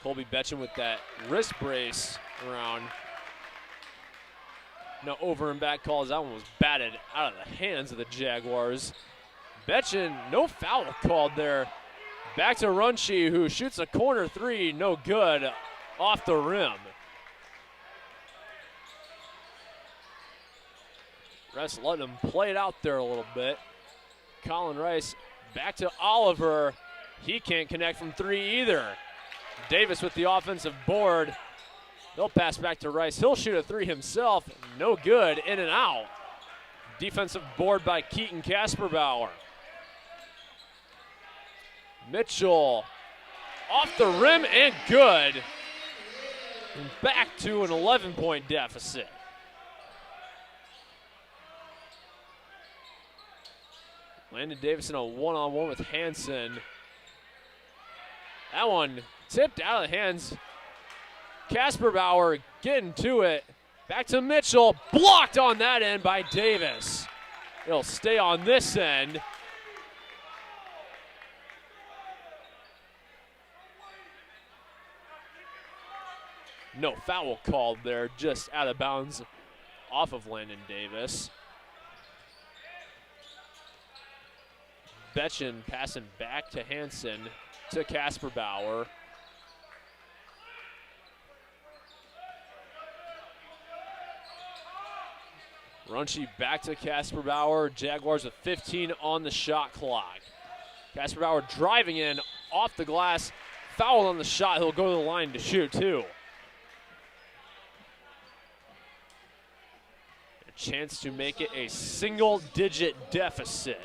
Colby Betchen with that wrist brace around. No over and back calls. That one was batted out of the hands of the Jaguars. Betchen, no foul called there. Back to Runchi, who shoots a corner three, no good, off the rim. Rice letting him play it out there a little bit. Colin Rice back to Oliver. He can't connect from three either. Davis with the offensive board. They'll pass back to Rice. He'll shoot a three himself. No good, in and out. Defensive board by Keaton Kasperbauer. Mitchell off the rim and good. And back to an 11-point deficit. Landon Davis in a one-on-one with Hansen. That one tipped out of the hands. Kasperbauer getting to it. Back to Mitchell. Blocked on that end by Davis. It'll stay on this end. No foul called there, just out of bounds off of Landon Davis. Betchen passing back to Hansen to Kasperbauer. Runchi back to Kasperbauer. Jaguars with 15 on the shot clock. Kasperbauer driving in off the glass. Foul on the shot. He'll go to the line to shoot too. A chance to make it a single-digit deficit.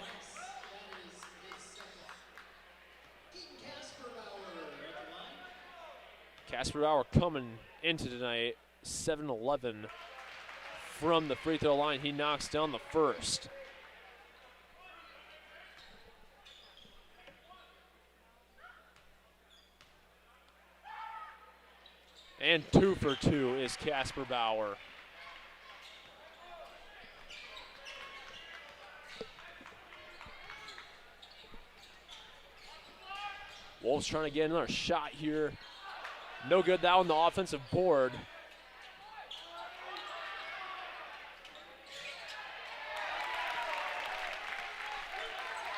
Kasperbauer coming into tonight, 7-11 from the free throw line. He knocks down the first. And 2 for 2 is Kasperbauer. Wolves trying to get another shot here. No good that on the offensive board.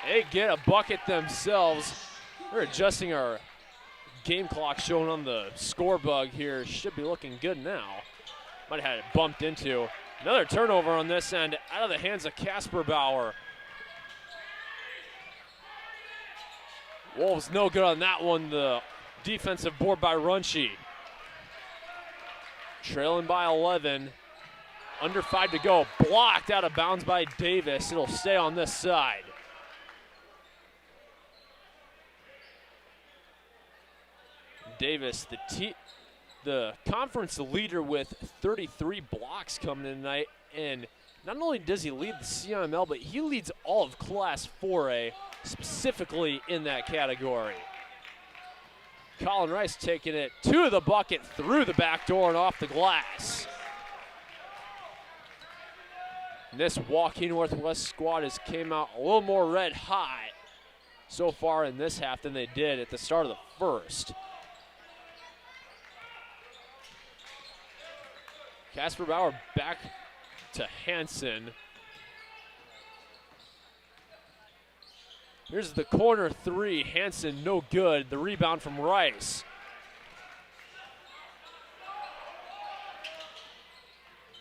They get a bucket themselves. We're adjusting our game clock showing on the score bug here. Should be looking good now. Might have had it bumped into. Another turnover on this end out of the hands of Kasperbauer. Wolves no good on that one. The defensive board by Runchi. Trailing by 11. Under 5 to go. Blocked out of bounds by Davis. It'll stay on this side. Davis, the conference leader with 33 blocks coming in tonight. And not only does he lead the CIML, but he leads all of Class 4A, specifically in that category. Colin Rice taking it to the bucket, through the back door and off the glass. And this Waukee Northwest squad has came out a little more red hot so far in this half than they did at the start of the first. Kasperbauer back to Hansen. Here's the corner three. Hansen no good. The rebound from Rice.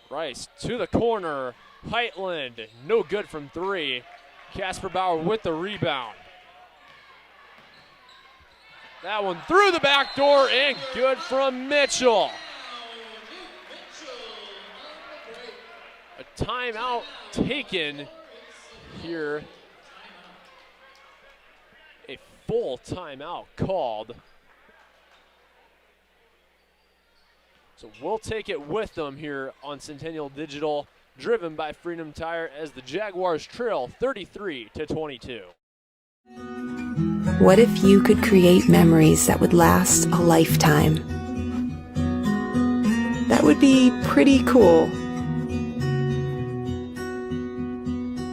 Rice to the corner. Heitland no good from three. Kasperbauer with the rebound. That one through the back door and good from Mitchell. A timeout taken here. A full timeout called. So we'll take it with them here on Centennial Digital, driven by Freedom Tire, as the Jaguars trail 33-22. What if you could create memories that would last a lifetime? That would be pretty cool.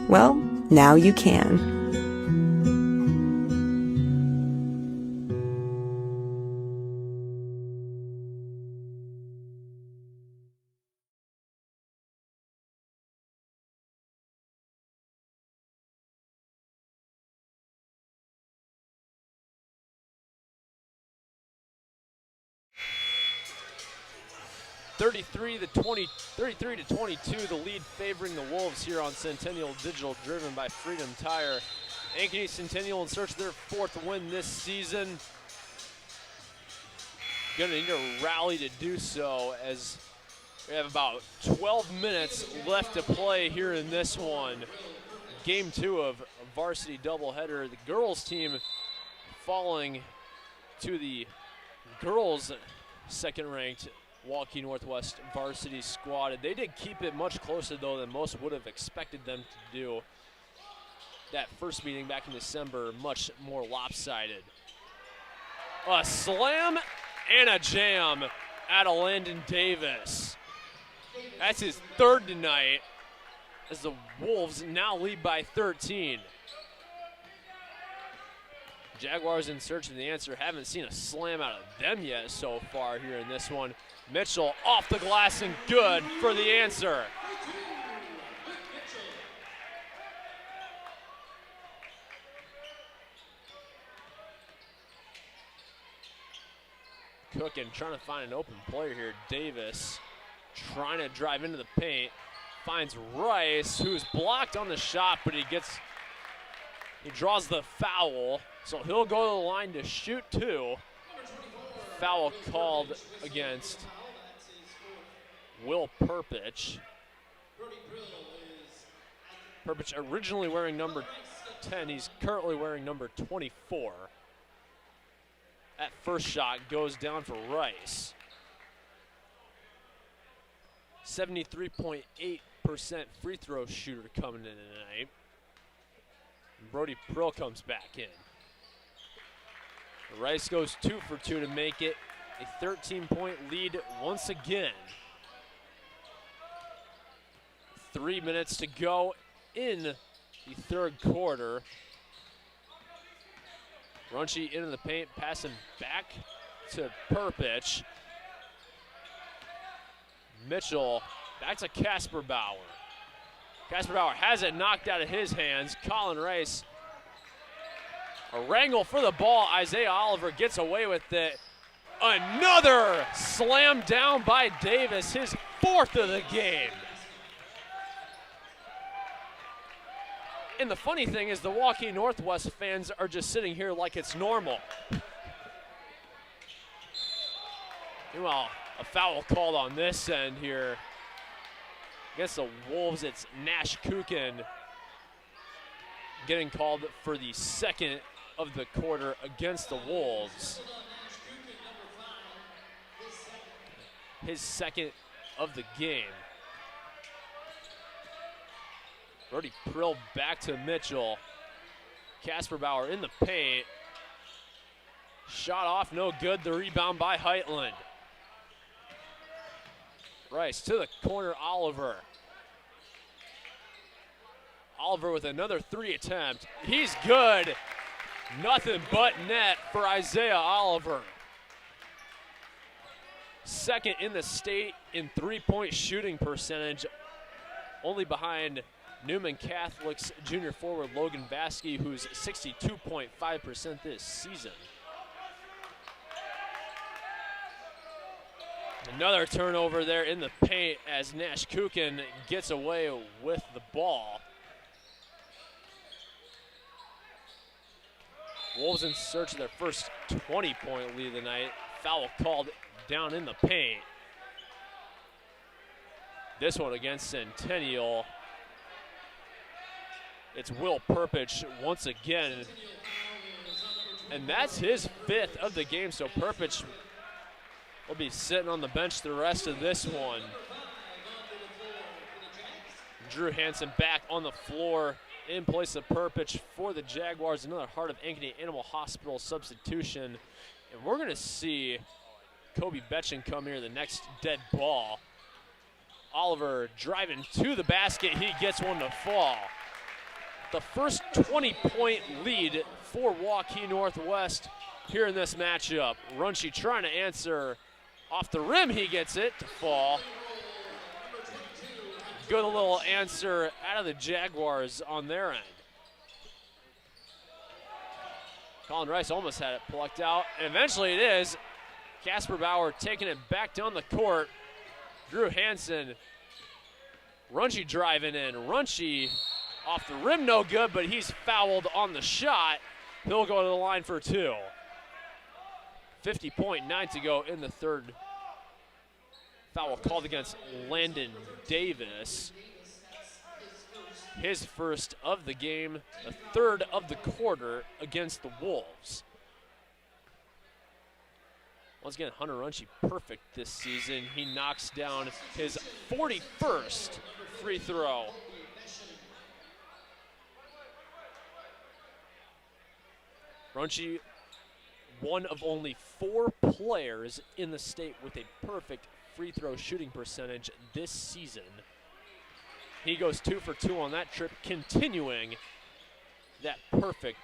Well, now you can. 33 to 22, the lead favoring the Wolves here on Centennial Digital, driven by Freedom Tire. Ankeny Centennial in search of their 4th win this season. Gonna need a rally to do so, as we have about 12 minutes left to play here in this one. Game 2 of a varsity doubleheader. The girls team falling to the girls' second-ranked Waukee Northwest varsity squad. They did keep it much closer, though, than most would have expected them to do. That first meeting back in December, much more lopsided. A slam and a jam out of Landon Davis. That's his 3rd tonight, as the Wolves now lead by 13. Jaguars in search of the answer. Haven't seen a slam out of them yet so far here in this one. Mitchell off the glass and good for the answer. Cookin trying to find an open player here. Davis trying to drive into the paint. Finds Rice, who's blocked on the shot, but he draws the foul. So he'll go to the line to shoot 2. Foul called against Will Perpich. Perpich originally wearing number 10. He's currently wearing number 24. That first shot goes down for Rice. 73.8% free throw shooter coming in tonight. And Brody Prill comes back in. Rice goes 2 for 2 to make it a 13-point lead once again. 3 minutes to go in the 3rd quarter. Runchi into the paint, passing back to Perpich. Mitchell back to Casper Bauer. Casper Bauer has it knocked out of his hands. Colin Rice, a wrangle for the ball. Isaiah Oliver gets away with it. Another slam down by Davis, his 4th of the game. And the funny thing is the Waukee Northwest fans are just sitting here like it's normal. Meanwhile, a foul called on this end here. Against the Wolves, it's Nash Kukin getting called for the 2nd of the quarter against the Wolves. His 2nd of the game. Brody Prill back to Mitchell. Casper Bauer in the paint. Shot off, no good. The rebound by Heitland. Rice to the corner, Oliver. Oliver with another 3 attempt. He's good. Nothing but net for Isaiah Oliver. 2nd in the state in 3-point shooting percentage, only behind Newman Catholic's junior forward Logan Baskey, who's 62.5% this season. Another turnover there in the paint as Nash Kukin gets away with the ball. Wolves in search of their first 20-point lead of the night. Foul called down in the paint. This one against Centennial. It's Will Perpich once again. And that's his 5th of the game, so Perpich will be sitting on the bench the rest of this one. Drew Hansen back on the floor in place of Perpich for the Jaguars. Another Heart of Ankeny Animal Hospital substitution. And we're going to see Kobe Betchen come here, the next dead ball. Oliver driving to the basket. He gets one to fall. The first 20-point lead for Waukee Northwest here in this matchup. Runchi trying to answer off the rim. He gets it to fall. Good little answer out of the Jaguars on their end. Colin Rice almost had it plucked out, and eventually it is. Casper Bauer taking it back down the court. Drew Hansen. Runchi driving in. Runchi off the rim, no good, but he's fouled on the shot. He'll go to the line for 2. 50.9 to go in the third. Foul called against Landon Davis. His first of the game, the third of the quarter against the Wolves. Once again, Hunter Runchi perfect this season. He knocks down his 41st free throw. Runchi, one of only 4 players in the state with a perfect free throw shooting percentage this season. He goes 2 for 2 on that trip, continuing that perfect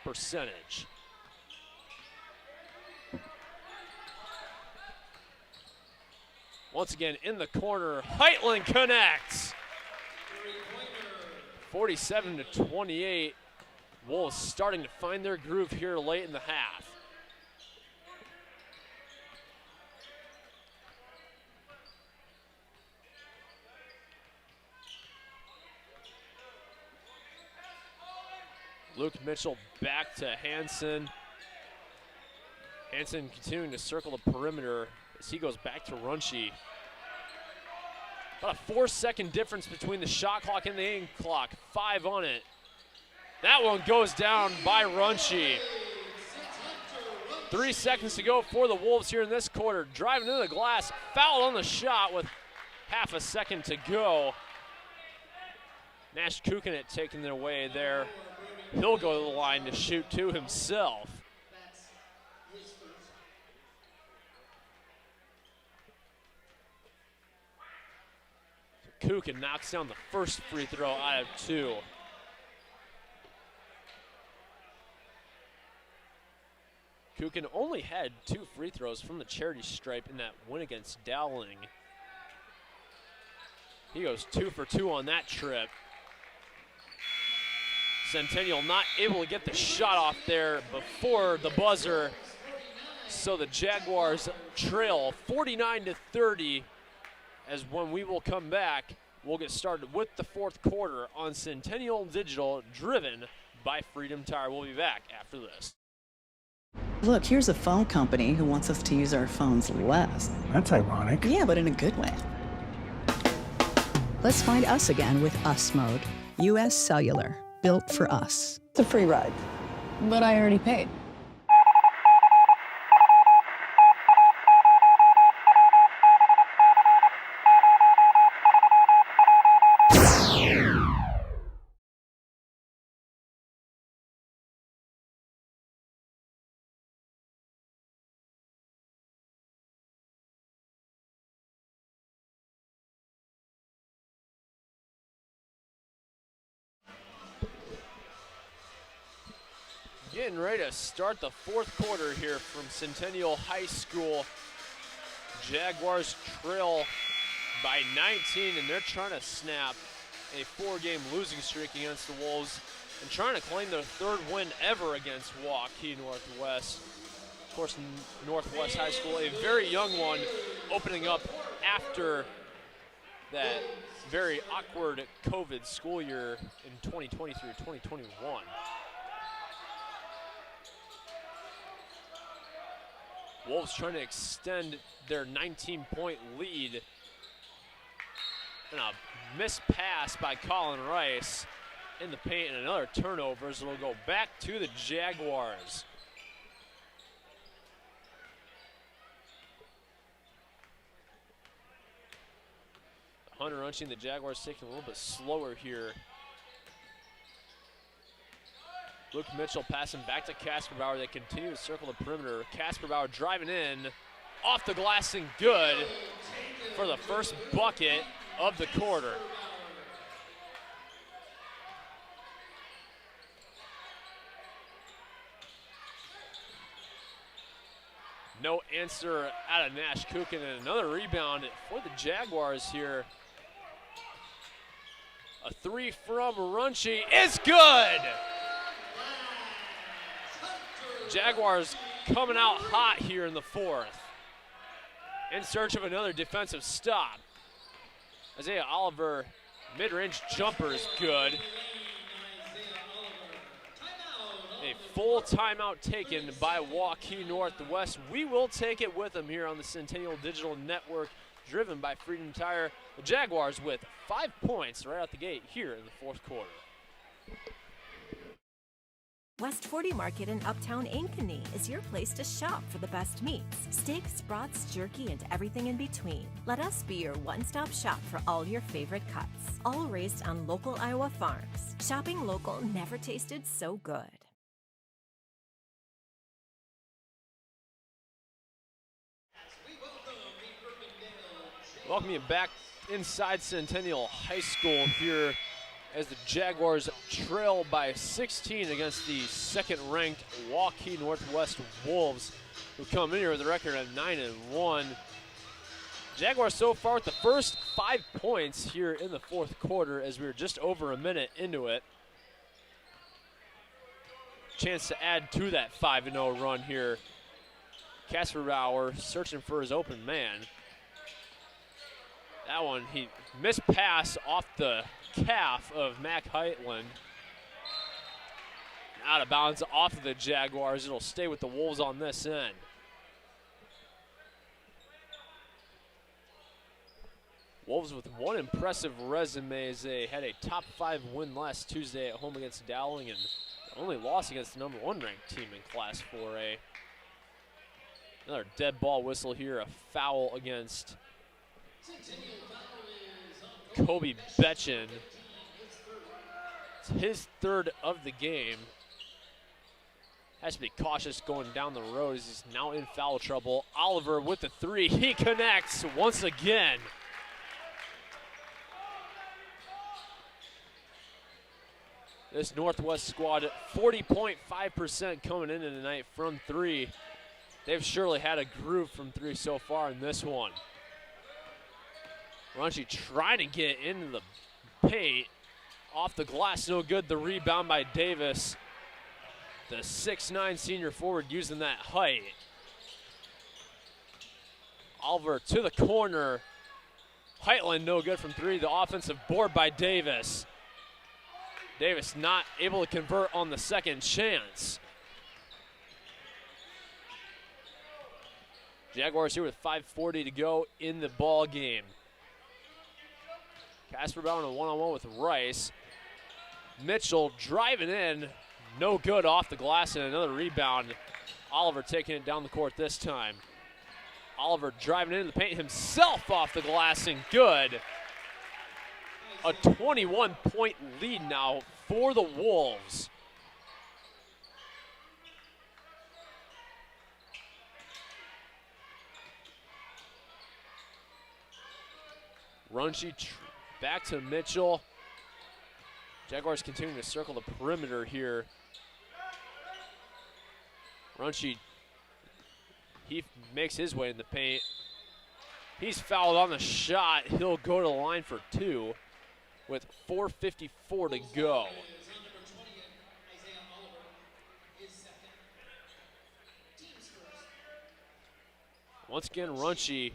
percentage. Once again, in the corner, Heitland connects. 47-28. Wolves starting to find their groove here late in the half. Luke Mitchell back to Hansen. Hansen continuing to circle the perimeter as he goes back to Runchi. About a 4-second difference between the shot clock and the aim clock. 5 on it. That one goes down by Runchi. 3 seconds to go for the Wolves here in this quarter. Driving into the glass, fouled on the shot with half a second to go. Nash Kukinet taking it away there. He'll go to the line to shoot 2 himself. So Kukin knocks down the first free throw out of 2. Kukin only had 2 free throws from the charity stripe in that win against Dowling. He goes 2 for 2 on that trip. Centennial not able to get the shot off there before the buzzer. So the Jaguars trail 49-30, as when we will come back, we'll get started with the fourth quarter on Centennial Digital, driven by Freedom Tire. We'll be back after this. Look, here's a phone company who wants us to use our phones less. That's ironic. Yeah, but in a good way. Let's find us again with Us Mode. U.S. Cellular, built for us. It's a free ride, but I already paid. Getting ready to start the fourth quarter here from Centennial High School. Jaguars trail by 19, and they're trying to snap a 4-game losing streak against the Wolves and trying to claim their 3rd win ever against Waukee Northwest. Of course, Northwest High School, a very young one, opening up after that very awkward COVID school year in 2020 through 2021. Wolves trying to extend their 19-point lead. And a missed pass by Colin Rice in the paint, and another turnover, so it'll go back to the Jaguars. Hunter Runchi and the Jaguars taking a little bit slower here. Luke Mitchell passing back to Casper Bauer. They continue to circle the perimeter. Casper Bauer driving in, off the glass and good for the first bucket of the quarter. No answer out of Nash Kukin, and another rebound for the Jaguars here. A 3 from Runchi is good! Jaguars coming out hot here in the fourth. in search of another defensive stop. Isaiah Oliver, mid-range jumper is good. A full timeout taken by Waukee Northwest. We will take it with them here on the Centennial Digital Network, driven by Freedom Tire. The Jaguars with 5 points right out the gate here in the fourth quarter. West 40 Market in Uptown Ankeny is your place to shop for the best meats, steaks, brats, jerky, and everything in between. Let us be your one-stop shop for all your favorite cuts, all raised on local Iowa farms. Shopping local never tasted so good. Welcome you back inside Centennial High School here as the Jaguars trail by 16 against the second-ranked Waukee Northwest Wolves, who come in here with a record of 9-1. Jaguars so far with the first 5 points here in the fourth quarter as we're just over a minute into it. Chance to add to that 5-0 run here. Casper Bauer searching for his open man. That one, he missed pass off the calf of Mac Heitland. Out of bounds off of the Jaguars. It'll stay with the Wolves on this end. Wolves with one impressive resume as they had a top 5 win last Tuesday at home against Dowling and only loss against the number 1 ranked team in Class 4A. Another dead ball whistle here, a foul against Kobe Betchen. It's his third of the game. Has to be cautious going down the road as he's now in foul trouble. Oliver with the 3, he connects once again. This Northwest squad, 40.5% coming into tonight from 3. They've surely had a groove from 3 so far in this one. Runchi trying to get into the paint. Off the glass, no good. The rebound by Davis. The 6'9" senior forward using that height. Oliver to the corner. Heitland no good from 3. The offensive board by Davis. Davis not able to convert on the second chance. Jaguars here with 5:40 to go in the ball game. Casper Bauer in a one-on-one with Rice. Mitchell driving in, no good off the glass, and another rebound. Oliver taking it down the court this time. Oliver driving into the paint himself off the glass and good. A 21-point lead now for the Wolves. Runchi back to Mitchell. Jaguars continuing to circle the perimeter here. Runchi, he makes his way in the paint. He's fouled on the shot. He'll go to the line for 2 with 4:54 to go. Once again, Runchi,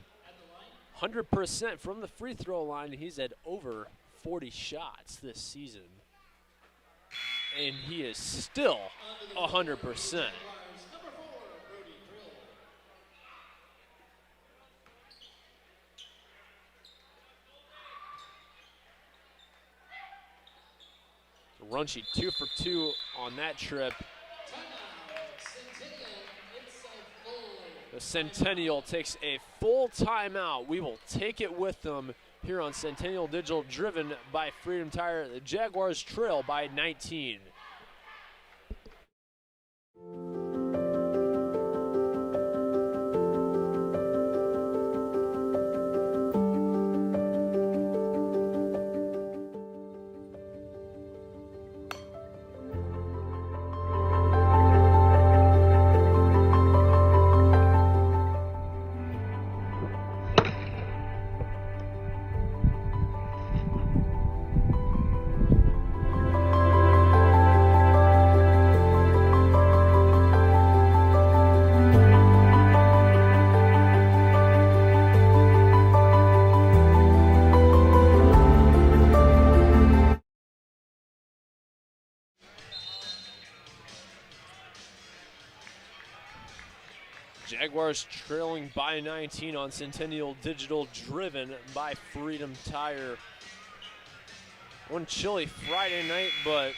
100% from the free throw line. He's had over 40 shots this season. And he is still 100%. Runchi 2 for 2 on that trip. The Centennial takes a full timeout. We will take it with them here on Centennial Digital, driven by Freedom Tire. The Jaguars trail by 19. Jaguars trailing by 19 on Centennial Digital, driven by Freedom Tire. One chilly Friday night, but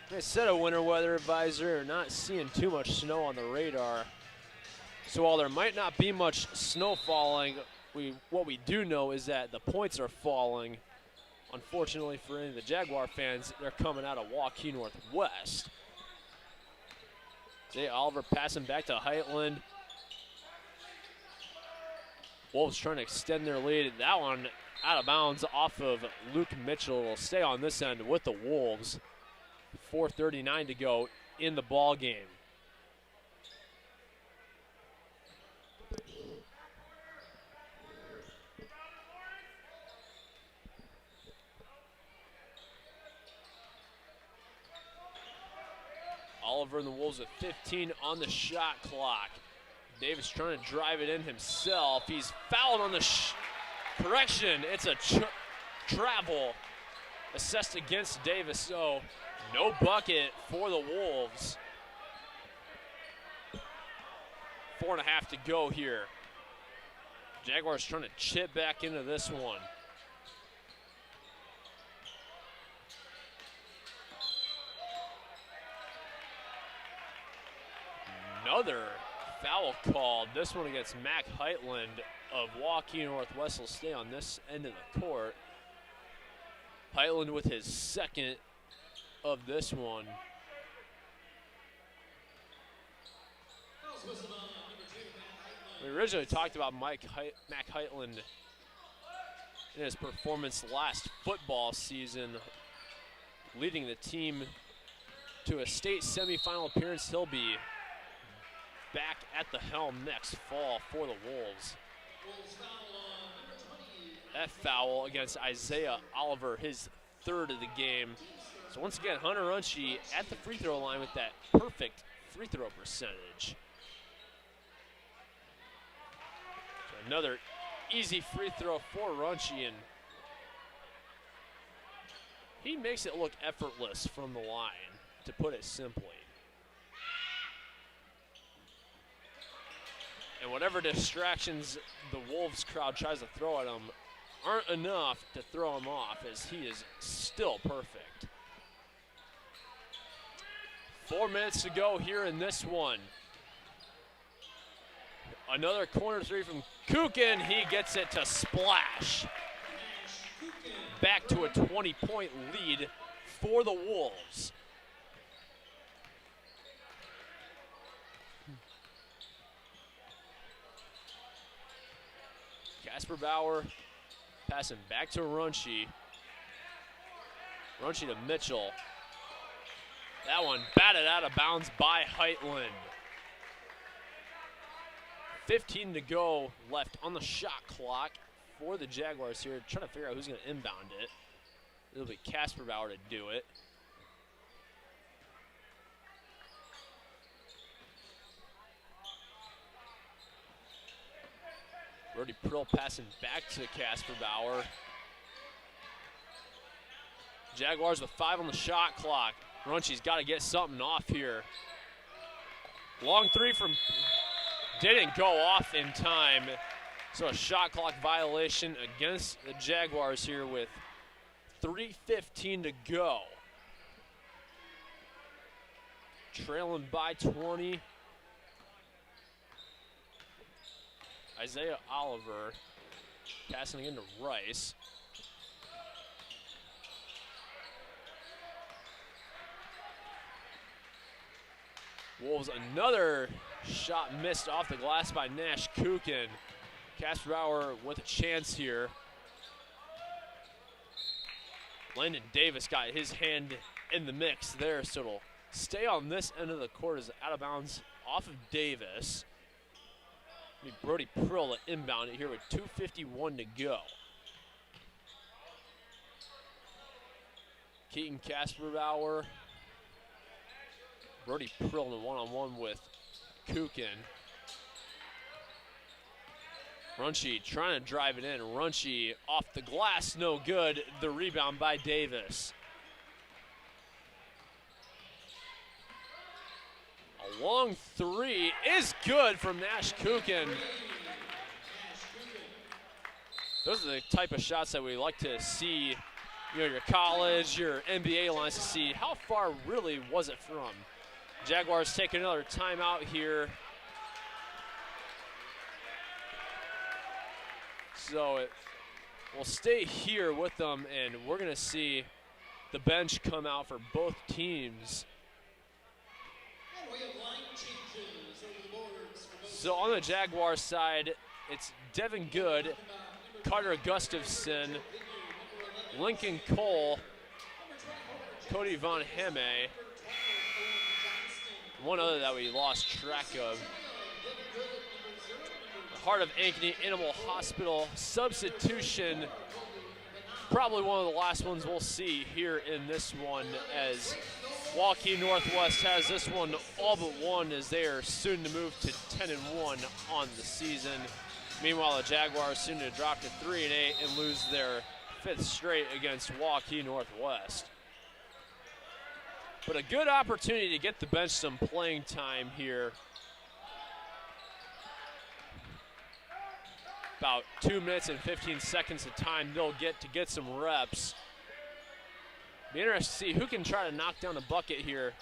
they set a winter weather advisor, not seeing too much snow on the radar. So while there might not be much snow falling, what we do know is that the points are falling. Unfortunately for any of the Jaguar fans, they're coming out of Waukee Northwest. Zay Oliver passing back to Heitland. Wolves trying to extend their lead. That one out of bounds off of Luke Mitchell. Will stay on this end with the Wolves. 4:39 to go in the ball game. Oliver and the Wolves with 15 on the shot clock. Davis trying to drive it in himself. He's fouled on the correction. It's a travel assessed against Davis, so no bucket for the Wolves. 4.5 to go here. Jaguars trying to chip back into this one. Another foul called. This one against Mac Heitland of Waukee Northwest will stay on this end of the court. Heitland with his second of this one. We originally talked about Mac Heitland in his performance last football season, leading the team to a state semifinal appearance. He'll be back at the helm next fall for the Wolves. That foul against Isaiah Oliver, his third of the game. So once again, Hunter Runchie at the free throw line with that perfect free throw percentage. So another easy free throw for Runchie, and he makes it look effortless from the line, to put it simply. And whatever distractions the Wolves crowd tries to throw at him aren't enough to throw him off, as he is still perfect. 4 minutes to go here in this one. Another corner three from Kukin. He gets it to splash. Back to a 20-point lead for the Wolves. Casper Bauer passing back to Runchie. Runchie to Mitchell. That one batted out of bounds by Heitland. 15 to go left on the shot clock for the Jaguars here. Trying to figure out who's going to inbound it. It'll be Casper Bauer to do it. Brody Prill passing back to Casper Bauer. Jaguars with 5 on the shot clock. Runchie's got to get something off here. Long three from, didn't go off in time. So a shot clock violation against the Jaguars here with 3:15 to go. Trailing by 20. Isaiah Oliver passing into Rice. Wolves, another shot missed off the glass by Nash Kukin. Casper Bauer with a chance here. Landon Davis got his hand in the mix there, so it'll stay on this end of the court as out of bounds off of Davis. Need Brody Prill to inbound it here with 2:51 to go. Keaton Casper Bauer. Brody Prill in a one-on-one with Kukin. Runchie trying to drive it in. Runchie off the glass, no good. The rebound by Davis. long three is good from Nash Kukin. Those are the type of shots that we like to see, you know, your college, your NBA lines, to see how far really was it from. Jaguars take another timeout here. So it will stay here with them, and we're going to see the bench come out for both teams. So on the Jaguars side, it's Devin Good, Carter Gustafson, Lincoln Cole, Cody Von Hemme, one other that we lost track of. The Heart of Ankeny Animal Hospital substitution, probably one of the last ones we'll see here in this one, as Waukee Northwest has this one all but won, as they are soon to move to 10-1 on the season. Meanwhile, the Jaguars soon to drop to 3-8 and lose their 5th straight against Waukee Northwest. But a good opportunity to get the bench some playing time here. About 2 minutes and 15 seconds of time they'll get some reps. Be interested to see who can try to knock down a bucket here.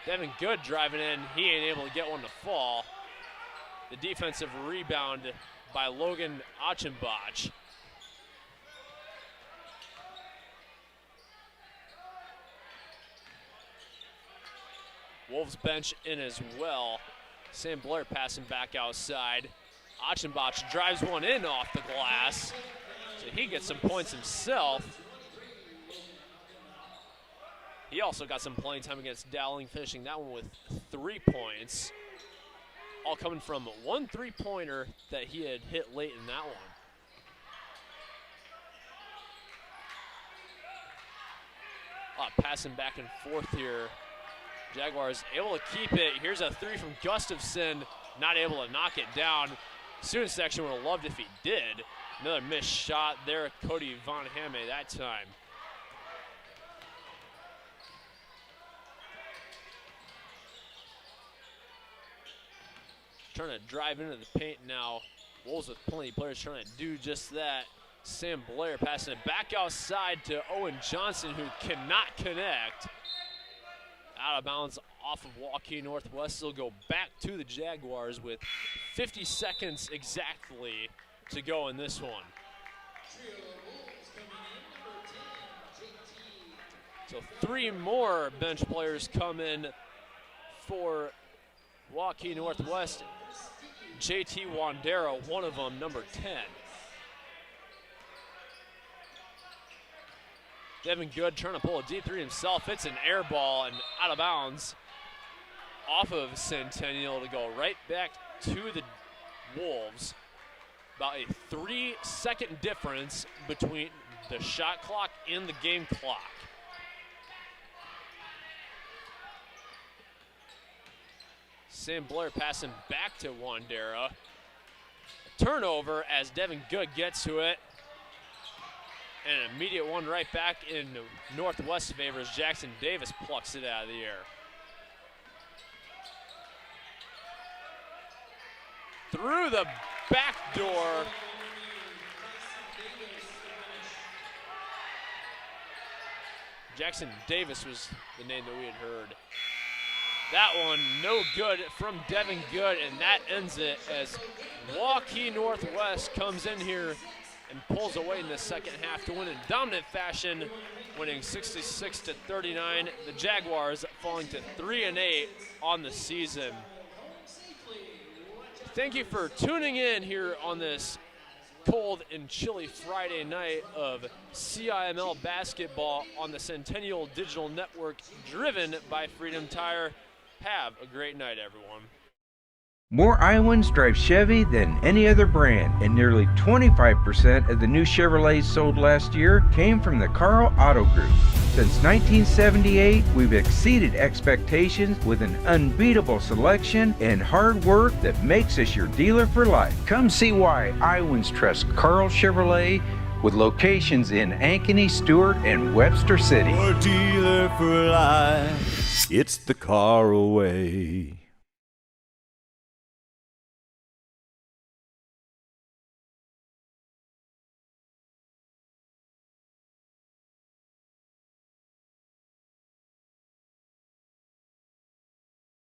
Devin Good driving in. He ain't able to get one to fall. The defensive rebound by Logan Achenbach. Wolves bench in as well. Sam Blair passing back outside. Achenbach drives one in off the glass, so he gets some points himself. He also got some playing time against Dowling, finishing that one with 3 points. All coming from 1 3-pointer that he had hit late in that one. Passing back and forth here. Jaguars able to keep it. Here's a 3 from Gustafson, not able to knock it down. Student section would have loved if he did. Another missed shot there, Cody Von Hemme that time. Trying to drive into the paint now. Wolves with plenty of players trying to do just that. Sam Blair passing it back outside to Owen Johnson, who cannot connect. Out of bounds off of Waukee Northwest. They'll go back to the Jaguars with 50 seconds exactly to go in this one. So 3 more bench players come in for Waukee Northwest. JT Wandera, one of them, number 10. Devin Good trying to pull a deep 3 himself. It's an air ball and out of bounds off of Centennial to go right back to the Wolves. About a 3-second difference between the shot clock and the game clock. Sam Blair passing back to Wandera. Turnover as Devin Good gets to it. And an immediate one right back in Northwest favor as Jackson Davis plucks it out of the air. Through the back door. Jackson Davis was the name that we had heard. That one no good from Devin Good, and that ends it as Waukee Northwest comes in here and pulls away in the second half to win in dominant fashion, winning 66-39. The Jaguars falling to 3-8 on the season. Thank you for tuning in here on this cold and chilly Friday night of CIML basketball on the Centennial Digital Network, driven by Freedom Tire. Have a great night, everyone. More Iowans drive Chevy than any other brand, and nearly 25% of the new Chevrolets sold last year came from the Carl Auto Group. Since 1978, we've exceeded expectations with an unbeatable selection and hard work that makes us your dealer for life. Come see why Iowans trust Carl Chevrolet, with locations in Ankeny, Stewart, and Webster City. Your dealer for life. It's the car away.